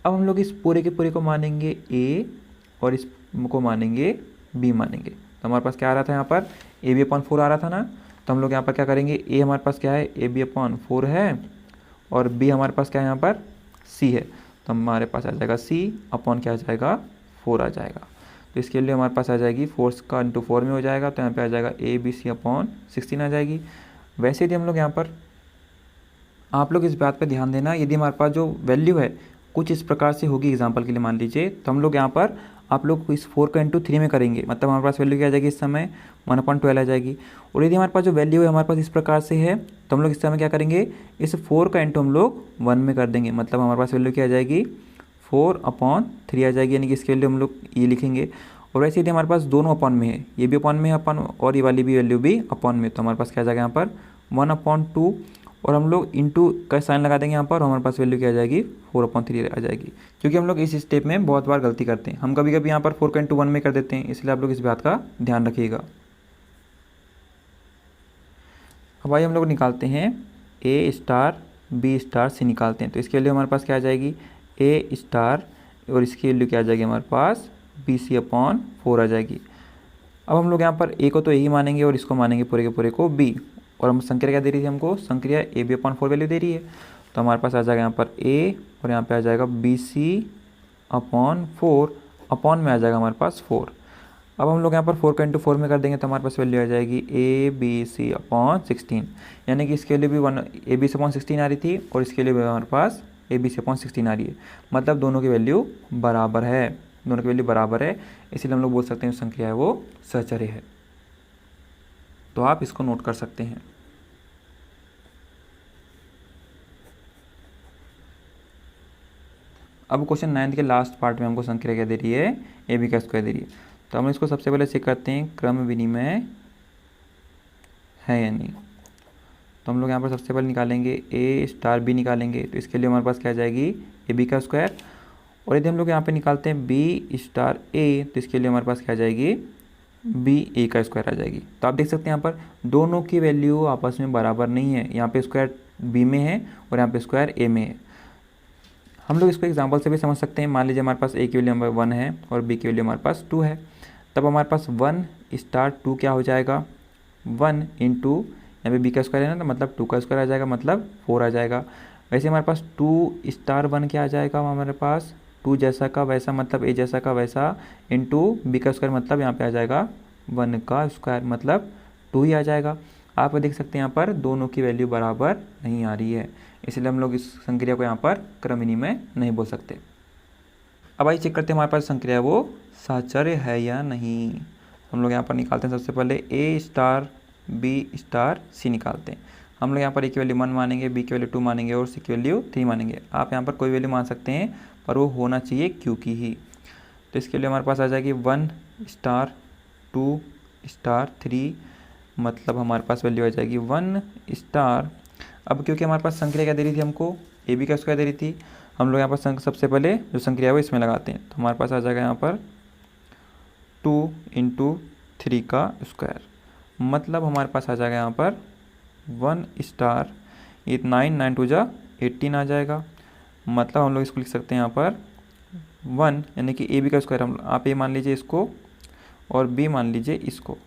अब हम लोग इस पूरे के पूरे को मानेंगे a और इसको मानेंगे b मानेंगे, तो हमारे पास क्या आ रहा था यहाँ पर ab/4 आ रहा था ना, तो हम लोग यहाँ पर क्या करेंगे a हमारे पास क्या है ab/4 है, और b हमारे पास क्या है यहाँ पर c है, तो हमारे पास आ जाएगा c अपॉन क्या आ जाएगा 4 आ जाएगा। तो इसके लिए हमारे पास आ जाएगी 4 का इंटू 4 में हो जाएगा, तो यहाँ पे आ जाएगा ABC/16 आ जाएगी। वैसे यदि हम लोग यहाँ पर, आप लोग इस बात पे ध्यान देना, यदि हमारे पास जो वैल्यू है कुछ इस प्रकार से होगी, एग्जांपल के लिए मान लीजिए, तो हम लोग यहाँ पर आप लोग इस 4 का इंटू 3 में करेंगे, मतलब हमारे पास वैल्यू क्या आ जाएगी इस समय 1/12 आ जाएगी। और यदि हमारे पास जो वैल्यू है हमारे पास इस प्रकार से है, तो हम लोग इस समय क्या करेंगे, इस 4 का इंटू हम लोग 1 में कर देंगे, मतलब हमारे पास वैल्यू क्या आ जाएगी 4/3 आ जाएगी, यानी कि इसके वैल्यू हम लोग ये लिखेंगे। और वैसे यदि हमारे पास दोनों अपॉन में है, ये भी अपॉन में है अपन और ये वाली भी वैल्यू भी अपॉन में, तो हमारे पास क्या आ जाएगा यहाँ पर 1/2, और हम लोग इंटू का साइन लगा देंगे यहाँ पर, और हमारे पास वैल्यू क्या आ जाएगी 4/3 आ जाएगी। क्योंकि हम लोग इस स्टेप में बहुत बार गलती करते हैं, हम कभी कभी यहाँ पर 4 का इंटू 1 में कर देते हैं, इसलिए आप लोग इस बात का ध्यान रखिएगा। अब भाई हम लोग निकालते हैं A star B star C निकालते हैं, तो इसके वैल्यू हमारे पास क्या आ जाएगी A स्टार, और इसकी वैल्यू क्या आ जाएगी हमारे पास BC/4 आ जाएगी। अब हम लोग यहाँ पर A को तो A ही मानेंगे और इसको मानेंगे पूरे के पूरे को B, और हम संक्रिया क्या दे रही थी हमको, संक्रिया AB/4 वैल्यू दे रही है, तो हमारे पास आ जाएगा यहाँ पर A और यहाँ पे आ जाएगा BC/4, अपॉन में आ जाएगा हमारे पास 4। अब हम लोग यहाँ पर 4 का इंटू 4 में कर देंगे, तो हमारे पास वैल्यू आ जाएगी ABC/16, यानी कि इसके लिए भी ABC/16 आ रही थी और इसके लिए भी हमारे पास ABC/16 आ रही है, मतलब दोनों की वैल्यू बराबर है, दोनों की वैल्यू बराबर है, इसलिए हम लोग बोल सकते हैं जो संख्या है वो सहचर्य है। तो आप इसको नोट कर सकते हैं। अब क्वेश्चन 9 के लास्ट पार्ट में हमको संख्या क्या दे रही है, AB का स्क्वायर दे रही है, तो हम इसको सबसे पहले चेक करते हैं क्रम विनिमय है या नहीं। तो हम लोग यहाँ पर सबसे पहले निकालेंगे A स्टार B निकालेंगे, तो इसके लिए हमारे पास क्या आ जाएगी AB का स्क्वायर, और यदि हम लोग यहाँ पे निकालते हैं B स्टार A, तो इसके लिए हमारे पास क्या आ जाएगी BA का स्क्वायर आ जाएगी। तो आप देख सकते हैं यहाँ पर दोनों की वैल्यू आपस में बराबर नहीं है, यहाँ पे स्क्वायर B में है और यहाँ पे स्क्वायर A में है। हम लोग इसको एग्जांपल से भी समझ सकते हैं। मान लीजिए हमारे पास A की वैल्यू हमारे 1 है और B की वैल्यू हमारे पास 2 है, तब हमारे पास 1 स्टार 2 क्या हो जाएगा 1 इंटू यहाँ पे B का स्क्वायर है ना, तो मतलब 2 का स्क्वायर आ जाएगा, मतलब 4 आ जाएगा। वैसे हमारे पास 2 स्टार 1 क्या आ जाएगा हमारे पास 2 जैसा का वैसा, मतलब A जैसा का वैसा, इंटू B का स्क्वायर मतलब यहाँ पे आ जाएगा 1 का स्क्वायर, मतलब 2 ही आ जाएगा। आप देख सकते हैं यहाँ पर दोनों की वैल्यू बराबर नहीं आ रही है, इसलिए हम लोग इस संक्रिया को यहाँ पर क्रम विनिमय नहीं बोल सकते। अब आइए चेक करते हैं हमारे पास संक्रिया वो साहचर्य है या नहीं। हम लोग यहाँ पर निकालते हैं सबसे पहले A star B star C निकालते हैं। हम लोग यहाँ पर A की वैल्यू 1 मानेंगे, B की वैल्यू 2 मानेंगे और C की वैल्यू 3 मानेंगे। आप यहाँ पर कोई वैल्यू मान सकते हैं, पर वो होना चाहिए Q की ही। तो इसके लिए हमारे पास आ जाएगी 1 स्टार 2 स्टार 3, मतलब हमारे पास वैल्यू आ जाएगी 1 स्टार। अब क्योंकि हमारे पास संक्रिया क्या दे रही थी हमको AB का स्क्वायर दे रही थी, हम लोग यहाँ पर सबसे पहले जो संक्रिया है वो इसमें लगाते हैं, तो हमारे पास आ जाएगा यहाँ पर 2 इंटू 3 का स्क्वायर, मतलब हमारे पास आ जाएगा यहाँ पर 1 स्टार, ये 9 2 जा 18 आ जाएगा, मतलब हम लोग इसको लिख सकते हैं यहाँ पर 1, यानी कि AB का स्क्वायर हम आप A मान लीजिए इसको और B मान लीजिए इसको,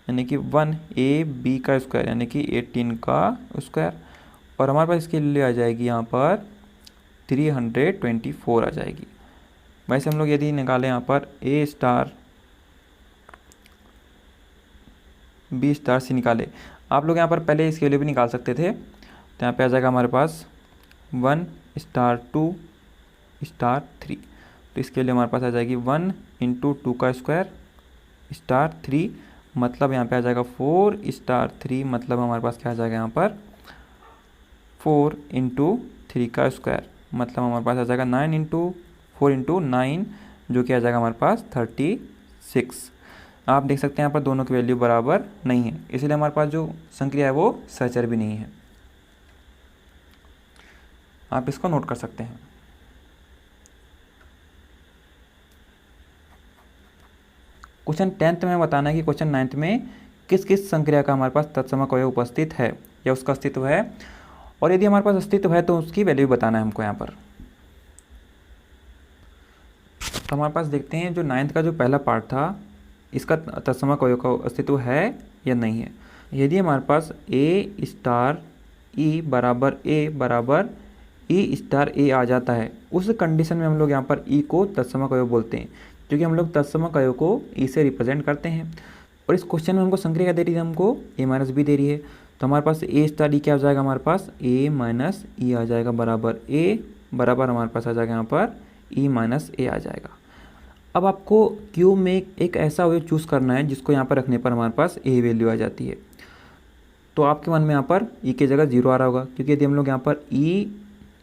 यानी कि 1AB का स्क्वायर यानी कि 18 का स्क्वायर, और हमारे पास इसके लिए आ जाएगी यहाँ पर 324 आ जाएगी। वैसे हम लोग यदि निकालें यहाँ पर A star B star C निकाले, आप लोग यहाँ पर पहले इसके लिए भी निकाल सकते थे, तो यहाँ पे आ जाएगा हमारे पास 1 स्टार 2 स्टार 3, तो इसके लिए हमारे पास आ जाएगी 1 इंटू 2 का स्क्वायर स्टार 3, मतलब यहाँ पे आ जाएगा 4 स्टार 3, मतलब हमारे पास क्या आ जाएगा यहाँ पर 4 इंटू 3 का स्क्वायर, मतलब हमारे पास आ जाएगा 9 इंटू 4 इंटू 9, जो कि आ जाएगा हमारे पास 36। आप देख सकते हैं यहाँ पर दोनों की वैल्यू बराबर नहीं है, इसलिए हमारे पास जो संक्रिया है वो सहचर भी नहीं है। आप इसको नोट कर सकते हैं। क्वेश्चन 10th में बताना है कि क्वेश्चन 9th में किस किस संक्रिया का हमारे पास तत्समक अवयव उपस्थित है या उसका अस्तित्व है, और यदि हमारे पास अस्तित्व है तो उसकी वैल्यू बताना है हमको यहाँ पर। तो हमारे पास देखते हैं जो 9th का जो पहला पार्ट था, इसका तत्समक अवयव का अस्तित्व है या नहीं है। यदि हमारे पास A स्टार E बराबर A बराबर E स्टार A आ जाता है, उस कंडीशन में हम लोग यहाँ पर E को तत्समक अवयव बोलते हैं, क्योंकि हम लोग तत्समक अवयव को E से रिप्रेजेंट करते हैं। और इस क्वेश्चन में हमको संक्रिया क्या दे रही है, हमको A माइनस B दे रही है, तो हमारे पास A स्टार E क्या हो जाएगा, हमारे पास A माइनस E आ जाएगा बराबर A बराबर हमारे पास आ जाएगा यहाँ पर E माइनस A आ जाएगा। अब आपको Q में एक ऐसा अवयव चूज़ करना है जिसको यहाँ पर रखने पर हमारे पास A वैल्यू आ जाती है। तो आपके मन में यहाँ पर E की जगह 0 आ रहा होगा, क्योंकि यदि हम लोग यहाँ पर E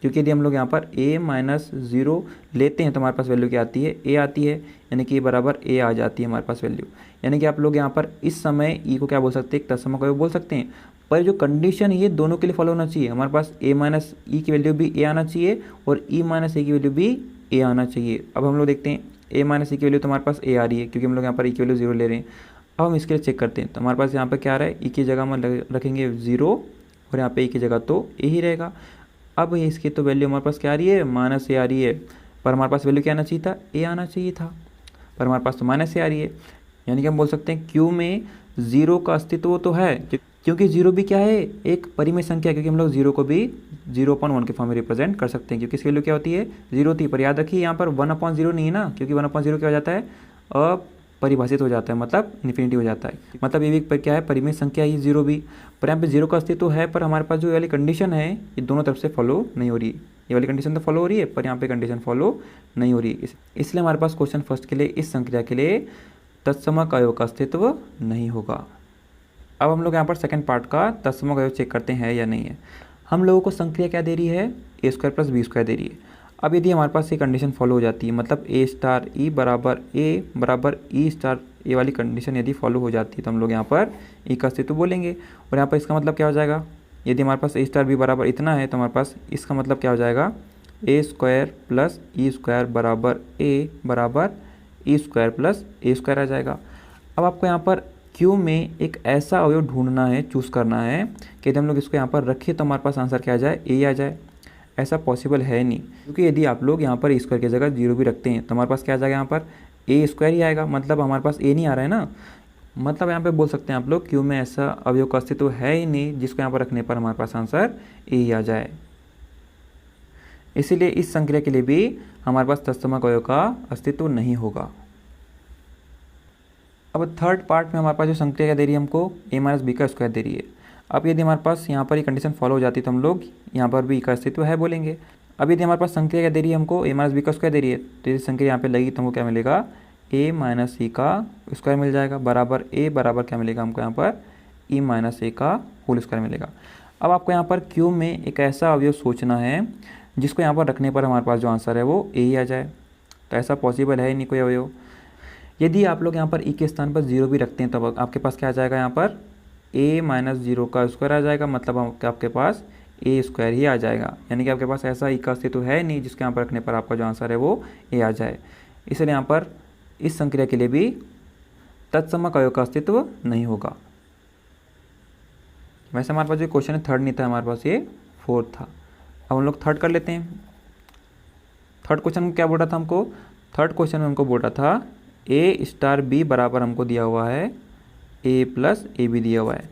क्योंकि यदि हम लोग यहाँ पर a माइनस 0 लेते हैं तो हमारे पास वैल्यू क्या आती है, a आती है, यानी कि बराबर a आ जाती है हमारे पास वैल्यू। यानी कि आप लोग यहाँ पर इस समय e को क्या बोल सकते हैं, एक तत्सम अवयव बोल सकते हैं। पर जो कंडीशन है ये दोनों के लिए फॉलो होना चाहिए, हमारे पास a माइनस ई की वैल्यू भी a आना चाहिए और e माइनस ए की वैल्यू भी a आना चाहिए। अब हम लोग देखते हैं a माइनस ई की वैल्यू तो हमारे पास a आ रही है, क्योंकि हम लोग यहाँ पर e की वैल्यू 0 ले रहे हैं। अब हम इसके लिए चेक करते हैं, तो हमारे पास यहाँ पर क्या आ रहा है, e की जगह हम रखेंगे 0 और यहाँ पे e की जगह तो a ही रहेगा। अब इसकी तो वैल्यू हमारे पास क्या आ रही है, माइनस a आ रही है, पर हमारे पास वैल्यू क्या आना चाहिए था, a आना चाहिए था, पर हमारे पास तो माइनस a आ रही है। यानी कि हम बोल सकते हैं Q में 0 का अस्तित्व तो है, क्योंकि 0 भी क्या है, एक परिमेय संख्या है, क्योंकि हम लोग 0 को भी 0/1 के फॉर्म में रिप्रेजेंट कर सकते हैं, क्योंकि इसकी वैल्यू क्या होती है, 0 थी। पर याद रखिए यहाँ पर 1/0 नहीं है ना, क्योंकि 1/0 क्या हो जाता है, अपरिभाषित हो जाता है, मतलब इन्फिनिटी हो जाता है। मतलब ये भी पर क्या है, परिमेय संख्या ही 0 भी, पर यहाँ पे 0 का अस्तित्व है, पर हमारे पास जो वाली कंडीशन है ये दोनों तरफ से फॉलो नहीं हो रही। ये वाली कंडीशन तो फॉलो हो रही है, पर यहाँ पे कंडीशन फॉलो नहीं हो रही। इसलिए हमारे पास क्वेश्चन फर्स्ट के लिए इस संक्रिया के लिए तत्समक अवयव का अस्तित्व नहीं होगा। अब हम लोग यहाँ पर सेकंड पार्ट का तत्समक अवयव चेक करते हैं या नहीं है। हम लोगों को संक्रिया क्या दे रही है, a² + b² दे रही है। अब यदि हमारे पास ये कंडीशन फॉलो हो जाती है, मतलब a* बराबर e ये वाली कंडीशन यदि फॉलो हो जाती है, तो हम लोग यहाँ पर e का अस्तित्व बोलेंगे। और यहाँ पर इसका मतलब क्या हो जाएगा, यदि हमारे पास a* b बराबर इतना है, तो हमारे पास इसका मतलब क्या हो जाएगा, a² + e² बराबर a बराबर e² + a² आ जाएगा। अब आपको यहाँ पर Q में एक ऐसा अवयव ढूंढना है, चूज़ करना है कि यदि हम लोग इसको यहाँ पर रखें तो हमारे पास आंसर क्या आ जाए, a आ जाए। ऐसा पॉसिबल है नहीं, क्योंकि यदि आप लोग यहाँ पर e² की जगह 0 भी रखते हैं तो हमारे पास क्या आ जाएगा, यहाँ पर a² ही आएगा, मतलब हमारे पास a नहीं आ रहा है ना। मतलब यहाँ पे बोल सकते हैं आप लोग Q में ऐसा अवयव का अस्तित्व है ही नहीं जिसको यहाँ पर रखने पर हमारे पास आंसर a ही आ जाए। इसीलिए इस संक्रिया के लिए भी हमारे पास तत्समक अवयव का अस्तित्व नहीं होगा। अब थर्ड पार्ट में हमारे पास जो संक्रिया क्या दे रही है हमको, a माइनस b का स्क्वायर दे रही है। अब यदि हमारे पास यहाँ पर ये कंडीशन फॉलो हो जाती है तो हम लोग यहाँ पर भी का अस्तित्व है बोलेंगे। अब यदि हमारे पास संक्रिया क्या दे रही है हमको, a माइनस b का स्क्वायर दे रही है, तो यदि संक्रिया यहाँ पे लगी तो हमको क्या मिलेगा, a माइनस c का स्क्वायर मिल जाएगा, बराबर a बराबर क्या मिलेगा हमको यहाँ पर e माइनस a का होल स्क्वायर मिलेगा। अब आपको यहाँ पर Q में एक ऐसा अवयव सोचना है जिसको यहाँ पर रखने पर हमारे पास जो आंसर है वो a ही आ जाए। तो ऐसा पॉसिबल है ही नहीं कोई अवयव। यदि आप लोग यहाँ पर e के स्थान पर 0 भी रखते हैं तब आपके पास क्या आ जाएगा, यहाँ पर a माइनस 0 का स्क्वायर आ जाएगा, मतलब आपके पास a² ही आ जाएगा। यानी कि आपके पास ऐसा e का अस्तित्व है नहीं जिसके यहाँ पर रखने पर आपका जो आंसर है वो a आ जाए। इसलिए यहाँ पर इस संक्रिया के लिए भी तत्समक अवयव का अस्तित्व नहीं होगा। वैसे हमारे पास जो क्वेश्चन है थर्ड नहीं था, हमारे पास ये फोर्थ था। अब हम लोग थर्ड कर लेते हैं। थर्ड क्वेश्चन में क्या बोल रहा था हमको, थर्ड क्वेश्चन में हमको बोल रहा था a*b बराबर हमको दिया हुआ है a + ab दिया हुआ है।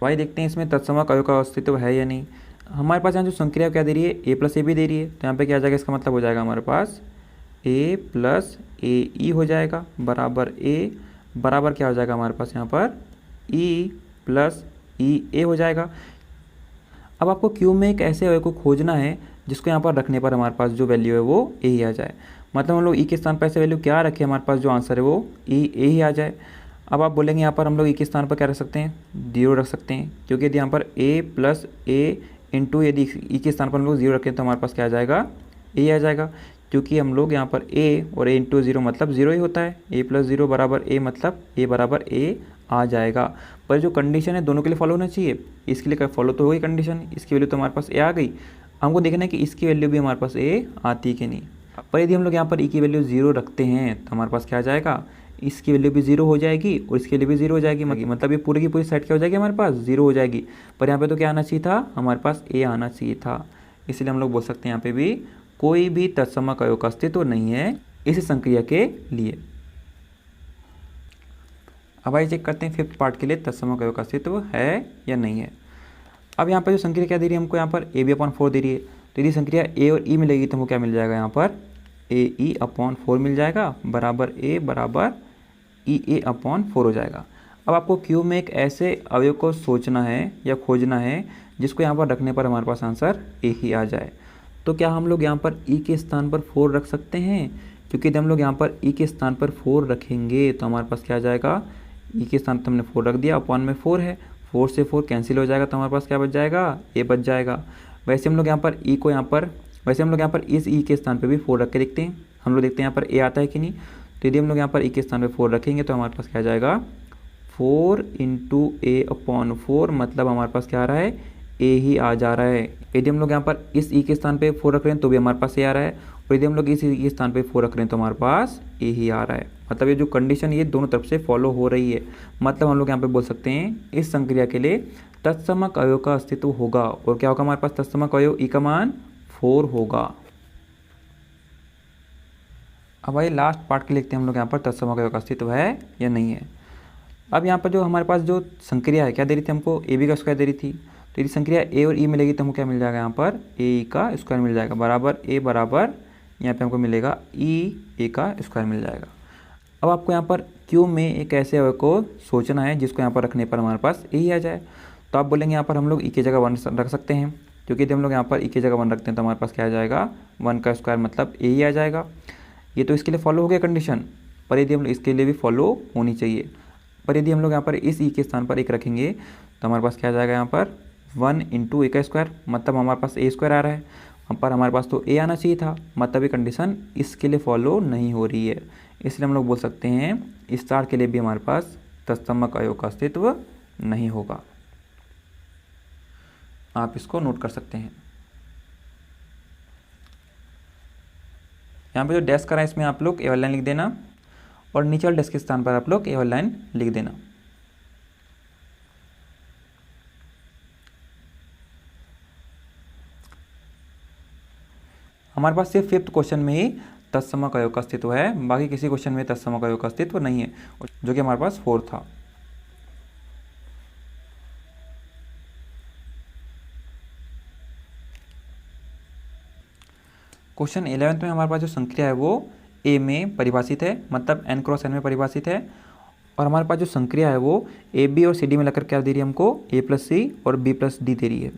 भाई देखते हैं इसमें तत्समक अवयव का अस्तित्व है या नहीं। हमारे पास यहाँ जो संक्रिया क्या दे रही है, a + ab दे रही है, तो यहाँ पे क्या आ जाएगा, इसका मतलब हो जाएगा हमारे पास a + ae हो जाएगा, बराबर a बराबर क्या हो जाएगा हमारे पास यहाँ पर e + ea हो जाएगा। अब आपको Q में एक ऐसे अवयव को खोजना है जिसको यहाँ पर रखने पर हमारे पास जो वैल्यू है वो a ही आ जाए। मतलब हम लोग e के स्थान पर ऐसे वैल्यू क्या रखें, हमारे पास जो आंसर है वो a ही आ जाए। अब आप बोलेंगे यहाँ पर हम लोग e के स्थान पर क्या रख सकते हैं, 0 रख सकते हैं, क्योंकि यदि यहाँ पर a + a इंटू यदि e के स्थान पर हम लोग 0 रखें तो हमारे पास क्या आ जाएगा, a आ जाएगा। क्योंकि हम लोग यहाँ पर a और a इंटू 0 मतलब 0 ही होता है, a + 0 बराबर a, मतलब a बराबर a आ जाएगा। पर जो कंडीशन है दोनों के लिए फॉलो होना चाहिए, इसके लिए फॉलो तो होगी कंडीशन, इसकी वैल्यू तो हमारे पास a आ गई। हमको देखना है कि इसकी वैल्यू भी हमारे पास a आती है कि नहीं। पर यदि हम लोग यहाँ पर e की वैल्यू 0 रखते हैं तो हमारे पास क्या आ जाएगा, इसकी वैल्यू भी 0 हो जाएगी और इसकी वैल्यू भी 0 हो जाएगी, मतलब ये पूरी की पूरी सेट क्या हो जाएगी, हमारे पास 0 हो जाएगी। पर यहाँ पे तो क्या आना चाहिए था, हमारे पास a आना चाहिए था। इसलिए हम लोग बोल सकते हैं यहाँ पे भी कोई भी तत्समक अवयव का अस्तित्व नहीं है इस संक्रिया के लिए। अब आइए चेक करते हैं फिफ्थ पार्ट के लिए तत्समक अवयव का अस्तित्व है या नहीं है। अब यहाँ पर जो संक्रिया क्या दे रही है हमको, यहाँ पर ab/4 दे रही है, तो यदि संक्रिया a और e मिलेगी तो हमको क्या मिल जाएगा, यहाँ पर ae/4 मिल जाएगा, बराबर a बराबर ea/4 हो जाएगा। अब आपको Q में एक ऐसे अवयव को सोचना है या खोजना है जिसको यहाँ पर रखने पर हमारे पास आंसर a ही आ जाए। तो क्या हम लोग यहाँ पर e के स्थान पर 4 रख सकते हैं, क्योंकि यदि हम लोग यहाँ पर e के स्थान पर 4 रखेंगे तो हमारे पास क्या आ जाएगा, e के स्थान पर हमने 4 रख दिया, अपॉन में 4 है, 4 से 4 कैंसिल हो जाएगा तो हमारे पास क्या बच जाएगा, a बच जाएगा। वैसे हम लोग यहाँ पर ई को वैसे हम लोग यहाँ पर इस ई के स्थान पे भी 4 रख के देखते हैं। हम लोग देखते हैं यहाँ पर ए आता है कि नहीं। तो यदि हम लोग यहाँ पर ई के स्थान पे 4 रखेंगे तो हमारे पास क्या आ जाएगा 4 इंटू ए अपॉन 4, मतलब हमारे पास क्या आ रहा है ए ही आ जा रहा है। यदि हम लोग यहाँ पर इस ई के स्थान पे 4 रख रहे हैं तो भी हमारे पास ए आ रहा है, और यदि हम लोग इस ई के स्थान पे 4 रख रहे हैं तो हमारे पास ए ही आ रहा है। मतलब ये जो कंडीशन ये दोनों तरफ से फॉलो हो रही है। मतलब हम लोग यहाँ पे बोल सकते हैं इस संक्रिया के लिए तत्समक अवयव का अस्तित्व होगा, और क्या होगा हमारे पास तत्समक अवयव ई का मान 4 होगा। अब भाई लास्ट पार्ट के लिखते हैं हम लोग यहाँ पर तत्समक अवयव का अस्तित्व है या नहीं है। अब यहाँ पर जो हमारे पास जो संक्रिया है क्या दे रही थी हमको, ए बी का स्क्वायर दे रही थी। तो यदि संक्रिया ए और ई मिलेगी तो हमको क्या मिल जाएगा यहाँ पर ए का स्क्वायर मिल जाएगा, बराबर ए बराबर यहाँ पे हमको मिलेगा ई ए का स्क्वायर मिल जाएगा। अब आपको यहाँ पर क्यू में एक ऐसे अवयव को सोचना है जिसको यहाँ पर रखने पर हमारे पास ए ही आ जाए। तो आप बोलेंगे यहाँ पर हम लोग ई की जगह 1 रख सकते हैं, क्योंकि यदि हम लोग यहाँ पर ई की जगह 1 रखते हैं तो हमारे पास क्या आ जाएगा 1 का स्क्वायर मतलब ए ही आ जाएगा। ये तो इसके लिए फॉलो हो गया कंडीशन, पर यदि हम लोग इसके लिए भी फॉलो होनी चाहिए। पर यदि हम लोग यहाँ पर इस ई के स्थान पर 1 रखेंगे तो हमारे पास क्या आ जाएगा यहाँ पर 1 इंटू ए का स्क्वायर, मतलब हमारे पास ए स्क्वायर आ रहा है। हम पर हमारे पास तो ए आना चाहिए था, मतलब ये कंडीशन इसके लिए फॉलो नहीं हो रही है। इसलिए हम लोग बोल सकते हैं स्टार के लिए भी हमारे पास तत्समक अवयव का अस्तित्व नहीं होगा। आप इसको नोट कर सकते हैं। यहाँ पे जो डैश करा है इसमें आप लोग ए वाली लाइन लिख देना, और नीचे वाले डैश के स्थान पर आप लोग ए वाली लाइन लिख देना। हमारे पास सिर्फ 5th क्वेश्चन में ही तत्समक अवयव का अस्तित्व है, बाकी किसी क्वेश्चन में तत्समक अवयव का अस्तित्व नहीं है, जो कि हमारे पास 4 था। क्वेश्चन 11 में हमारे पास जो संक्रिया है वो ए में परिभाषित है, मतलब n क्रॉस n में परिभाषित है, और हमारे पास जो संक्रिया है वो ए बी और सी डी में लगकर क्या दे रही है हमको ए प्लस सी और बी प्लस डी दे रही है।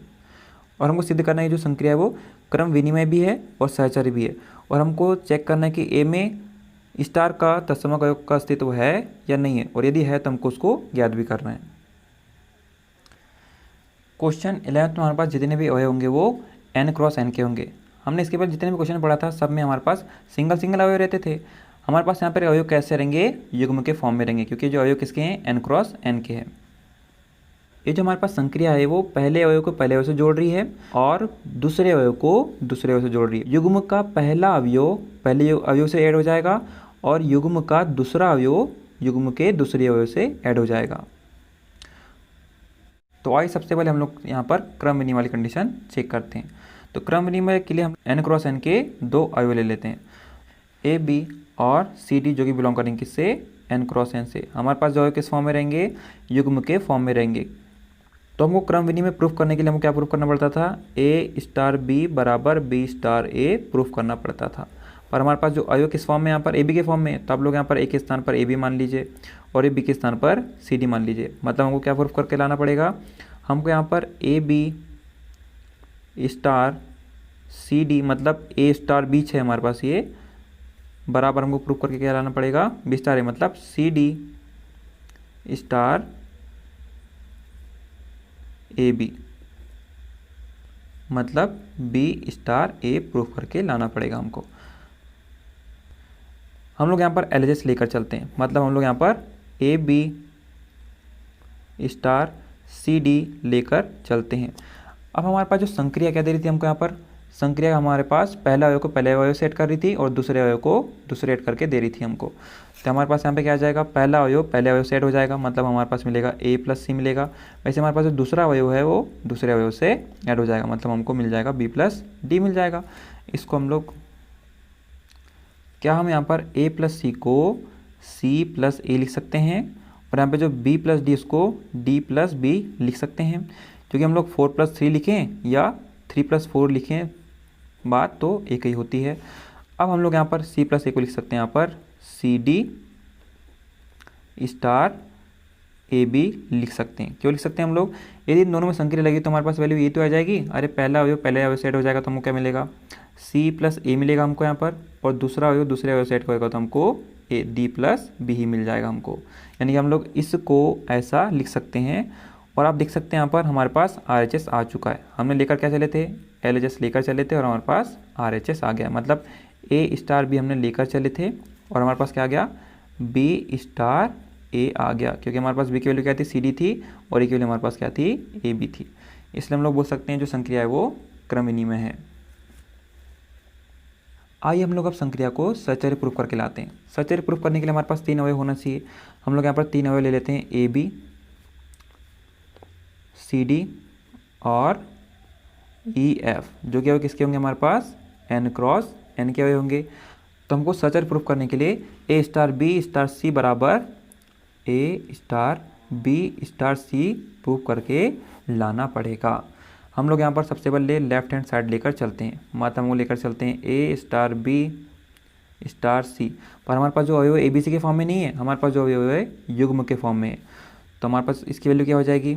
और हमको सिद्ध करना है जो संक्रिया है वो क्रम विनिमय भी है और सहचर्य भी है, और हमको चेक करना है कि ए में स्टार का तत्समक अवयव का अस्तित्व है या नहीं है, और यदि है तो हमको उसको ज्ञात भी करना है। क्वेश्चन 11 में हमारे पास जितने भी अवयव होंगे वो n क्रॉस n के होंगे। हमने इसके बाद जितने भी क्वेश्चन पढ़ा था सब में हमारे पास सिंगल सिंगल अवयव रहते थे। हमारे पास यहाँ पर अवयव कैसे रहेंगे, युग्म के फॉर्म में रहेंगे, क्योंकि जो अवयव किसके हैं n क्रॉस n के हैं। ये जो हमारे पास संक्रिया है वो पहले अवयव को पहले अवयव से जोड़ रही है और दूसरे अवयव को दूसरे अवयव से जोड़ रही है। युग्म का पहला अवयव पहले अवयव से ऐड हो जाएगा, और युग्म का दूसरा अवयव युग्म के दूसरे अवयव से ऐड हो जाएगा। तो आइए सबसे पहले हम लोग यहाँ पर क्रम विनिमय वाली कंडीशन चेक करते हैं। तो क्रम विनिमय के लिए हम n क्रॉस n के 2 अवयव ले लेते हैं, ए बी और सी डी, जो कि बिलोंग करेंगे किससे n क्रॉस n से। हमारे पास जो अवयव किस फॉर्म में रहेंगे, युग्म के फॉर्म में रहेंगे। तो हमको क्रम विनिमय प्रूफ करने के लिए हमको क्या प्रूफ करना पड़ता था, ए स्टार बी बराबर बी स्टार ए प्रूफ करना पड़ता था। पर हमारे पास जो अवयव किस फॉर्म में यहाँ पर ए बी के फॉर्म में, तो आप लोग यहाँ पर ए के स्थान पर ए बी मान लीजिए और ए बी के स्थान पर सी डी मान लीजिए। मतलब हमको क्या प्रूफ करके लाना पड़ेगा, हमको यहाँ पर A B star C D, मतलब ए स्टार बीच है हमारे पास, ये बराबर हमको प्रूफ करके क्या लाना पड़ेगा, बी स्टार ए, मतलब C D star A B, मतलब बी स्टार ए प्रूफ करके लाना पड़ेगा हमको। हम लोग यहाँ पर एलएचएस लेकर चलते हैं, मतलब हम लोग यहाँ पर A B star C D लेकर चलते हैं। अब हमारे पास जो संक्रिया क्या दे रही थी हमको, यहाँ पर संक्रिया हमारे पास पहला अवयव को पहले अवयव से ऐड कर रही थी और दूसरे अवयव को दूसरे ऐड करके दे रही थी हमको। तो हमारे पास यहाँ पे क्या आ जाएगा, पहला अवयव पहले अवयव से ऐड हो जाएगा, मतलब हमारे पास मिलेगा ए प्लस सी मिलेगा। वैसे हमारे पास जो दूसरा अवयव है वो दूसरे अवयव से ऐड हो जाएगा, मतलब हमको मिल जाएगा बी प्लस डी मिल जाएगा। इसको हम लोग क्या हम यहाँ पर ए प्लस सी को सी प्लस ए लिख सकते हैं, और यहाँ पे जो बी प्लस डी उसको डी प्लस बी लिख सकते हैं। क्योंकि हम लोग 4 + 3 लिखें या 3 + 4 लिखें, बात तो एक ही होती है। अब हम लोग यहाँ पर सी प्लस ए को लिख सकते हैं यहाँ पर C D star A B लिख सकते हैं। क्यों लिख सकते हैं हम लोग, यदि इन दोनों में संक्रिया लगी तो हमारे पास वैल्यू ये तो आ जाएगी, अरे पहला अवयव पहले अवयव से ऐड हो जाएगा तो हमको क्या मिलेगा, सी प्लस ए मिलेगा हमको यहाँ पर, और दूसरा अवयव दूसरे अवयव से ऐड होगा तो हमको ए डी प्लस बी ही मिल जाएगा हमको। यानी कि हम लोग इसको ऐसा लिख सकते हैं। और आप देख सकते हैं यहाँ पर हमारे पास RHS आ चुका है। हमने लेकर क्या चले थे, LHS लेकर चले थे और हमारे पास RHS आ गया। मतलब A स्टार B हमने लेकर चले थे और हमारे पास क्या आ गया, B स्टार A आ गया, क्योंकि हमारे पास B की वैल्यू क्या थी, CD थी, और A की वैल्यू हमारे पास क्या थी, AB थी। इसलिए हम लोग बोल सकते हैं जो संक्रिया है वो क्रमविनिमय है। आइए हम लोग अब संक्रिया को सचर्य प्रूफ करके लाते हैं। सचर्य प्रूफ करने के लिए हमारे पास 3 अवयव होना चाहिए। हम लोग यहाँ पर 3 अवयव ले लेते हैं, AB, CD और EF, जो कि अवयव किसके होंगे हमारे पास, N क्रॉस N के अवयव होंगे। तो हमको सचर्य प्रूफ करने के लिए A star B star C बराबर A star B star C proof करके लाना पड़ेगा। हम लोग यहाँ पर सबसे पहले लेफ्ट हैंड साइड लेकर चलते हैं, मतलब हम लेकर चलते हैं A star B star C, पर हमारे पास जो अवयव है ABC के फॉर्म में नहीं है, हमारे पास जो अवयव है युग्म के फॉर्म में है। तो हमारे पास इसकी वैल्यू क्या हो जाएगी,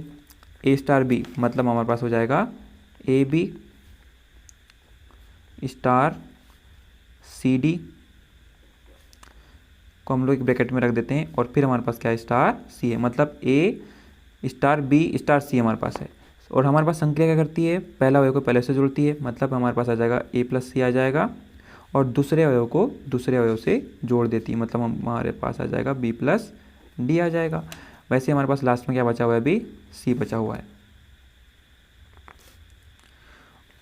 A स्टार B, मतलब हमारे पास हो जाएगा AB स्टार CD को हम लोग एक ब्रैकेट में रख देते हैं, और फिर हमारे पास क्या है, स्टार C है, मतलब A star B star C हमारे पास है। और हमारे पास संक्रिया क्या करती है, पहला अवयव को पहले से जोड़ती है, मतलब हमारे पास आ जाएगा A प्लस C आ जाएगा, और दूसरे अवयव को दूसरे अवयव से जोड़ देती है, मतलब हमारे पास आ जाएगा B प्लस D आ जाएगा। वैसे हमारे पास लास्ट में क्या बचा हुआ है, अभी C बचा हुआ है।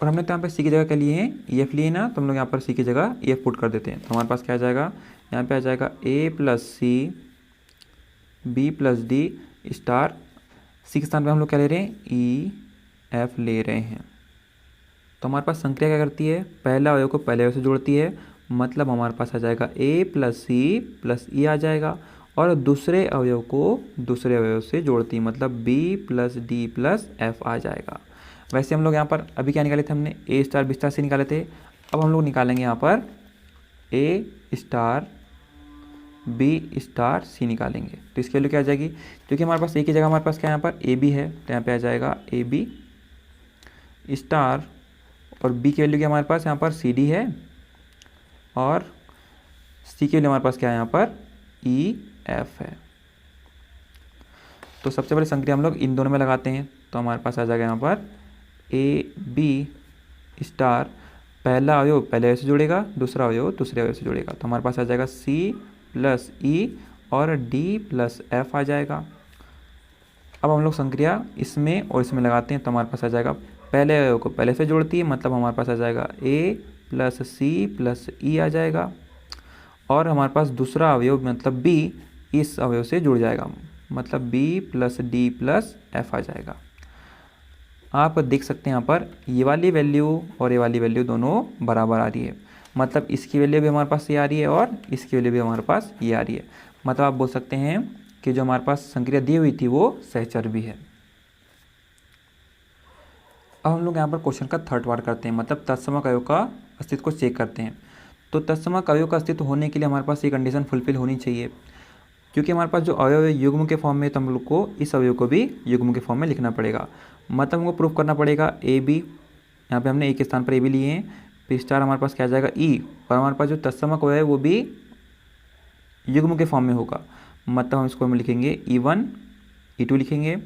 और हमने तो यहाँ पे C की जगह क्या लिए हैं, EF लिए ना, तो हम लोग यहाँ पर C की जगह EF पुट कर देते हैं। तो हमारे पास क्या आ जाएगा, यहाँ पे आ जाएगा A plus C B plus D star, C के स्थान पे हम लोग क्या ले रहे हैं, EF ले रहे हैं। तो हमारे पास संक्रिया क्या करती है, पहला अवयव को पहले अवयव से जोड़ती है, मतलब हमारे पास आ जाएगा A plus C plus E आ जाएगा, और दूसरे अवयव को दूसरे अवयव से जोड़ती है, मतलब B plus D plus F आ जाएगा। वैसे हम लोग यहाँ पर अभी क्या निकाले थे, हमने A star B star C निकाले थे। अब हम लोग निकालेंगे यहाँ पर A star B star C निकालेंगे। तो इसकी वैल्यू क्या आ जाएगी, क्योंकि हमारे पास A की जगह हमारे पास क्या यहाँ पर AB है, तो यहाँ पे आ जाएगा AB स्टार, और B की वैल्यू क्या हमारे पास यहाँ पर CD है, और C की वैल्यू हमारे पास क्या है यहाँ पर EF है। तो सबसे पहले संक्रिया हम लोग इन दोनों में लगाते हैं। तो हमारे पास आ जाएगा यहाँ पर AB स्टार, पहला अवयव पहले अवयव से जुड़ेगा, दूसरा अवयव दूसरे अवयव से जुड़ेगा, तो हमारे पास आ जाएगा C प्लस E और D प्लस F आ जाएगा। अब हम लोग संक्रिया इसमें और इसमें लगाते हैं, तो हमारे पास आ जाएगा पहले अवयव को पहले से जोड़ती है, मतलब हमारे पास आ जाएगा A plus C plus E आ जाएगा, और हमारे पास दूसरा अवयव मतलब B इस अवयव से जुड़ जाएगा, मतलब B plus D plus F आ जाएगा। आप देख सकते हैं यहाँ पर ये वाली वैल्यू और ये वाली वैल्यू दोनों बराबर आ रही है, मतलब इसकी वैल्यू भी हमारे पास ये आ रही है और इसकी वैल्यू भी हमारे पास ये आ रही है। मतलब आप बोल सकते हैं कि जो हमारे पास संक्रिया दी हुई थी वो सहचर भी है। अब हम लोग यहाँ पर क्वेश्चन का थर्ड पार्ट करते हैं, मतलब तत्समक अवयव का अस्तित्व को चेक करते हैं। तो तत्समक अवयव का अस्तित्व होने के लिए हमारे पास ये कंडीशन फुलफिल होनी चाहिए, क्योंकि हमारे पास जो अवयव है युग्म के फॉर्म में, तो हम लोग को इस अवयव को भी युग्म के फॉर्म में लिखना पड़ेगा। मतलब हमको प्रूफ करना पड़ेगा AB, यहाँ पे हमने A के स्थान पर AB लिए हैं, फिर स्टार हमारे पास क्या आ जाएगा E, और हमारे पास जो तत्समक अवयव है वो भी युग्म के फॉर्म में होगा, मतलब हम इसको हम लिखेंगे E1 E2 लिखेंगे,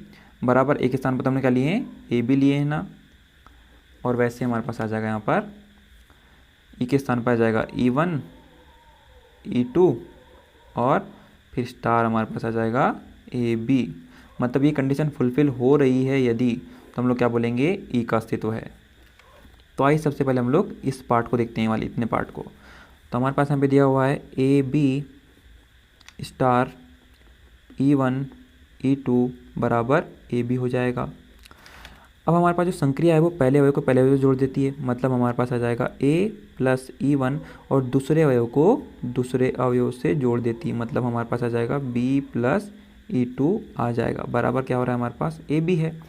बराबर A के स्थान पर तो हमने क्या लिए हैं, AB लिए हैं ना, और वैसे हमारे पास आ जाएगा यहाँ पर E के स्थान पर आ जाएगा E1 E2, और फिर स्टार हमारे पास आ जाएगा AB। मतलब ये कंडीशन फुलफिल हो रही है यदि, तो हम लोग क्या बोलेंगे, E का अस्तित्व है। तो आइए सबसे पहले हम लोग इस पार्ट को देखते हैं, वाली इतने पार्ट को। तो हमारे पास यहाँ पे दिया हुआ है AB स्टार E1 E2 बराबर AB हो जाएगा। अब हमारे पास जो संक्रिया है वो पहले अवयव को पहले अवयव जोड़ देती है, मतलब हमारे पास आ जाएगा A प्लस E1, और दूसरे अवयव को दूसरे अवयव से जोड़ देती है, मतलब हमारे पास आ जाएगा B प्लस E2 आ जाएगा, बराबर क्या हो रहा है हमारे पास AB है।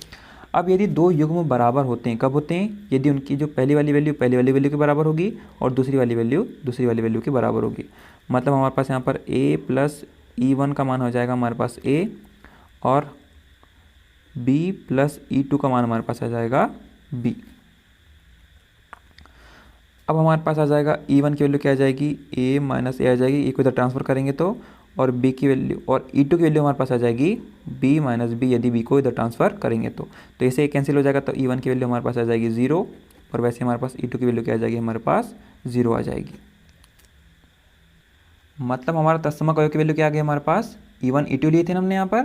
अब यदि दो युग्म बराबर होते हैं, कब होते हैं, यदि उनकी जो पहली वाली वैल्यू पहली वाली वैल्यू के बराबर होगी और दूसरी वाली वैल्यू दूसरी वाली वैल्यू के बराबर होगी। मतलब हमारे पास यहाँ पर A प्लस E1 का मान हो जाएगा हमारे पास A, और B प्लस E2 का मान हमारे पास आ जाएगा B। अब हमारे पास आ जाएगा E1 की वैल्यू क्या आ जाएगी, A माइनस A आ जाएगी, E को इधर ट्रांसफ़र करेंगे तो, और B की वैल्यू और E2 की वैल्यू हमारे पास आ जाएगी B माइनस B, यदि B को इधर ट्रांसफ़र करेंगे तो ऐसे कैंसिल हो जाएगा। तो E1 की वैल्यू हमारे पास आ जाएगी 0, और वैसे हमारे पास E2 की वैल्यू क्या आ जाएगी, हमारे पास 0 आ जाएगी। मतलब हमारा तत्समक अवयव की वैल्यू क्या आ गई हमारे पास, E1 E2 लिए थे हमने यहाँ पर,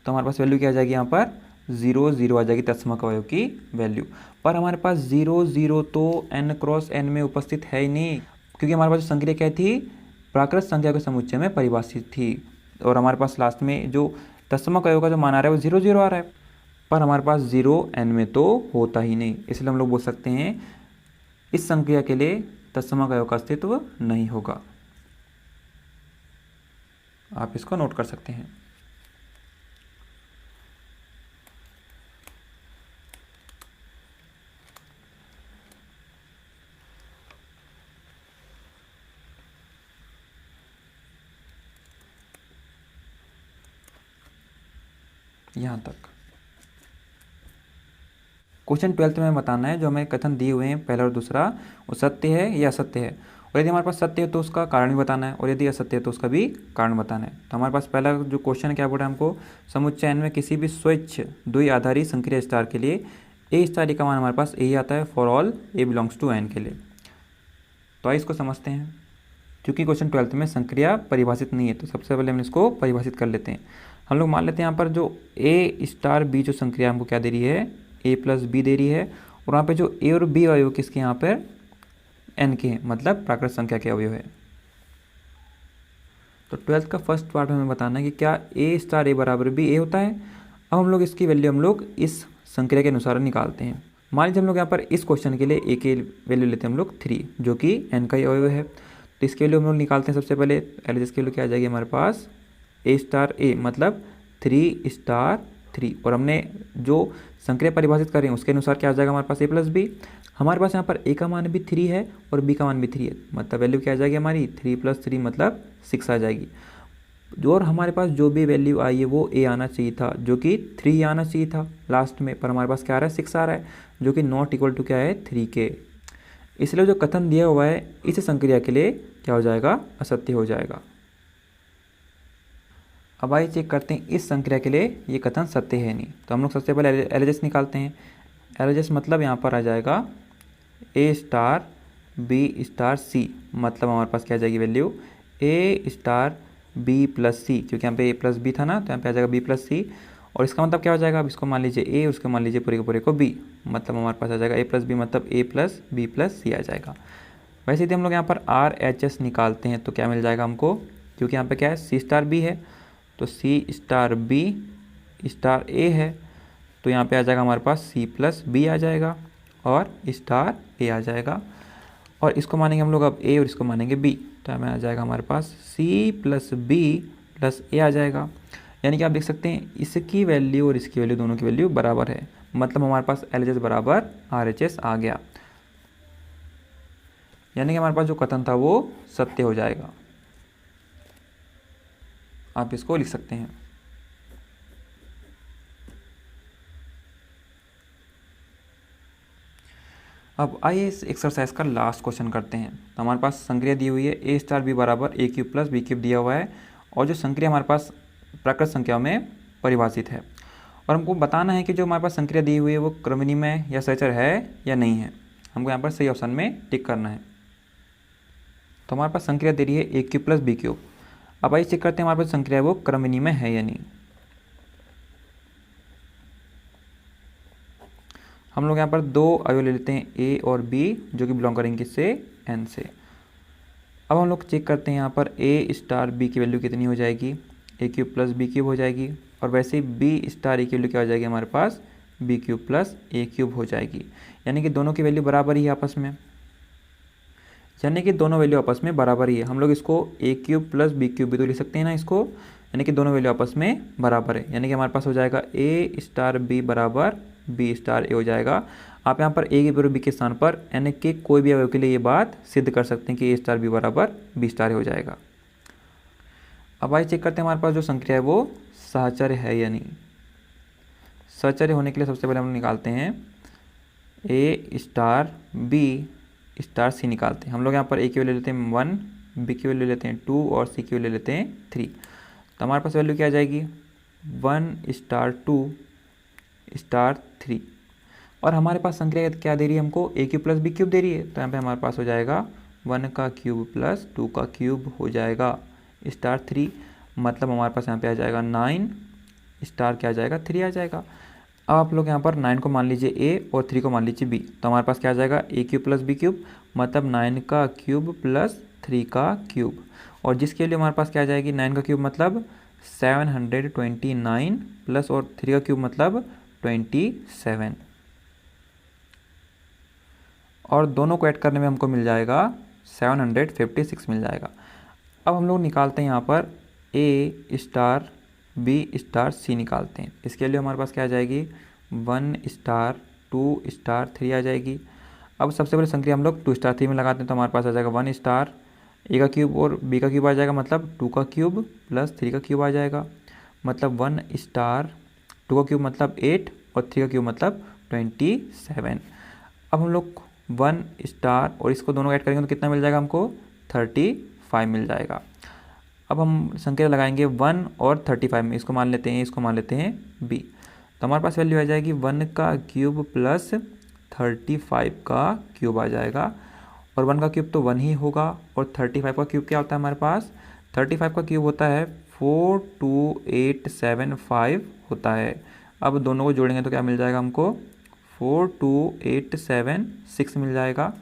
तो हमारे पास वैल्यू क्या आ जाएगी यहाँ पर 0 0 आ जाएगी तत्समक अवयव की वैल्यू। पर हमारे पास 0 0 तो n क्रॉस n में उपस्थित है ही नहीं, क्योंकि हमारे पास संक्रिया क्या थी, प्राकृत संख्या के समुच्चय में परिभाषित थी, और हमारे पास लास्ट में जो तत्समक अवयव का जो मान आ रहा है वो 0 0 आ रहा है, पर हमारे पास 0 n में तो होता ही नहीं, इसलिए हम लोग बोल सकते हैं इस संक्रिया के लिए तत्समक अवयव का अस्तित्व नहीं होगा। आप इसको नोट कर सकते हैं। यहाँ तक क्वेश्चन 12 में बताना है जो हमें कथन दिए हुए हैं पहला और दूसरा, वो सत्य है या असत्य है, और यदि हमारे पास सत्य है तो उसका कारण भी बताना है, और यदि असत्य है तो उसका भी कारण बताना है। तो हमारे पास पहला जो क्वेश्चन है क्या बोल रहा है हमको, समुच्चय n में किसी भी स्वच्छ द्विआधारी संक्रिया स्टार के लिए ए स्टार का मान हमारे पास यही आता है for all A belongs to n के लिए। तो आइए इसको समझते हैं। क्योंकि क्वेश्चन 12 में संक्रिया परिभाषित नहीं है, तो सबसे पहले हम इसको परिभाषित कर लेते हैं। हम लोग मान लेते हैं यहाँ पर जो ए स्टार बी जो संक्रिया हमको क्या दे रही है, ए प्लस बी दे रही है, और वहाँ पे जो ए और बी अवयव किसके यहाँ पर एन के हैं, मतलब प्राकृत संख्या के अवयव है। तो 12 का फर्स्ट पार्ट में हमें बताना है कि क्या ए स्टार ए बराबर बी ए होता है। अब हम लोग इसकी वैल्यू हम लोग इस संक्रिया के अनुसार निकालते हैं। मान लीजिए हम लोग यहाँ पर इस क्वेश्चन के लिए ए की वैल्यू लेते हैं हम लोग 3, जो कि एन का ही अवयव है। तो इसकी वैल्यू हम लोग निकालते हैं। सबसे पहले एल की वैल्यू क्या आ जाएगी हमारे पास, ए स्टार ए मतलब 3 स्टार 3, और हमने जो संक्रिया परिभाषित करें उसके अनुसार क्या आ जाएगा हमारे पास ए प्लस बी। हमारे पास यहाँ पर ए का मान भी 3 है और बी का मान भी 3 है, मतलब वैल्यू क्या आ जाएगी हमारी 3 + 3 मतलब 6 आ जाएगी। जो और हमारे पास जो भी वैल्यू आई है वो ए आना चाहिए था, जो कि 3 आना चाहिए था लास्ट में, पर हमारे पास क्या आ रहा है 6 आ रहा है, जो कि नॉट इक्वल टू क्या है 3 के। इसलिए जो कथन दिया हुआ है इस संक्रिया के लिए क्या हो जाएगा, असत्य हो जाएगा। अब आइए चेक करते हैं इस संक्रिया के लिए ये कथन सत्य है नहीं। तो हम लोग सबसे पहले एलएचएस निकालते हैं। एलएचएस मतलब यहाँ पर आ जाएगा ए स्टार बी स्टार सी, मतलब हमारे पास क्या आ जाएगी वैल्यू ए स्टार बी प्लस सी, क्योंकि यहाँ पे ए प्लस बी था ना, तो यहाँ पे आ जाएगा बी प्लस सी। और इसका मतलब क्या हो जाएगा, अब इसको मान लीजिए ए, उसको मान लीजिए पूरे के पूरे को बी, मतलब हमारे पास आ जाएगा ए प्लस बी मतलब ए प्लस बी प्लस सी आ जाएगा। वैसे यदि हम लोग यहाँ पर आर एच एस निकालते हैं तो क्या मिल जाएगा हमको, क्योंकि यहाँ पे क्या है सी स्टार बी है, तो सी स्टार बी स्टार ए है, तो यहाँ पे आ जाएगा हमारे पास सी प्लस बी आ जाएगा और स्टार ए आ जाएगा। और इसको मानेंगे हम लोग अब ए और इसको मानेंगे बी, तो हमें आ जाएगा हमारे पास सी प्लस बी प्लस ए आ जाएगा। यानी कि आप देख सकते हैं इसकी वैल्यू और इसकी वैल्यू दोनों की वैल्यू बराबर है, मतलब हमारे पास एल एच एस बराबर आर एच एस आ गया। यानी कि हमारे पास जो कथन था वो सत्य हो जाएगा। आप इसको लिख सकते हैं। अब आइए इस एक्सरसाइज का लास्ट क्वेश्चन करते हैं। तो हमारे पास संक्रिया दी हुई है ए स्टार बी बराबर ए क्यूब प्लस बी क्यूब दिया हुआ है, और जो संक्रिया हमारे पास प्राकृत संख्याओं में परिभाषित है, और हमको बताना है कि जो हमारे पास संक्रिया दी हुई है वो क्रमनिमेय या सहचर है या नहीं है। हमको यहाँ पर सही ऑप्शन में टिक करना है। तो हमारे पास संक्रिया दे रही है ए क्यूब प्लस बी क्यूब। अब आइए चेक करते हैं हमारे पास संक्रिया है वो क्रमनिमेय है या नहीं। हम लोग यहाँ पर दो अवयव ले लेते हैं ए और बी, जो कि बिलोंग करेंगे किससे, एन से। अब हम लोग चेक करते हैं यहाँ पर ए स्टार बी की वैल्यू कितनी हो जाएगी, ए क्यूब प्लस बी क्यूब हो जाएगी, और वैसे ही बी स्टार ए की वैल्यू क्या हो जाएगी हमारे पास बी क्यूब प्लस ए क्यूब हो जाएगी। यानी कि दोनों की वैल्यू बराबर ही है आपस में, यानी कि दोनों वैल्यू आपस में बराबर ही है। हम लोग इसको ए क्यूब प्लस बी क्यूब भी तो लिख सकते हैं ना इसको, यानी कि दोनों वैल्यू आपस में बराबर है। यानी कि हमारे पास हो जाएगा ए स्टार बी बराबर बी स्टार ए हो जाएगा। आप यहाँ पर ए के बराबर बी के स्थान पर यानी कि कोई भी अवयव के लिए ये बात सिद्ध कर सकते हैं कि ए स्टार बी बराबर बी स्टार ए हो जाएगा। अब आइए चेक करते हैं हमारे पास जो संक्रिया है वो सहचर्य है या नहीं। सहचर्य होने के लिए सबसे पहले हम निकालते हैं ए स्टार बी स्टार सी निकालते हैं। हम लोग यहाँ पर ए की वैल्यू लेते हैं 1, बी की वैल्यू लेते हैं 2 और सी की वैल्यू लेते हैं 3। तो हमारे पास वैल्यू क्या आ जाएगी 1 स्टार 2 स्टार 3। और हमारे पास संक्रिया क्या दे रही है हमको, ए क्यूब प्लस बी क्यूब दे रही है। तो यहाँ पे हमारे पास हो जाएगा 1 का क्यूब प्लस 2 का क्यूब हो जाएगा स्टार 3, मतलब हमारे पास यहाँ पे आ जाएगा 9 स्टार क्या आ जाएगा 3 आ जाएगा। अब आप लोग यहाँ पर 9 को मान लीजिए ए और 3 को मान लीजिए बी, तो हमारे पास क्या आ जाएगा ए क्यूब प्लस बी क्यूब, मतलब 9 का क्यूब प्लस 3 का क्यूब। और जिसके लिए हमारे पास क्या आ जाएगी, 9 का क्यूब मतलब 729 प्लस और 3 का क्यूब मतलब 27, और दोनों को ऐड करने में हमको मिल जाएगा 756 मिल जाएगा। अब हम लोग निकालते हैं यहाँ पर ए स्टार बी स्टार सी निकालते हैं। इसके लिए हमारे पास क्या आ जाएगी 1 स्टार 2 स्टार 3 आ जाएगी। अब सबसे पहले संक्रिया हम लोग 2 स्टार 3 में लगाते हैं, तो हमारे पास आ जाएगा 1 स्टार ए का क्यूब और बी का क्यूब आ जाएगा, मतलब 2 का क्यूब प्लस 3 का क्यूब आ जाएगा, मतलब 1 स्टार 2 का क्यूब मतलब 8 और 3 का क्यूब मतलब 27। अब हम लोग 1 स्टार और इसको दोनों ऐड करेंगे तो कितना मिल जाएगा हमको 35 मिल जाएगा। अब हम संख्या लगाएंगे 1 और 35 में, इसको मान लेते हैं, इसको मान लेते हैं बी, तो हमारे पास वैल्यू आ जाएगी 1 का क्यूब प्लस 35 का क्यूब आ जाएगा, और 1 का क्यूब तो 1 ही होगा, और 35 का क्यूब क्या होता है हमारे पास, 35 का क्यूब होता है 42875 होता है। अब दोनों को जोड़ेंगे तो क्या मिल जाएगा हमको 42876 मिल जाएगा।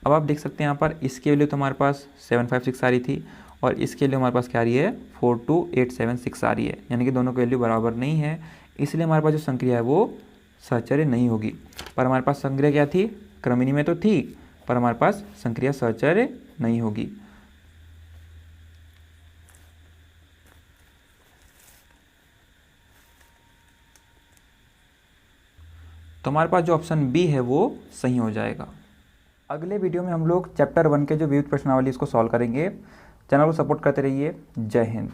अब आप देख सकते हैं यहाँ पर इसके वैल्यू तो हमारे पास 756 आ रही थी, और इसके लिए हमारे पास क्या आ रही है 42876 आ रही है, यानी कि दोनों की वैल्यू बराबर नहीं है, इसलिए हमारे पास जो संक्रिया है वो सहचर्य नहीं होगी। पर हमारे पास संक्रिया क्या थी, क्रमिनी में तो थी, पर हमारे पास संक्रिया सहचर्य नहीं होगी। तो हमारे पास जो ऑप्शन बी है वो सही हो जाएगा। अगले वीडियो में हम लोग चैप्टर 1 के जो विविध प्रश्नावली इसको सॉल्व करेंगे। चैनल को सपोर्ट करते रहिए। जय हिंद।